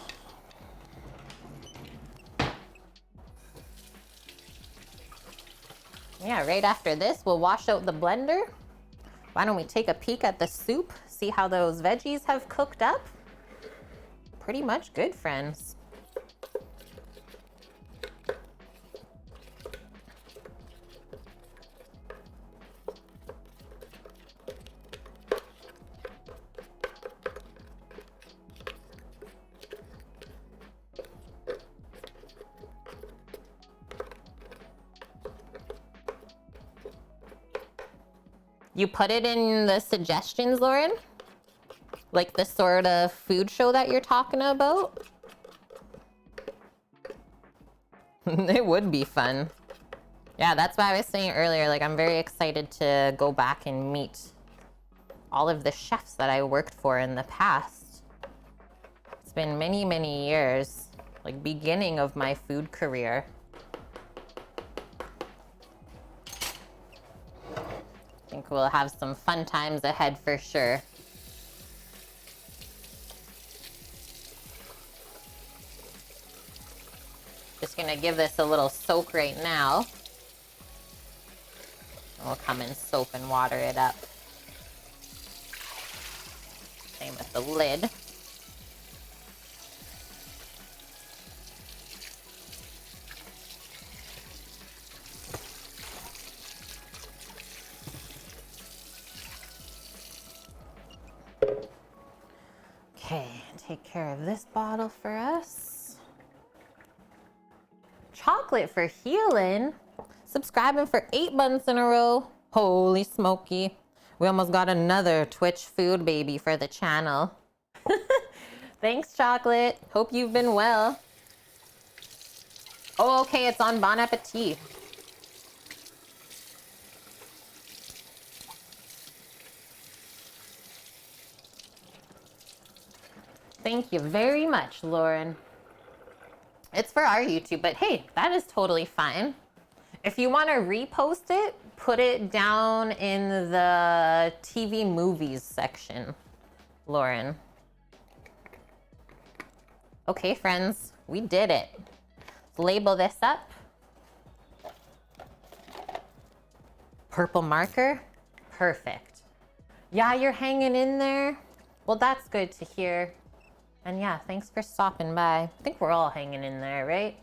Yeah, right after this, we'll wash out the blender. Why don't we take a peek at the soup, see how those veggies have cooked up? Pretty much good, friends. You put it in the suggestions, Lauren? Like the sort of food show that you're talking about? It would be fun. Yeah, that's why I was saying earlier, like, I'm very excited to go back and meet all of the chefs that I worked for in the past. It's been many, many years, like beginning of my food career. I think we'll have some fun times ahead for sure. Just gonna give this a little soak right now. We'll come and soap and water it up. Same with the lid. Okay, take care of this bottle for us. Chocolate for healing. Subscribing for 8 months in a row. Holy smoky. We almost got another Twitch food baby for the channel. Thanks, Chocolate. Hope you've been well. Oh, okay, it's on Bon Appetit. Thank you very much, Lauren. It's for our YouTube, but hey, that is totally fine. If you want to repost it, put it down in the TV movies section, Lauren. Okay, friends, we did it. Let's label this up. Purple marker, perfect. Yeah, you're hanging in there. Well, that's good to hear. And yeah, thanks for stopping by. I think we're all hanging in there, right?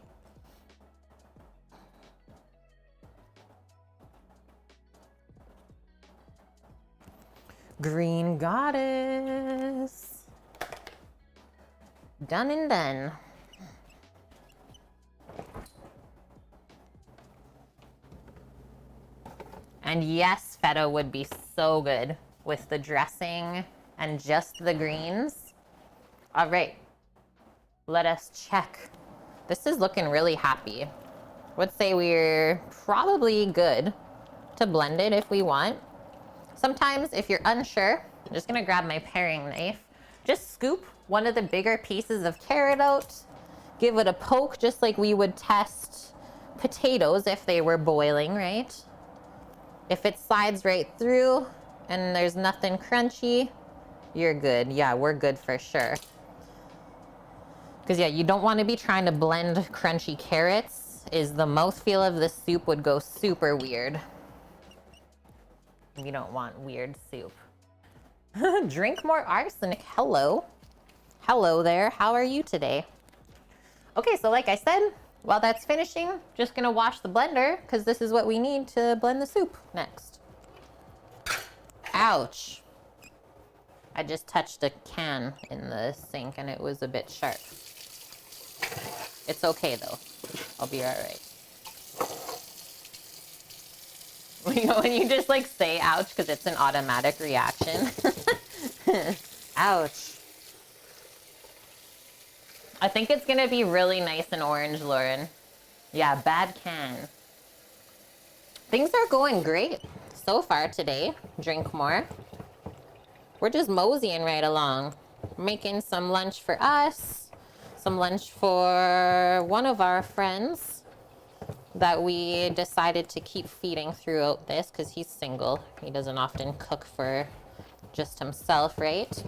Green Goddess. Done and done. And yes, feta would be so good with the dressing and just the greens. All right, let us check. This is looking really happy. Would say we're probably good to blend it if we want. Sometimes if you're unsure, I'm just gonna grab my paring knife. Just scoop one of the bigger pieces of carrot out, give it a poke just like we would test potatoes if they were boiling, right? If it slides right through and there's nothing crunchy, you're good. Yeah, we're good for sure. Because yeah, you don't want to be trying to blend crunchy carrots, is the mouthfeel of the soup would go super weird. You don't want weird soup. Drink more arsenic. Hello. Hello there. How are you today? Okay, so like I said, while that's finishing, just gonna wash the blender because this is what we need to blend the soup next. Ouch. I just touched a can in the sink and it was a bit sharp. It's okay though. I'll be all right. When you just like say ouch because it's an automatic reaction. Ouch. I think it's gonna be really nice and orange, Lauren. Yeah, bad can. Things are going great so far today. Drink more. We're just moseying right along. Making some lunch for us. Some lunch for one of our friends that we decided to keep feeding throughout this because he's single. He doesn't often cook for just himself, right?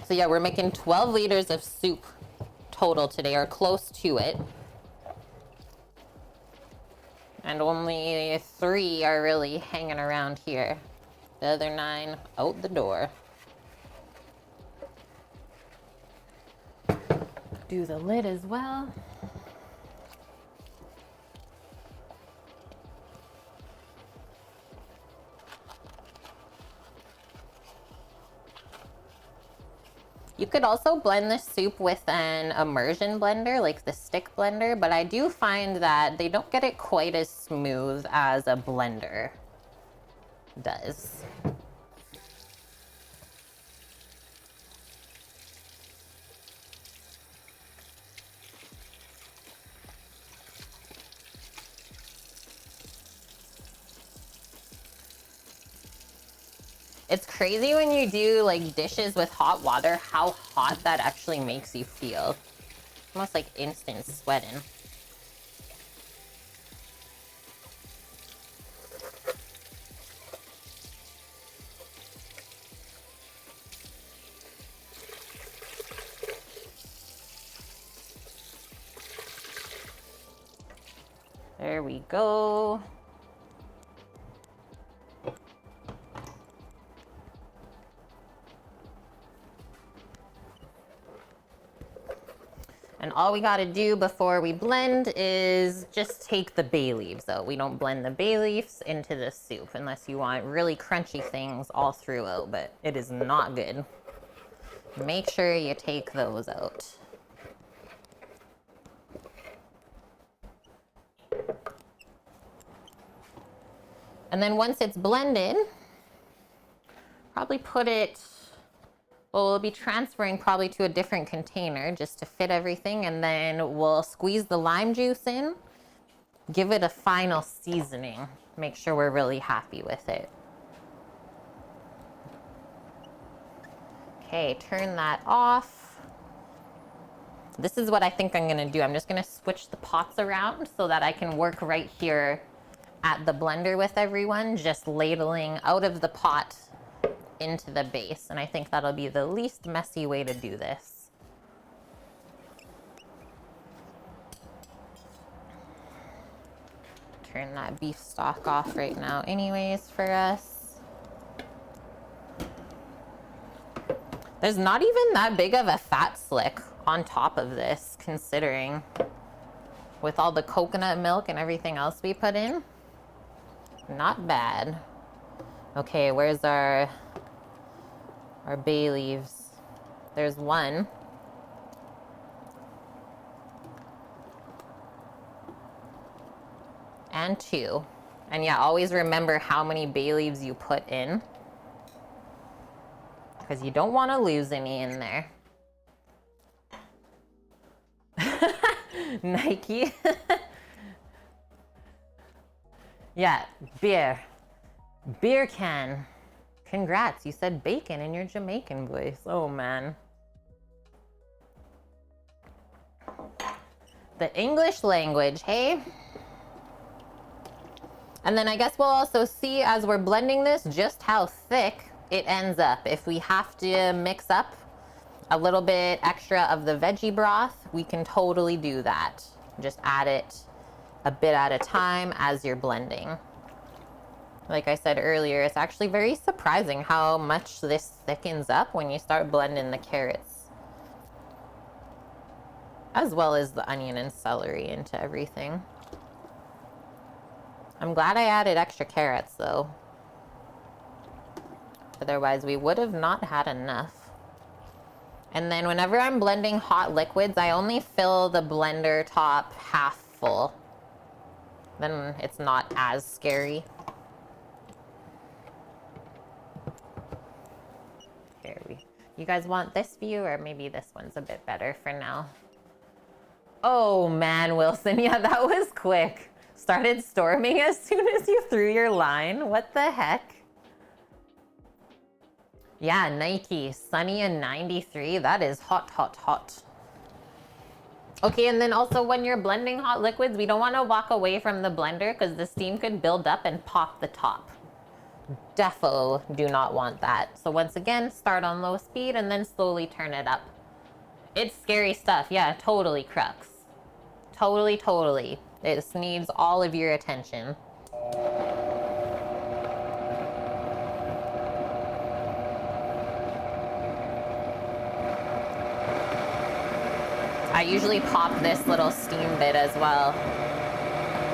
So yeah, we're making 12 liters of soup total today, or close to it. And only 3 are really hanging around here. The other 9 out the door. Do the lid as well. You could also blend this soup with an immersion blender, like the stick blender, but I do find that they don't get it quite as smooth as a blender does. It's crazy when you do like dishes with hot water, how hot that actually makes you feel. Almost like instant sweating. There we go. And all we gotta do before we blend is just take the bay leaves out. We don't blend the bay leaves into the soup unless you want really crunchy things all throughout, but it is not good. Make sure you take those out. And then once it's blended, probably put it, well, we'll be transferring probably to a different container just to fit everything, and then we'll squeeze the lime juice in, give it a final seasoning, make sure we're really happy with it. Okay, turn that off. This is what I think I'm gonna do. I'm just gonna switch the pots around so that I can work right here at the blender with everyone, just ladling out of the pot into the base, and I think that'll be the least messy way to do this. Turn that beef stock off right now anyways for us. There's not even that big of a fat slick on top of this, considering with all the coconut milk and everything else we put in. Not bad. Okay, where's our bay leaves? There's one. And 2. And yeah, always remember how many bay leaves you put in. because you don't want to lose any in there. Nike. Yeah, beer. Beer can. Congrats, you said bacon in your Jamaican voice. Oh, man. The English language, hey? And then I guess we'll also see as we're blending this just how thick it ends up. If we have to mix up a little bit extra of the veggie broth, we can totally do that. Just add it a bit at a time as you're blending. Like I said earlier, it's actually very surprising how much this thickens up when you start blending the carrots, as well as the onion and celery into everything. I'm glad I added extra carrots though. Otherwise we would have not had enough. And then whenever I'm blending hot liquids, I only fill the blender top half full. Then it's not as scary. Here you guys want this view, or maybe this one's a bit better for now? Oh man, Wilson, yeah, that was quick. Started storming as soon as you threw your line. What the heck? Yeah, Nike, sunny and 93. That is hot, hot, hot. Okay, and then also when you're blending hot liquids, we don't want to walk away from the blender because the steam could build up and pop the top. Defo do not want that. So once again, start on low speed and then slowly turn it up. It's scary stuff. Yeah, totally, Crux. Totally, totally. This needs all of your attention. I usually pop this little steam bit as well.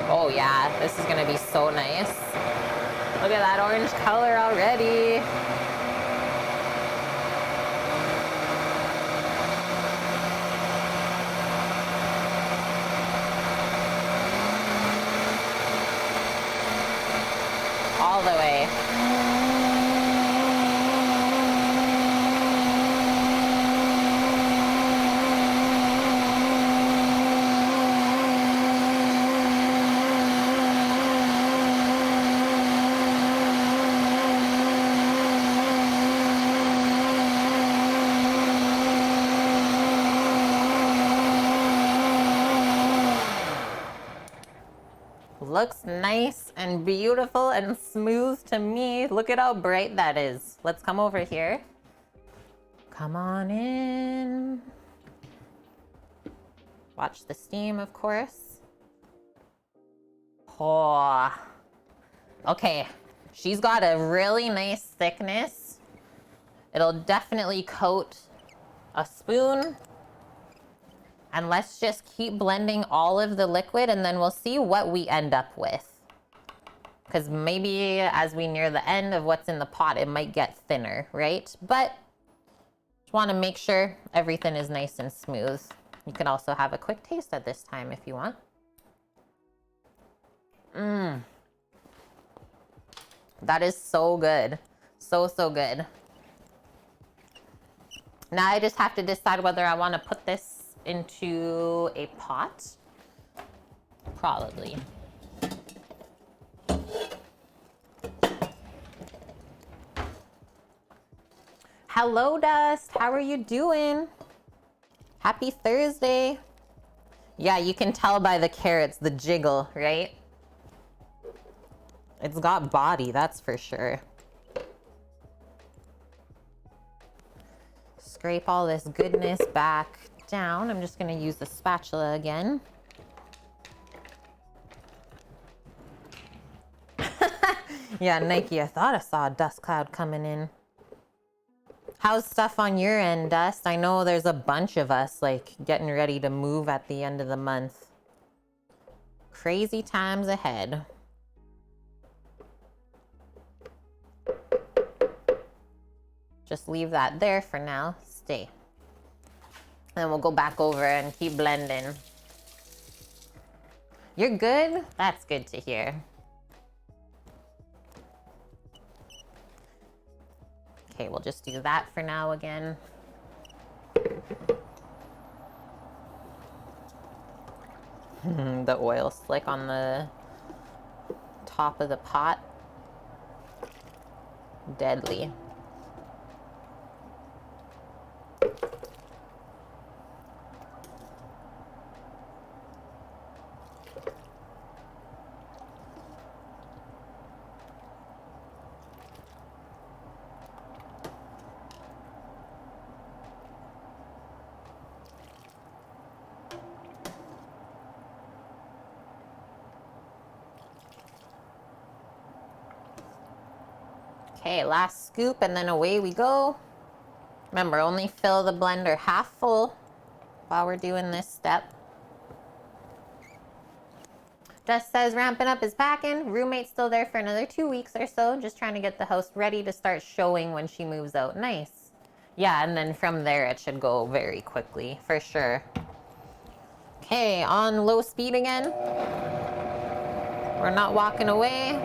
Oh yeah, this is gonna be so nice. Look at that orange color already. All the way. Looks nice and beautiful and smooth to me. Look at how bright that is. Let's come over here. Come on in. Watch the steam, of course. Oh. Okay, she's got a really nice thickness. It'll definitely coat a spoon. And let's just keep blending all of the liquid and then we'll see what we end up with. Because maybe as we near the end of what's in the pot, it might get thinner, right? But just want to make sure everything is nice and smooth. You can also have a quick taste at this time if you want. That is so good. So, so good. Now I just have to decide whether I want to put this into a pot. Probably. Hello, Dust. How are you doing? Happy Thursday. Yeah, you can tell by the carrots, the jiggle, right? It's got body, that's for sure. Scrape all this goodness back down. I'm just going to use the spatula again. Yeah, Nike, I thought I saw a dust cloud coming in. How's stuff on your end, Dust? I know there's a bunch of us like getting ready to move at the end of the month. Crazy times ahead. Just leave that there for now. Stay. Then we'll go back over and keep blending. You're good? That's good to hear. Okay, we'll just do that for now again. The oil slick on the top of the pot. Deadly. Okay, last scoop and then away we go. Remember, only fill the blender half full while we're doing this step. Jess says ramping up his packing. Roommate's still there for another 2 weeks or so. Just trying to get the house ready to start showing when she moves out. Nice. Yeah, and then from there it should go very quickly, for sure. Okay, on low speed again. We're not walking away.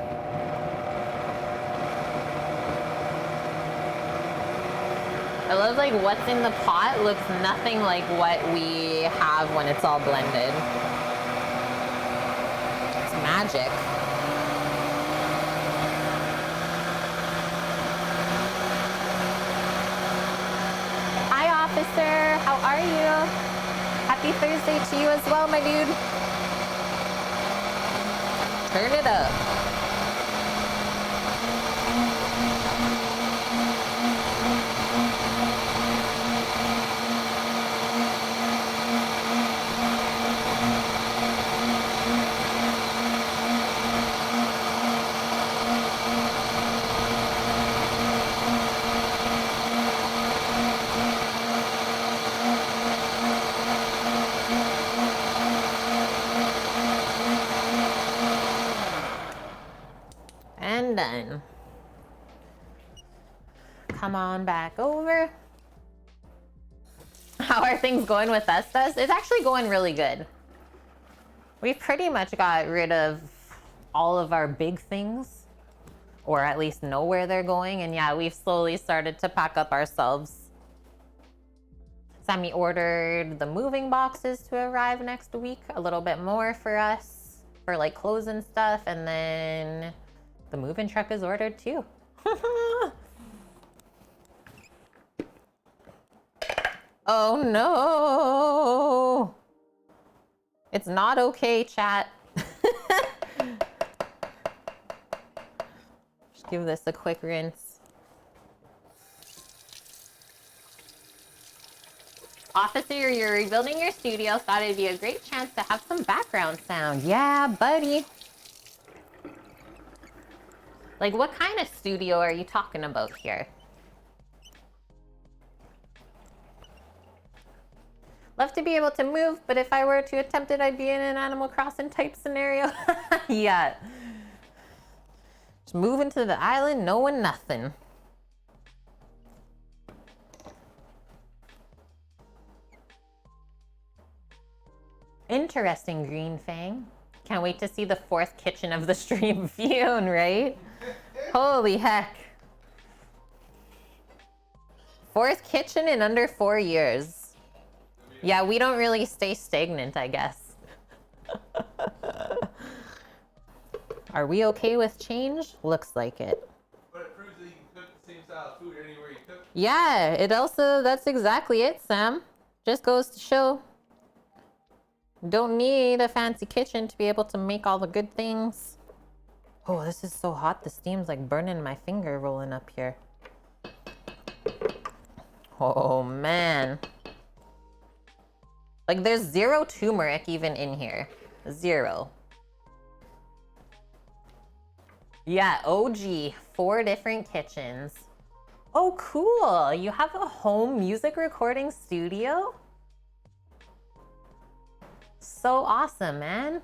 I love like what's in the pot looks nothing like what we have when it's all blended. It's magic. Hi, officer. How are you? Happy Thursday to you as well, my dude. Turn it up. And done. Come on back over. How are things going with Estes? It's actually going really good. We pretty much got rid of all of our big things, or at least know where they're going. And yeah, we've slowly started to pack up ourselves. Sammy ordered the moving boxes to arrive next week, a little bit more for us, for like clothes and stuff. And then the moving truck is ordered too. Oh no. It's not okay, chat. Just give this a quick rinse. Officer, you're rebuilding your studio. Thought it'd be a great chance to have some background sound. Yeah, buddy. Like, what kind of studio are you talking about here? Love to be able to move, but if I were to attempt it, I'd be in an Animal Crossing type scenario. Yeah. Just moving to the island, knowing nothing. Interesting, Green Fang. Can't wait to see the 4th kitchen of the stream. Fune, right? Holy heck. 4th kitchen in under 4 years. Yeah, we don't really stay stagnant, I guess. Are we okay with change? Looks like it. But it proves that you can cook the same style of food anywhere you cook. Yeah, it also, that's exactly it, Sam. Just goes to show. Don't need a fancy kitchen to be able to make all the good things. Oh, this is so hot. The steam's like burning my finger rolling up here. Oh, man. Like, there's 0 turmeric even in here. 0. Yeah, OG. 4 different kitchens. Oh, cool. You have a home music recording studio? So awesome, man.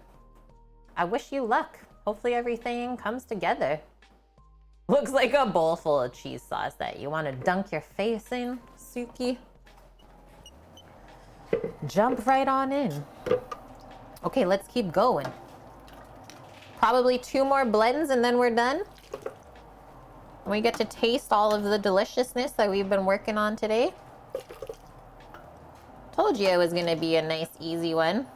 I wish you luck. Hopefully everything comes together. Looks like a bowl full of cheese sauce that you want to dunk your face in, Suki. Jump right on in. Okay, let's keep going. Probably 2 more blends and then we're done. We get to taste all of the deliciousness that we've been working on today. Told you it was gonna be a nice, easy one.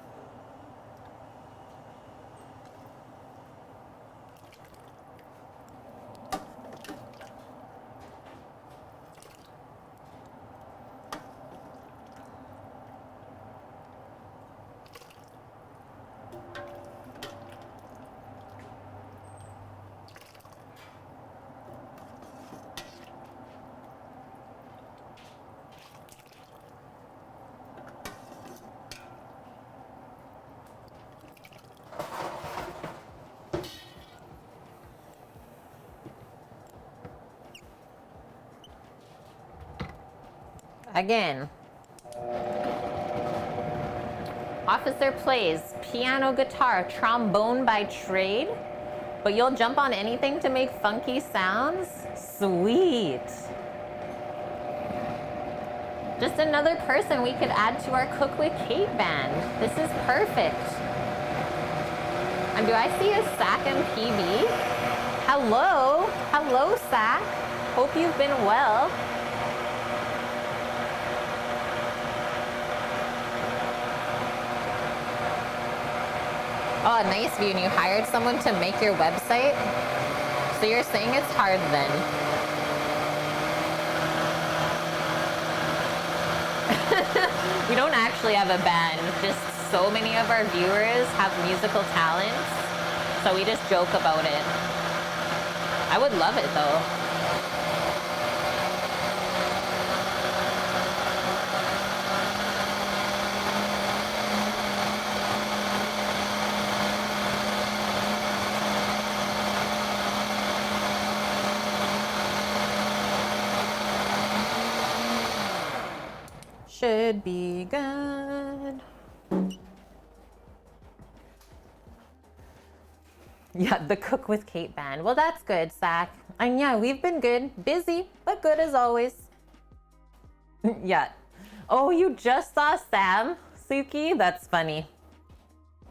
Again, officer plays piano, guitar, trombone by trade, but you'll jump on anything to make funky sounds? Sweet. Just another person we could add to our Cook with Kate band. This is perfect. And do I see a SAC and PB? Hello, hello SAC. Hope you've been well. Oh, nice view. And you hired someone to make your website? So you're saying it's hard then? We don't actually have a band. Just so many of our viewers have musical talents. So we just joke about it. I would love it though. Should be good. Yeah, the Cook with Kate band. Well, that's good, Zach. And yeah, we've been good. Busy, but good as always. Yeah. Oh, you just saw Sam, Suki? That's funny.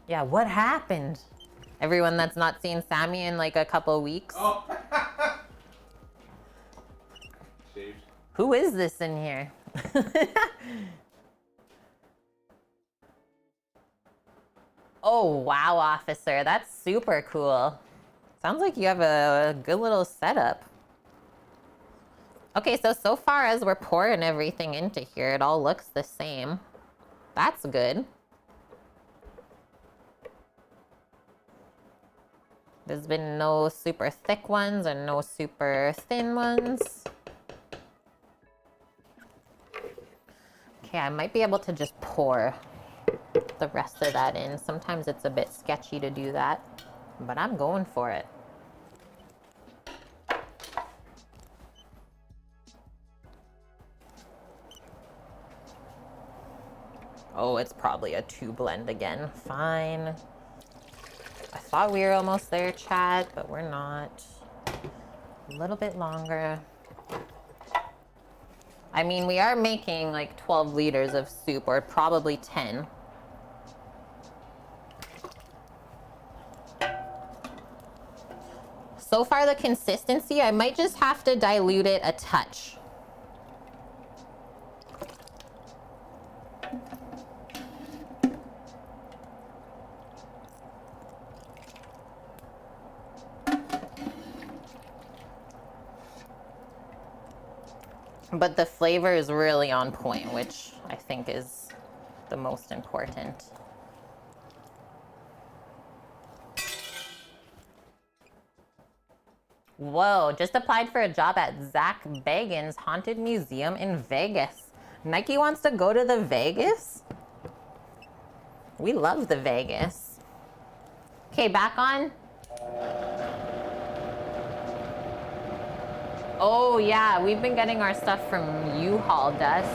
Yeah, what happened? Everyone that's not seen Sammy in like a couple weeks. Oh. Shaved. Who is this in here? Oh, wow, officer. That's super cool. Sounds like you have a good little setup. Okay, so far as we're pouring everything into here, it all looks the same. That's good. There's been no super thick ones and no super thin ones. Okay, I might be able to just pour the rest of that in. Sometimes it's a bit sketchy to do that, but I'm going for it. Oh, it's probably a 2 blend again. Fine. I thought we were almost there, chat, but we're not. A little bit longer. I mean, we are making like 12 liters of soup, or probably 10. So far, the consistency, I might just have to dilute it a touch. But the flavor is really on point, which I think is the most important. Whoa, just applied for a job at Zach Bagans' Haunted Museum in Vegas. Nike wants to go to the Vegas? We love the Vegas. Okay, back on. Oh yeah, we've been getting our stuff from U-Haul, Dust.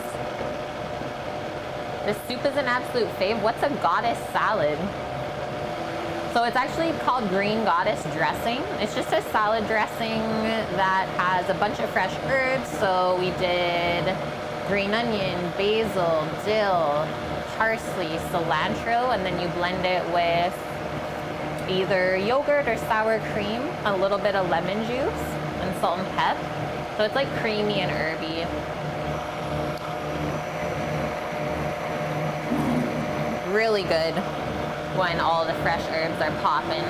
This soup is an absolute fave. What's a goddess salad? So it's actually called Green Goddess dressing. It's just a salad dressing that has a bunch of fresh herbs. So we did green onion, basil, dill, parsley, cilantro, and then you blend it with either yogurt or sour cream, a little bit of lemon juice, and salt and pep. So it's like creamy and herby. Really good when all the fresh herbs are popping.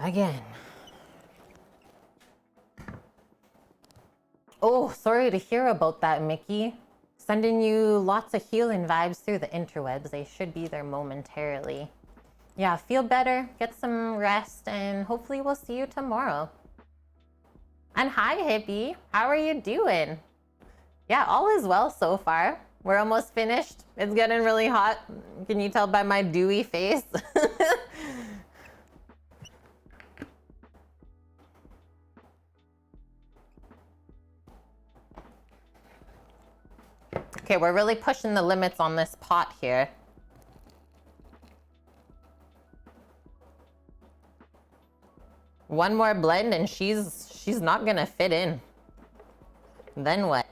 Again. Oh, sorry to hear about that, Mickey. Sending you lots of healing vibes through the interwebs. They should be there momentarily. Yeah, feel better, get some rest, and hopefully we'll see you tomorrow. And hi, Hippie. How are you doing? Yeah, all is well so far. We're almost finished. It's getting really hot. Can you tell by my dewy face? Okay, we're really pushing the limits on this pot here. One more blend and she's not gonna fit in. Then what?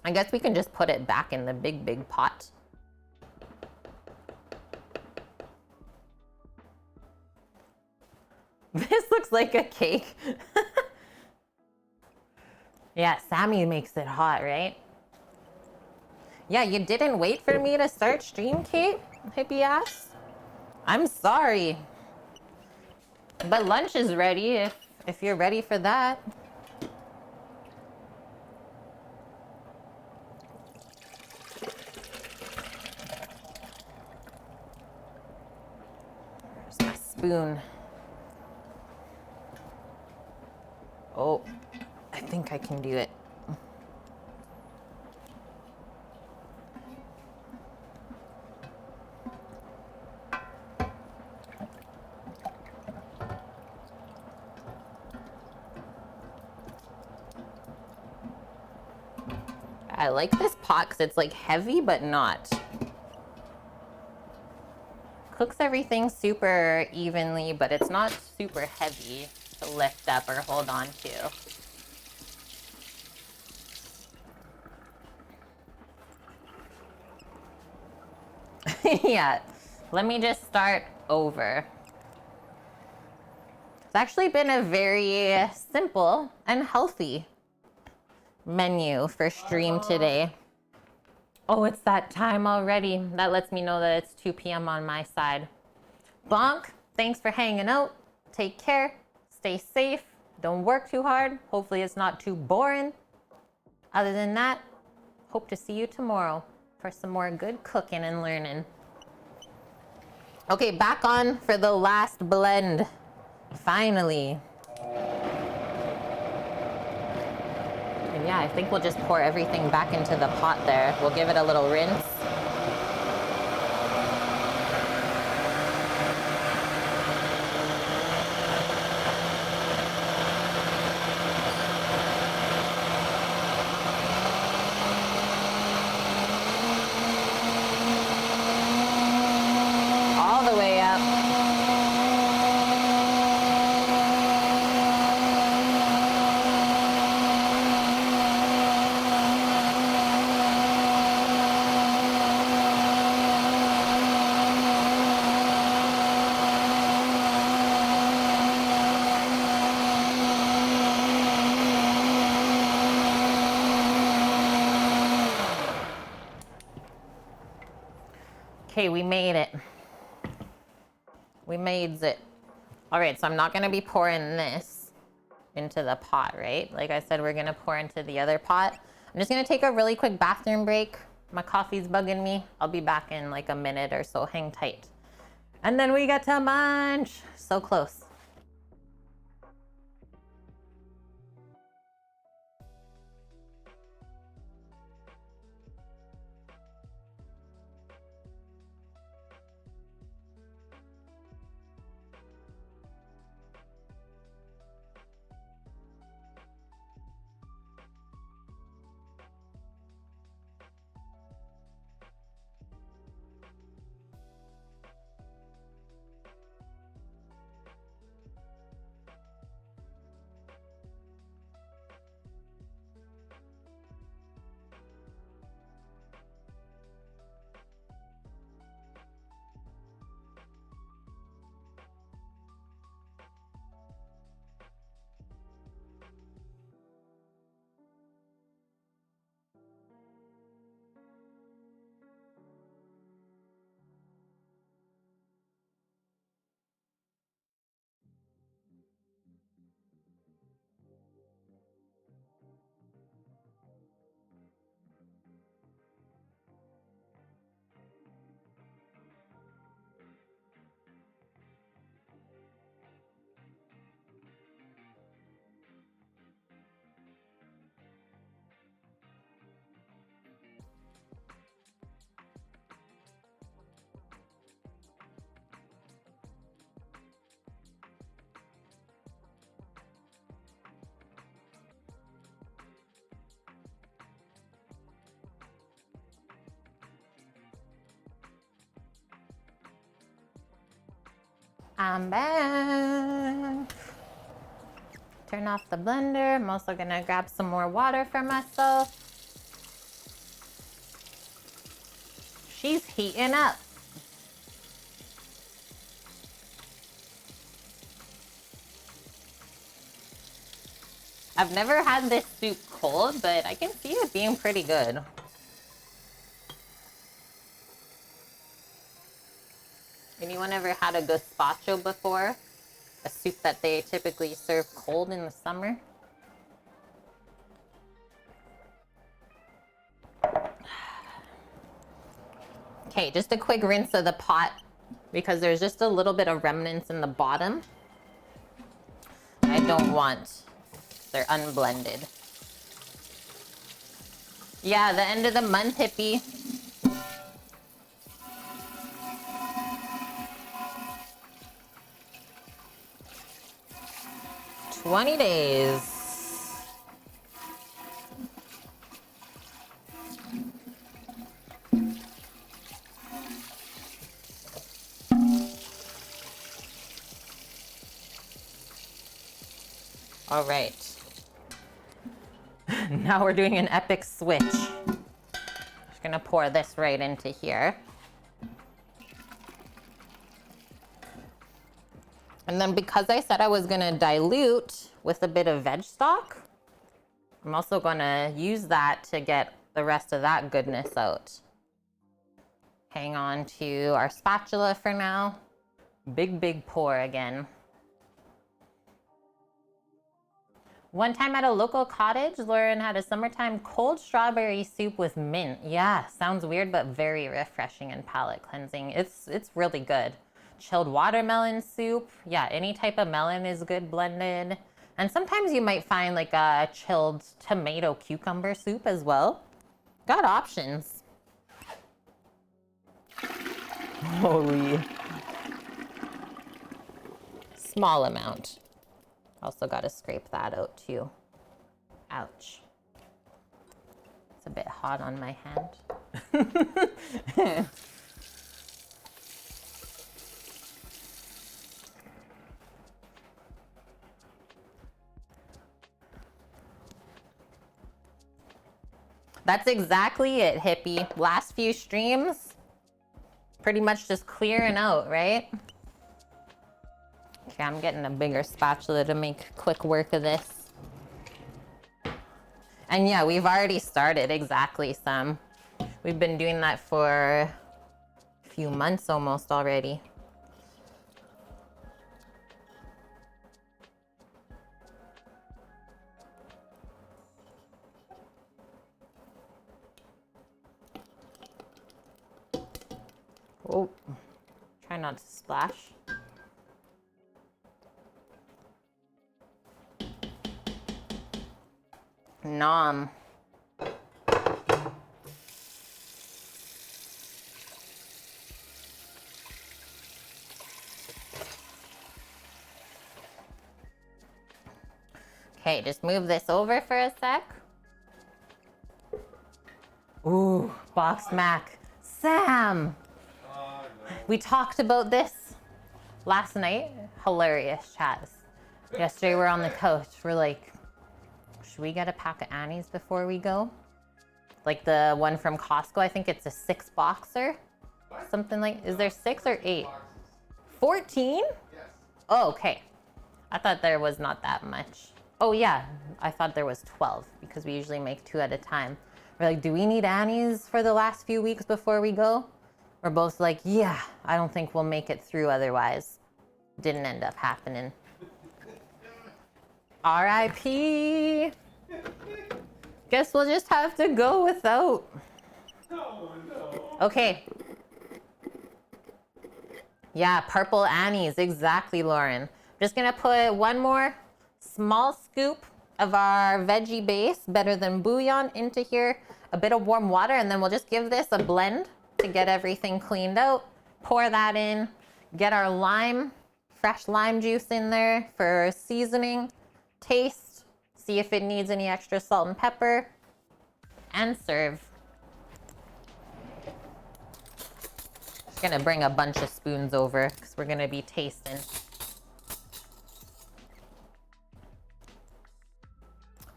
I guess we can just put it back in the big pot. This looks like a cake. Yeah, Sammy makes it hot, right? Yeah, you didn't wait for me to start stream, Kate? Hippie ass. I'm sorry. But lunch is ready if you're ready for that. Where's my spoon? Oh, I think I can do it. I like this pot because it's like heavy, but not. Cooks everything super evenly, but it's not super heavy to lift up or hold on to. Yeah, let me just start over. It's actually been a very simple and healthy menu for stream today. Oh, it's that time already. That lets me know that it's 2 p.m. on my side. Bonk, thanks for hanging out. Take care. Stay safe. Don't work too hard. Hopefully it's not too boring. Other than that, hope to see you tomorrow for some more good cooking and learning. Okay, back on for the last blend. Finally. And yeah, I think we'll just pour everything back into the pot there. We'll give it a little rinse. All the way up. Okay, we made it. We made it. All right, so I'm not gonna be pouring this into the pot, right? Like I said, we're gonna pour into the other pot. I'm just gonna take a really quick bathroom break. My coffee's bugging me. I'll be back in like a minute or so. Hang tight. And then we get to munch. So close. I'm back. Turn off the blender. I'm also gonna grab some more water for myself. She's heating up. I've never had this soup cold, but I can see it being pretty good. Anyone ever had a gazpacho before? A soup that they typically serve cold in the summer? Okay, just a quick rinse of the pot because there's just a little bit of remnants in the bottom. I don't want, they're unblended. Yeah, the end of the month, hippie. $20 days. All right. Now we're doing an epic switch. Just gonna pour this right into here. And then because I said I was gonna dilute with a bit of veg stock, I'm also gonna use that to get the rest of that goodness out. Hang on to our spatula for now. Big pour again. One time at a local cottage, Lauren had a summertime cold strawberry soup with mint. Yeah, sounds weird, but very refreshing and palate cleansing. It's really good. Chilled watermelon soup. Yeah, any type of melon is good blended. And sometimes you might find like a chilled tomato cucumber soup as well. Got options. Holy. Small amount. Also got to scrape that out too. Ouch. It's a bit hot on my hand. That's exactly it, hippie. Last few streams, pretty much just clearing out, right? Okay, I'm getting a bigger spatula to make quick work of this. And yeah, we've already started exactly some. We've been doing that for a few months almost already. Oh, try not to splash. Nom. Okay, just move this over for a sec. Ooh, boxed mac. Sam! We talked about this last night. Hilarious chats. Yesterday we're on the couch. We're like, should we get a pack of Annie's before we go? Like the one from Costco. I think it's a 6-boxer. Something like, is there 6 or 8? 14? Yes. Oh, okay. I thought there was not that much. Oh yeah, I thought there was 12 because we usually make 2 at a time. We're like, do we need Annie's for the last few weeks before we go? We're both like, yeah, I don't think we'll make it through otherwise. Didn't end up happening. R.I.P. Guess we'll just have to go without. No. Okay. Yeah, purple Annie's, exactly, Lauren. I'm just gonna put one more small scoop of our veggie base, better than bouillon, into here, a bit of warm water, and then we'll just give this a blend to get everything cleaned out. Pour that in, get our lime, fresh lime juice in there for seasoning, taste, see if it needs any extra salt and pepper, and serve. Gonna bring a bunch of spoons over because we're gonna be tasting.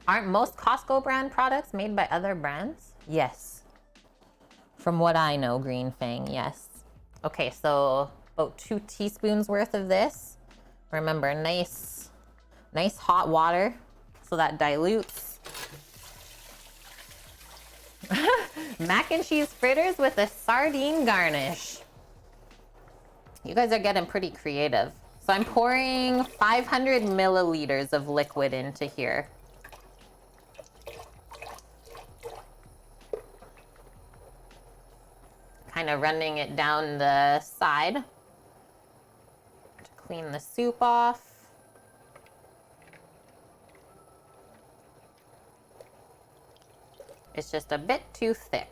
Aren't most Costco brand products made by other brands? Yes. From what I know, Green Fang, yes. Okay, so about 2 teaspoons worth of this. Remember, nice hot water so that dilutes. Mac and cheese fritters with a sardine garnish. You guys are getting pretty creative. So I'm pouring 500 milliliters of liquid into here. Kind of running it down the side to clean the soup off. It's just a bit too thick.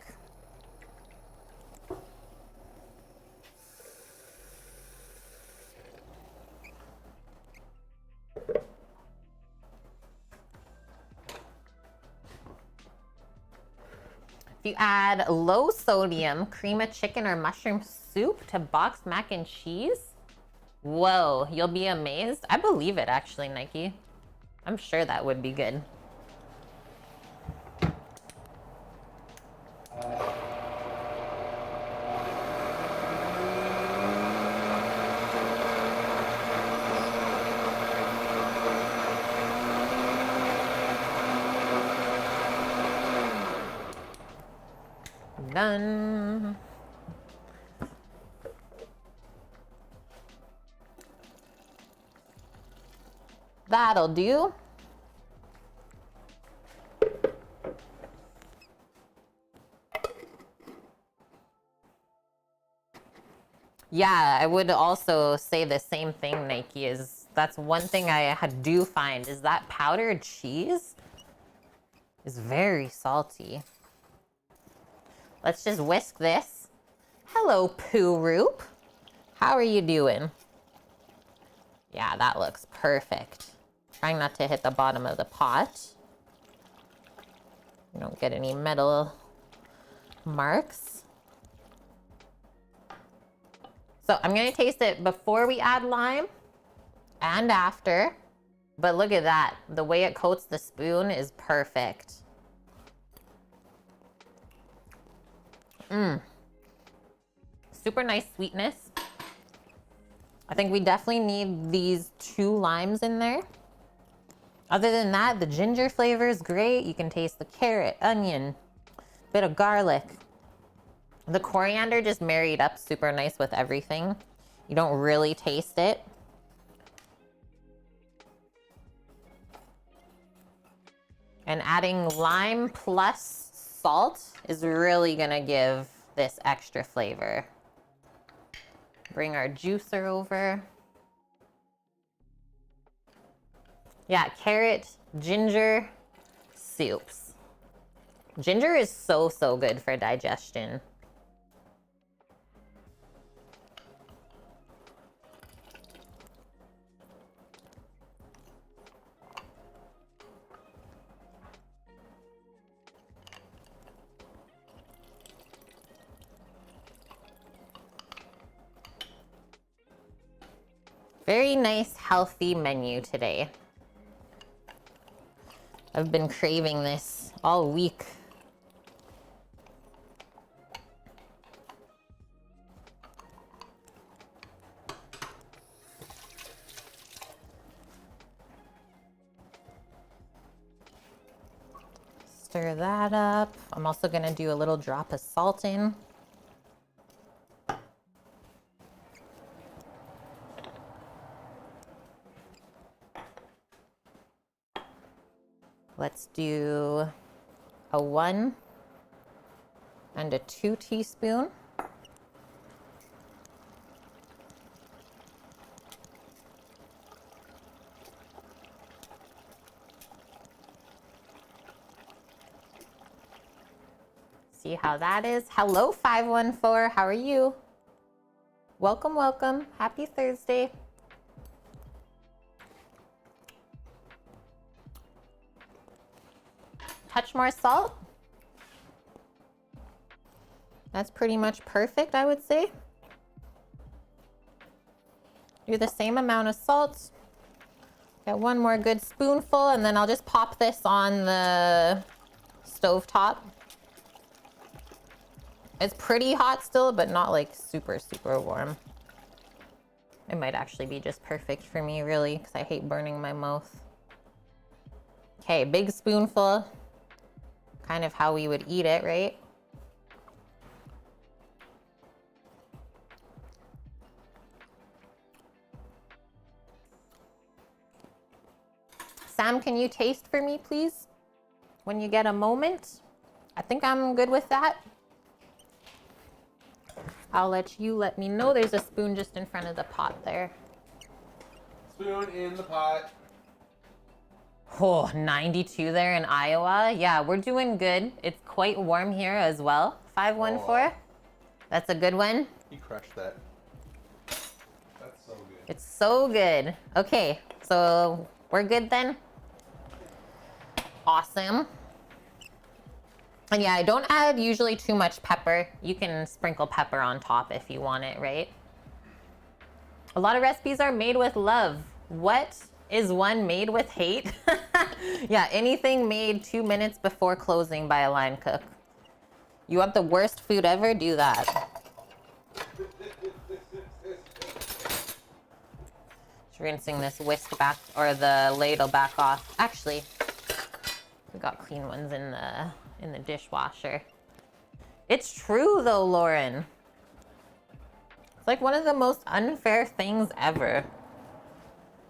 If you add low sodium cream of chicken or mushroom soup to boxed mac and cheese, whoa, you'll be amazed. I believe it actually, Nike. I'm sure that would be good. Done. That'll do. Yeah, I would also say the same thing, Nike, is that's one thing I do find is that powdered cheese is very salty. Let's just whisk this. Hello, Poo Roop. How are you doing? Yeah, that looks perfect. Trying not to hit the bottom of the pot. You don't get any metal marks. So I'm gonna taste it before we add lime and after. But look at that. The way it coats the spoon is perfect. Super nice sweetness. I think we definitely need these 2 limes in there. Other than that, the ginger flavor is great. You can taste the carrot, onion, bit of garlic. The coriander just married up super nice with everything. You don't really taste it. And adding lime plus salt is really gonna give this extra flavor. Bring our juicer over. Yeah, carrot, ginger, soups. Ginger is so good for digestion. Very nice, healthy menu today. I've been craving this all week. Stir that up. I'm also gonna do a little drop of salt in. Let's do a 1 and a 2 teaspoon. See how that is. Hello, 514. How are you? Welcome, welcome. Happy Thursday. Touch more salt. That's pretty much perfect, I would say. Do the same amount of salt. Get one more good spoonful, and then I'll just pop this on the stove top. It's pretty hot still, but not like super, super warm. It might actually be just perfect for me, really, because I hate burning my mouth. Okay, big spoonful. Kind of how we would eat it, right? Sam, can you taste for me, please? When you get a moment? I think I'm good with that. I'll let you let me know. There's a spoon just in front of the pot there. Spoon in the pot. Oh, 92 there in Iowa. Yeah, we're doing good. It's quite warm here as well. 514. That's a good one. You crushed that. That's so good. It's so good. Okay, so we're good then? Awesome. And yeah, I don't add usually too much pepper. You can sprinkle pepper on top if you want it, right? A lot of recipes are made with love. What is one made with hate? Yeah, anything made 2 minutes before closing by a line cook. You want the worst food ever? Do that. Just rinsing this whisk back, or the ladle back off. Actually, we got clean ones in the dishwasher. It's true though, Lauren. It's like one of the most unfair things ever.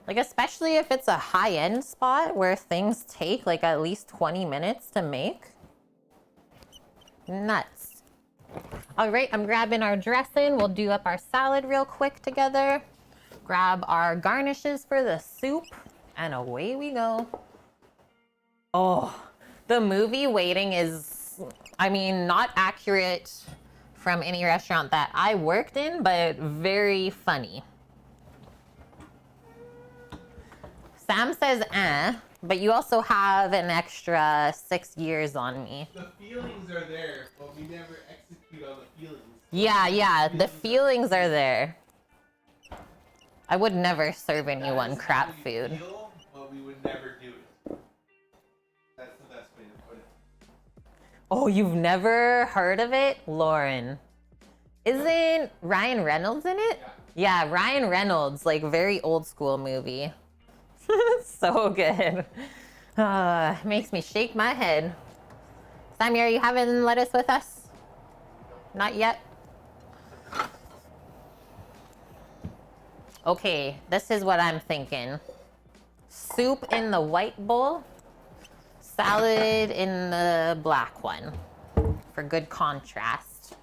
Like, especially if it's a high-end spot where things take like at least 20 minutes to make. Nuts. All right, I'm grabbing our dressing. We'll do up our salad real quick together. Grab our garnishes for the soup, and away we go. Oh, the movie waiting is, I mean, not accurate from any restaurant that I worked in, but very funny. Sam says, but you also have an extra 6 years on me. The feelings are there, but we never execute on the feelings. Yeah, the feelings are there. I would never serve anyone crap food. Feel, but we would never do it. That's the best way to put it. Oh, you've never heard of it? Lauren. Isn't Ryan Reynolds in it? Yeah, Ryan Reynolds, like very old school movie. So good. Makes me shake my head. Sammy, are you having lettuce with us? Not yet? Okay, this is what I'm thinking. Soup in the white bowl, salad in the black one for good contrast.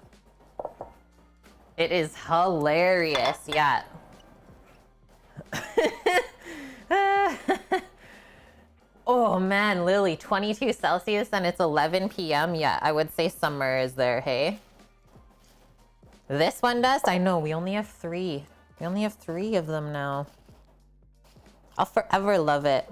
It is hilarious, yeah. Oh man, Lily, 22 Celsius and it's 11 p.m. Yeah, I would say summer is there, hey? This one does? I know, we only have 3. We only have 3 of them now. I'll forever love it.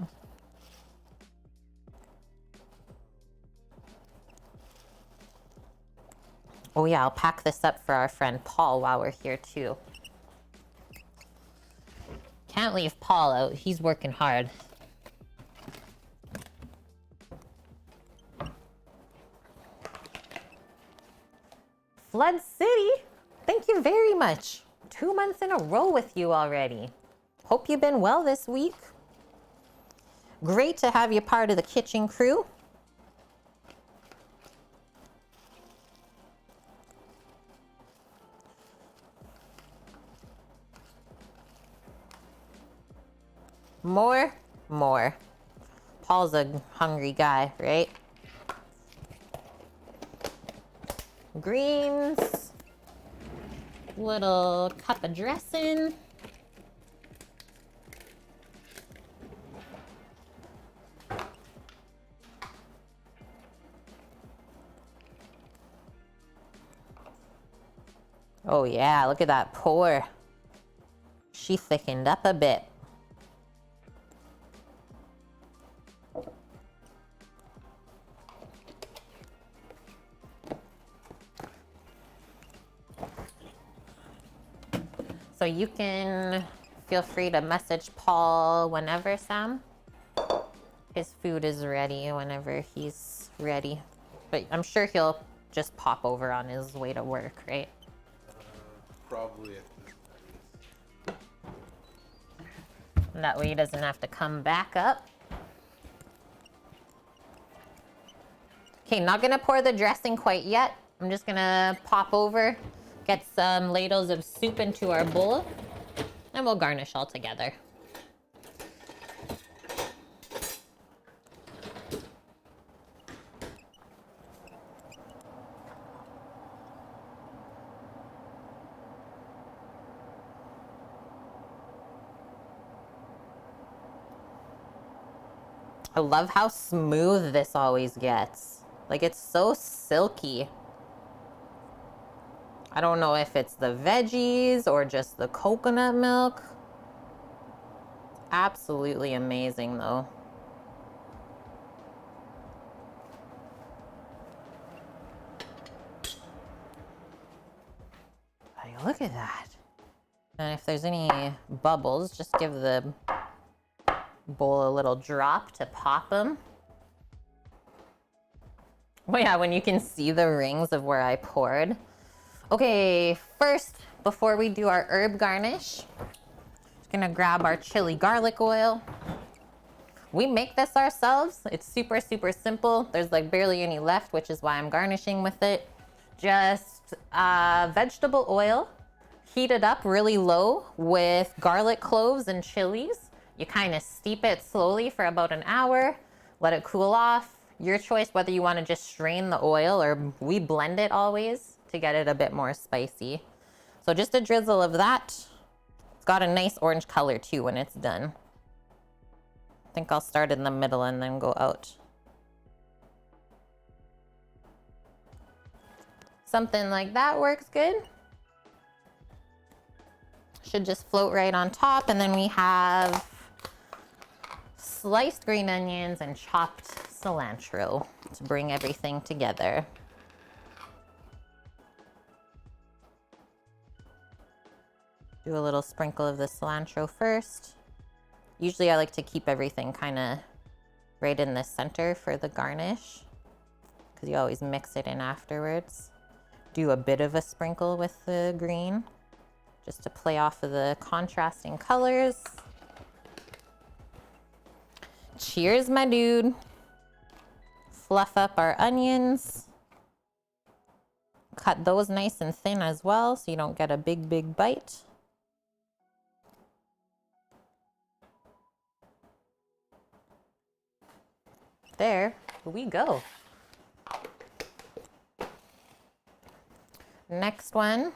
Oh yeah, I'll pack this up for our friend Paul while we're here too. Can't leave Paul out, he's working hard. Flood City, thank you very much. 2 months in a row with you already. Hope you've been well this week. Great to have you part of the kitchen crew. More. Paul's a hungry guy, right? Greens. Little cup of dressing. Oh yeah, look at that pour. She thickened up a bit. So you can Feel free to message Paul whenever, Sam. His food is ready whenever he's ready. But I'm sure he'll just pop over on his way to work, right? Probably at this time. And that way he doesn't have to come back up. Okay, not gonna pour the dressing quite yet. I'm just gonna pop over, get some ladles of soup into our bowl, and we'll garnish all together. I love how smooth this always gets. Like, it's so silky. I don't know if it's the veggies or just the coconut milk. Absolutely amazing, though. Like, look at that. And if there's any bubbles, just give the bowl a little drop to pop them. Oh yeah, when you can see the rings of where I poured. Okay, first, before we do our herb garnish, just gonna grab our chili garlic oil. We make this ourselves. It's super, super simple. There's like barely any left, which is why I'm garnishing with it. Just vegetable oil, heat it up really low with garlic cloves and chilies. You kind of steep it slowly for about an hour, let it cool off. Your choice whether you want to just strain the oil or we blend it always to get it a bit more spicy. So just a drizzle of that. It's got a nice orange color too when it's done. I think I'll start in the middle and then go out. Something like that works good. Should just float right on top, and then we have sliced green onions and chopped cilantro to bring everything together. Do a little sprinkle of the cilantro first. Usually I like to keep everything kind of right in the center for the garnish because you always mix it in afterwards. Do a bit of a sprinkle with the green just to play off of the contrasting colors. Cheers, my dude. Fluff up our onions. Cut those nice and thin as well so you don't get a big, big bite. There we go. Next one.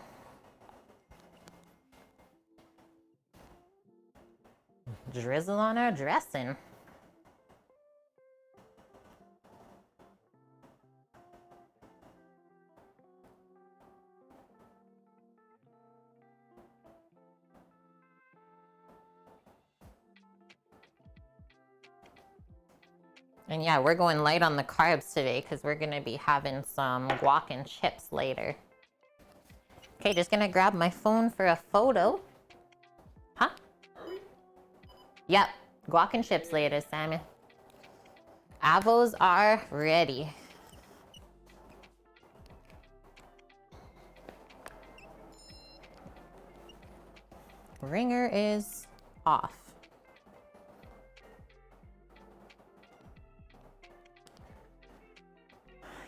Drizzle on our dressing. And yeah, we're going light on the carbs today because we're gonna be having some guac and chips later. Okay, just gonna grab my phone for a photo. Huh? Are we? Yep, guac and chips later, Sammy. Avos are ready. Ringer is off.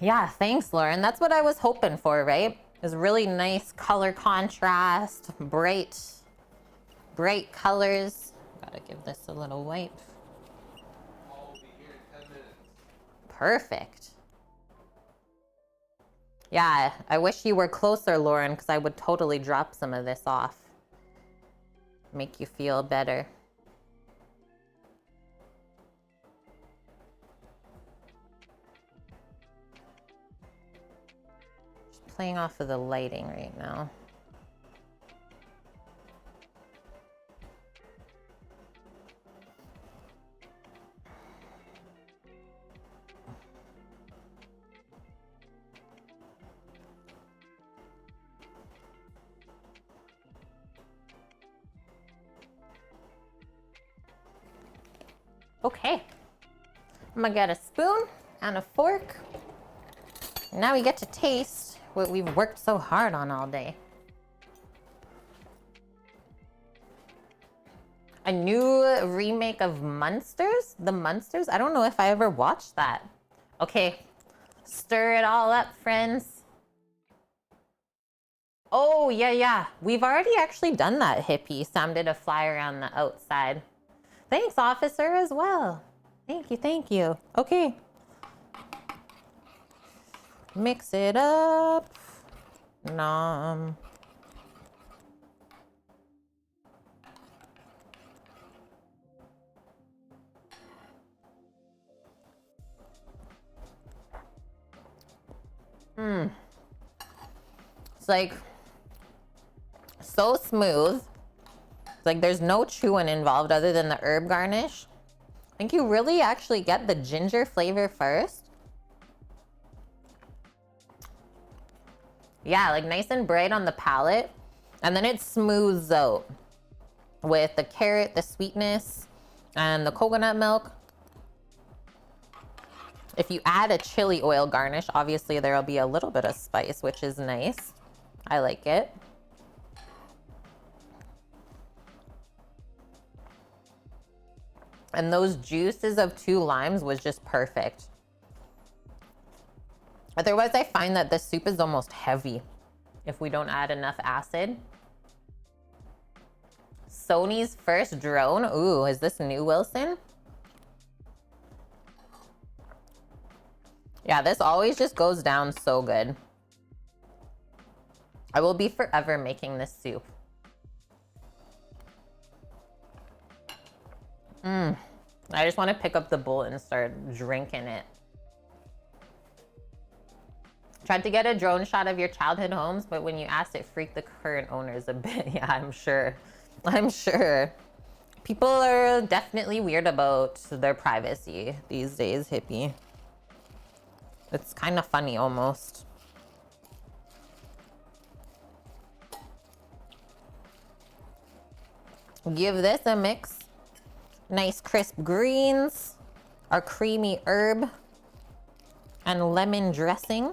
Yeah, thanks, Lauren. That's what I was hoping for, right? Is really nice color contrast, bright colors. Gotta give this a little wipe. I'll be here in 10 minutes. Perfect. Yeah, I wish you were closer, Lauren, because I would totally drop some of this off. Make you feel better. Just playing off of the lighting right now. Okay. I'm gonna get a spoon and a fork. Now we get to taste what we've worked so hard on all day. A new remake of Munsters? The Munsters? I don't know if I ever watched that. Okay, stir it all up, friends. Oh, yeah. We've already actually done that, hippie. Sam did a flyer on the outside. Thanks, officer, as well. Thank you. Okay. Mix it up. Nom. It's like so smooth. It's like there's no chewing involved other than the herb garnish. I think you really actually get the ginger flavor first. Yeah, like nice and bright on the palate. And then it smooths out with the carrot, the sweetness, and the coconut milk. If you add a chili oil garnish, obviously there'll be a little bit of spice, which is nice. I like it. And those juices of 2 limes was just perfect. Otherwise, I find that the soup is almost heavy if we don't add enough acid. Sony's first drone. Ooh, is this new, Wilson? Yeah, this always just goes down so good. I will be forever making this soup. I just want to pick up the bowl and start drinking it. Tried to get a drone shot of your childhood homes, but when you asked, it freaked the current owners a bit. Yeah, I'm sure. People are definitely weird about their privacy these days, hippie. It's kind of funny almost. Give this a mix. Nice crisp greens, our creamy herb, and lemon dressing.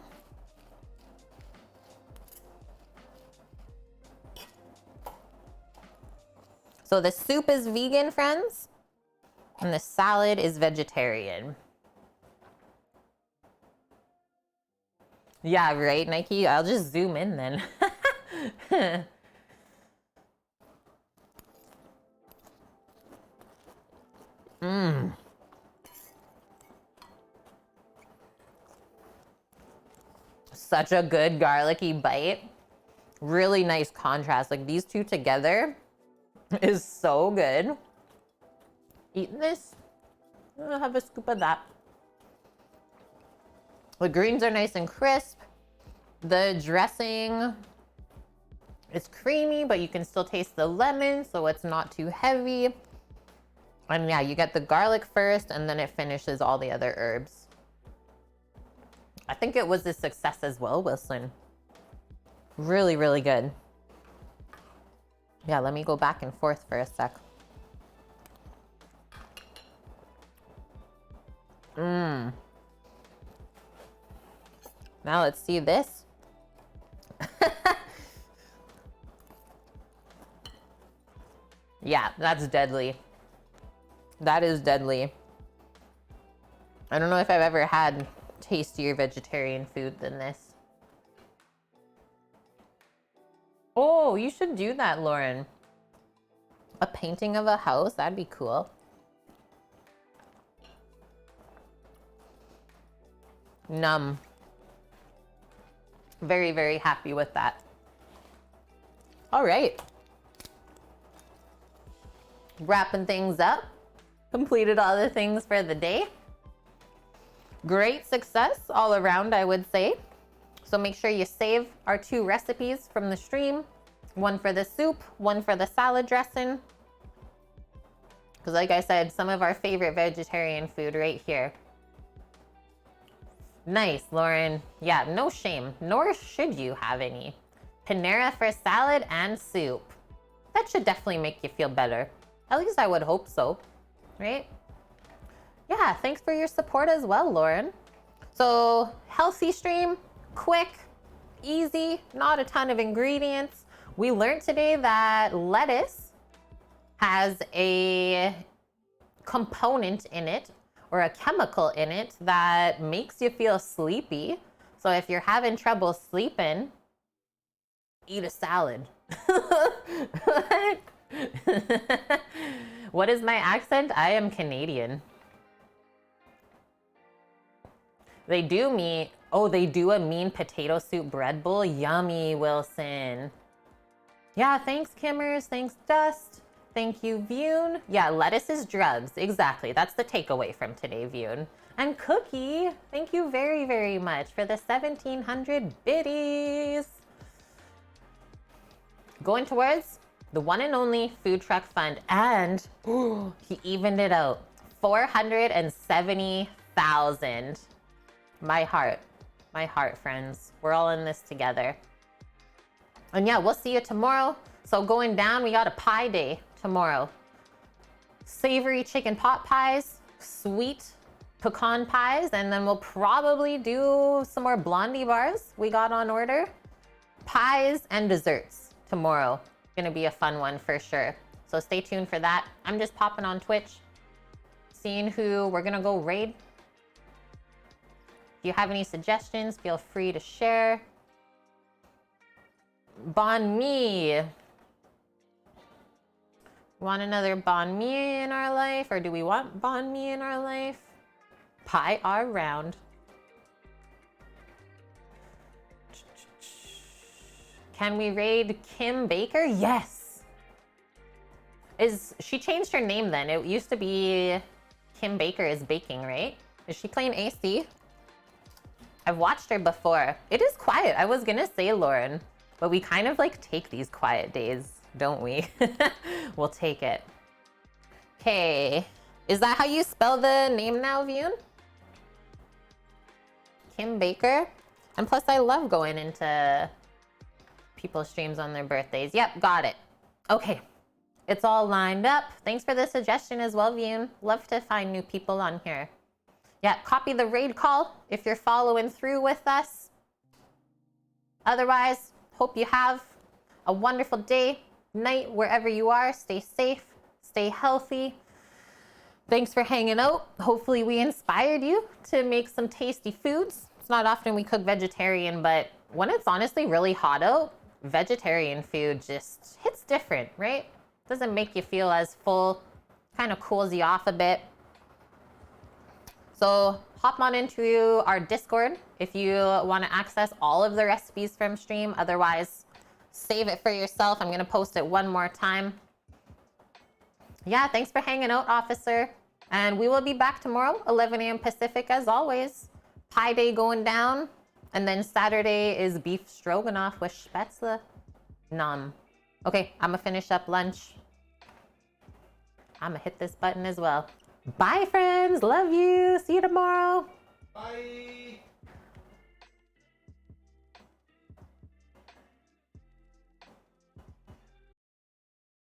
So the soup is vegan, friends, and the salad is vegetarian. Yeah, right, Nike? I'll just zoom in then. Such a good garlicky bite. Really nice contrast. Like these two together is so good. Eating this, I'll have a scoop of that. The greens are nice and crisp. The dressing is creamy, but you can still taste the lemon, so it's not too heavy. And yeah, you get the garlic first, and then it finishes all the other herbs. I think it was a success as well, Wilson. Really, really good. Yeah, let me go back and forth for a sec. Now let's see this. Yeah, that's deadly. That is deadly. I don't know if I've ever had tastier vegetarian food than this. Oh, you should do that, Lauren. A painting of a house, that'd be cool. Numb. Very, very happy with that. All right. Wrapping things up. Completed all the things for the day. Great success all around, I would say. So make sure you save our 2 recipes from the stream. One for the soup, one for the salad dressing. Because like I said, some of our favorite vegetarian food right here. Nice, Lauren. Yeah, no shame, nor should you have any. Panera for salad and soup. That should definitely make you feel better. At least I would hope so, right? Yeah, thanks for your support as well, Lauren. So, healthy stream, quick, easy, not a ton of ingredients. We learned today that lettuce has a component in it or a chemical in it that makes you feel sleepy. So if you're having trouble sleeping, eat a salad. What? What is my accent? I am Canadian. They do a mean potato soup bread bowl. Yummy, Wilson. Yeah, thanks, Kimmers. Thanks, Dust. Thank you, Vune. Yeah, lettuce is drugs. Exactly. That's the takeaway from today, Vune. And Cookie, thank you very, very much for the 1,700 biddies. Going towards the one and only food truck fund. And he evened it out. 470,000. My heart, friends. We're all in this together. And yeah, we'll see you tomorrow. So going down, we got a pie day tomorrow. Savory chicken pot pies, sweet pecan pies, and then we'll probably do some more blondie bars we got on order. Pies and desserts tomorrow. Gonna be a fun one for sure. So stay tuned for that. I'm just popping on Twitch, seeing who we're gonna go raid. If you have any suggestions, feel free to share. Banh mi. Want another banh mi in our life? Or do we want banh mi in our life? Pie our round. Can we raid Kim Baker? Yes. She changed her name then. It used to be Kim Baker is Baking, right? Is she playing AC? I've watched her before. It is quiet. I was gonna say, Lauren, but we kind of like take these quiet days, don't we? We'll take it. Okay. Is that how you spell the name now, Vune? Kim Baker? And plus I love going into people's streams on their birthdays. Yep, got it. Okay. It's all lined up. Thanks for the suggestion as well, Vune. Love to find new people on here. Yeah, copy the raid call if you're following through with us. Otherwise, hope you have a wonderful day, night, wherever you are. Stay safe, stay healthy. Thanks for hanging out. Hopefully we inspired you to make some tasty foods. It's not often we cook vegetarian, but when it's honestly really hot out, vegetarian food just hits different, right? Doesn't make you feel as full, kind of cools you off a bit. So hop on into our Discord if you want to access all of the recipes from stream. Otherwise, save it for yourself. I'm going to post it one more time. Yeah, thanks for hanging out, officer. And we will be back tomorrow, 11 a.m. Pacific, as always. Pie day going down. And then Saturday is beef stroganoff with spätzle. Nom. Okay, I'm going to finish up lunch. I'm going to hit this button as well. Bye, friends. Love you. See you tomorrow. Bye.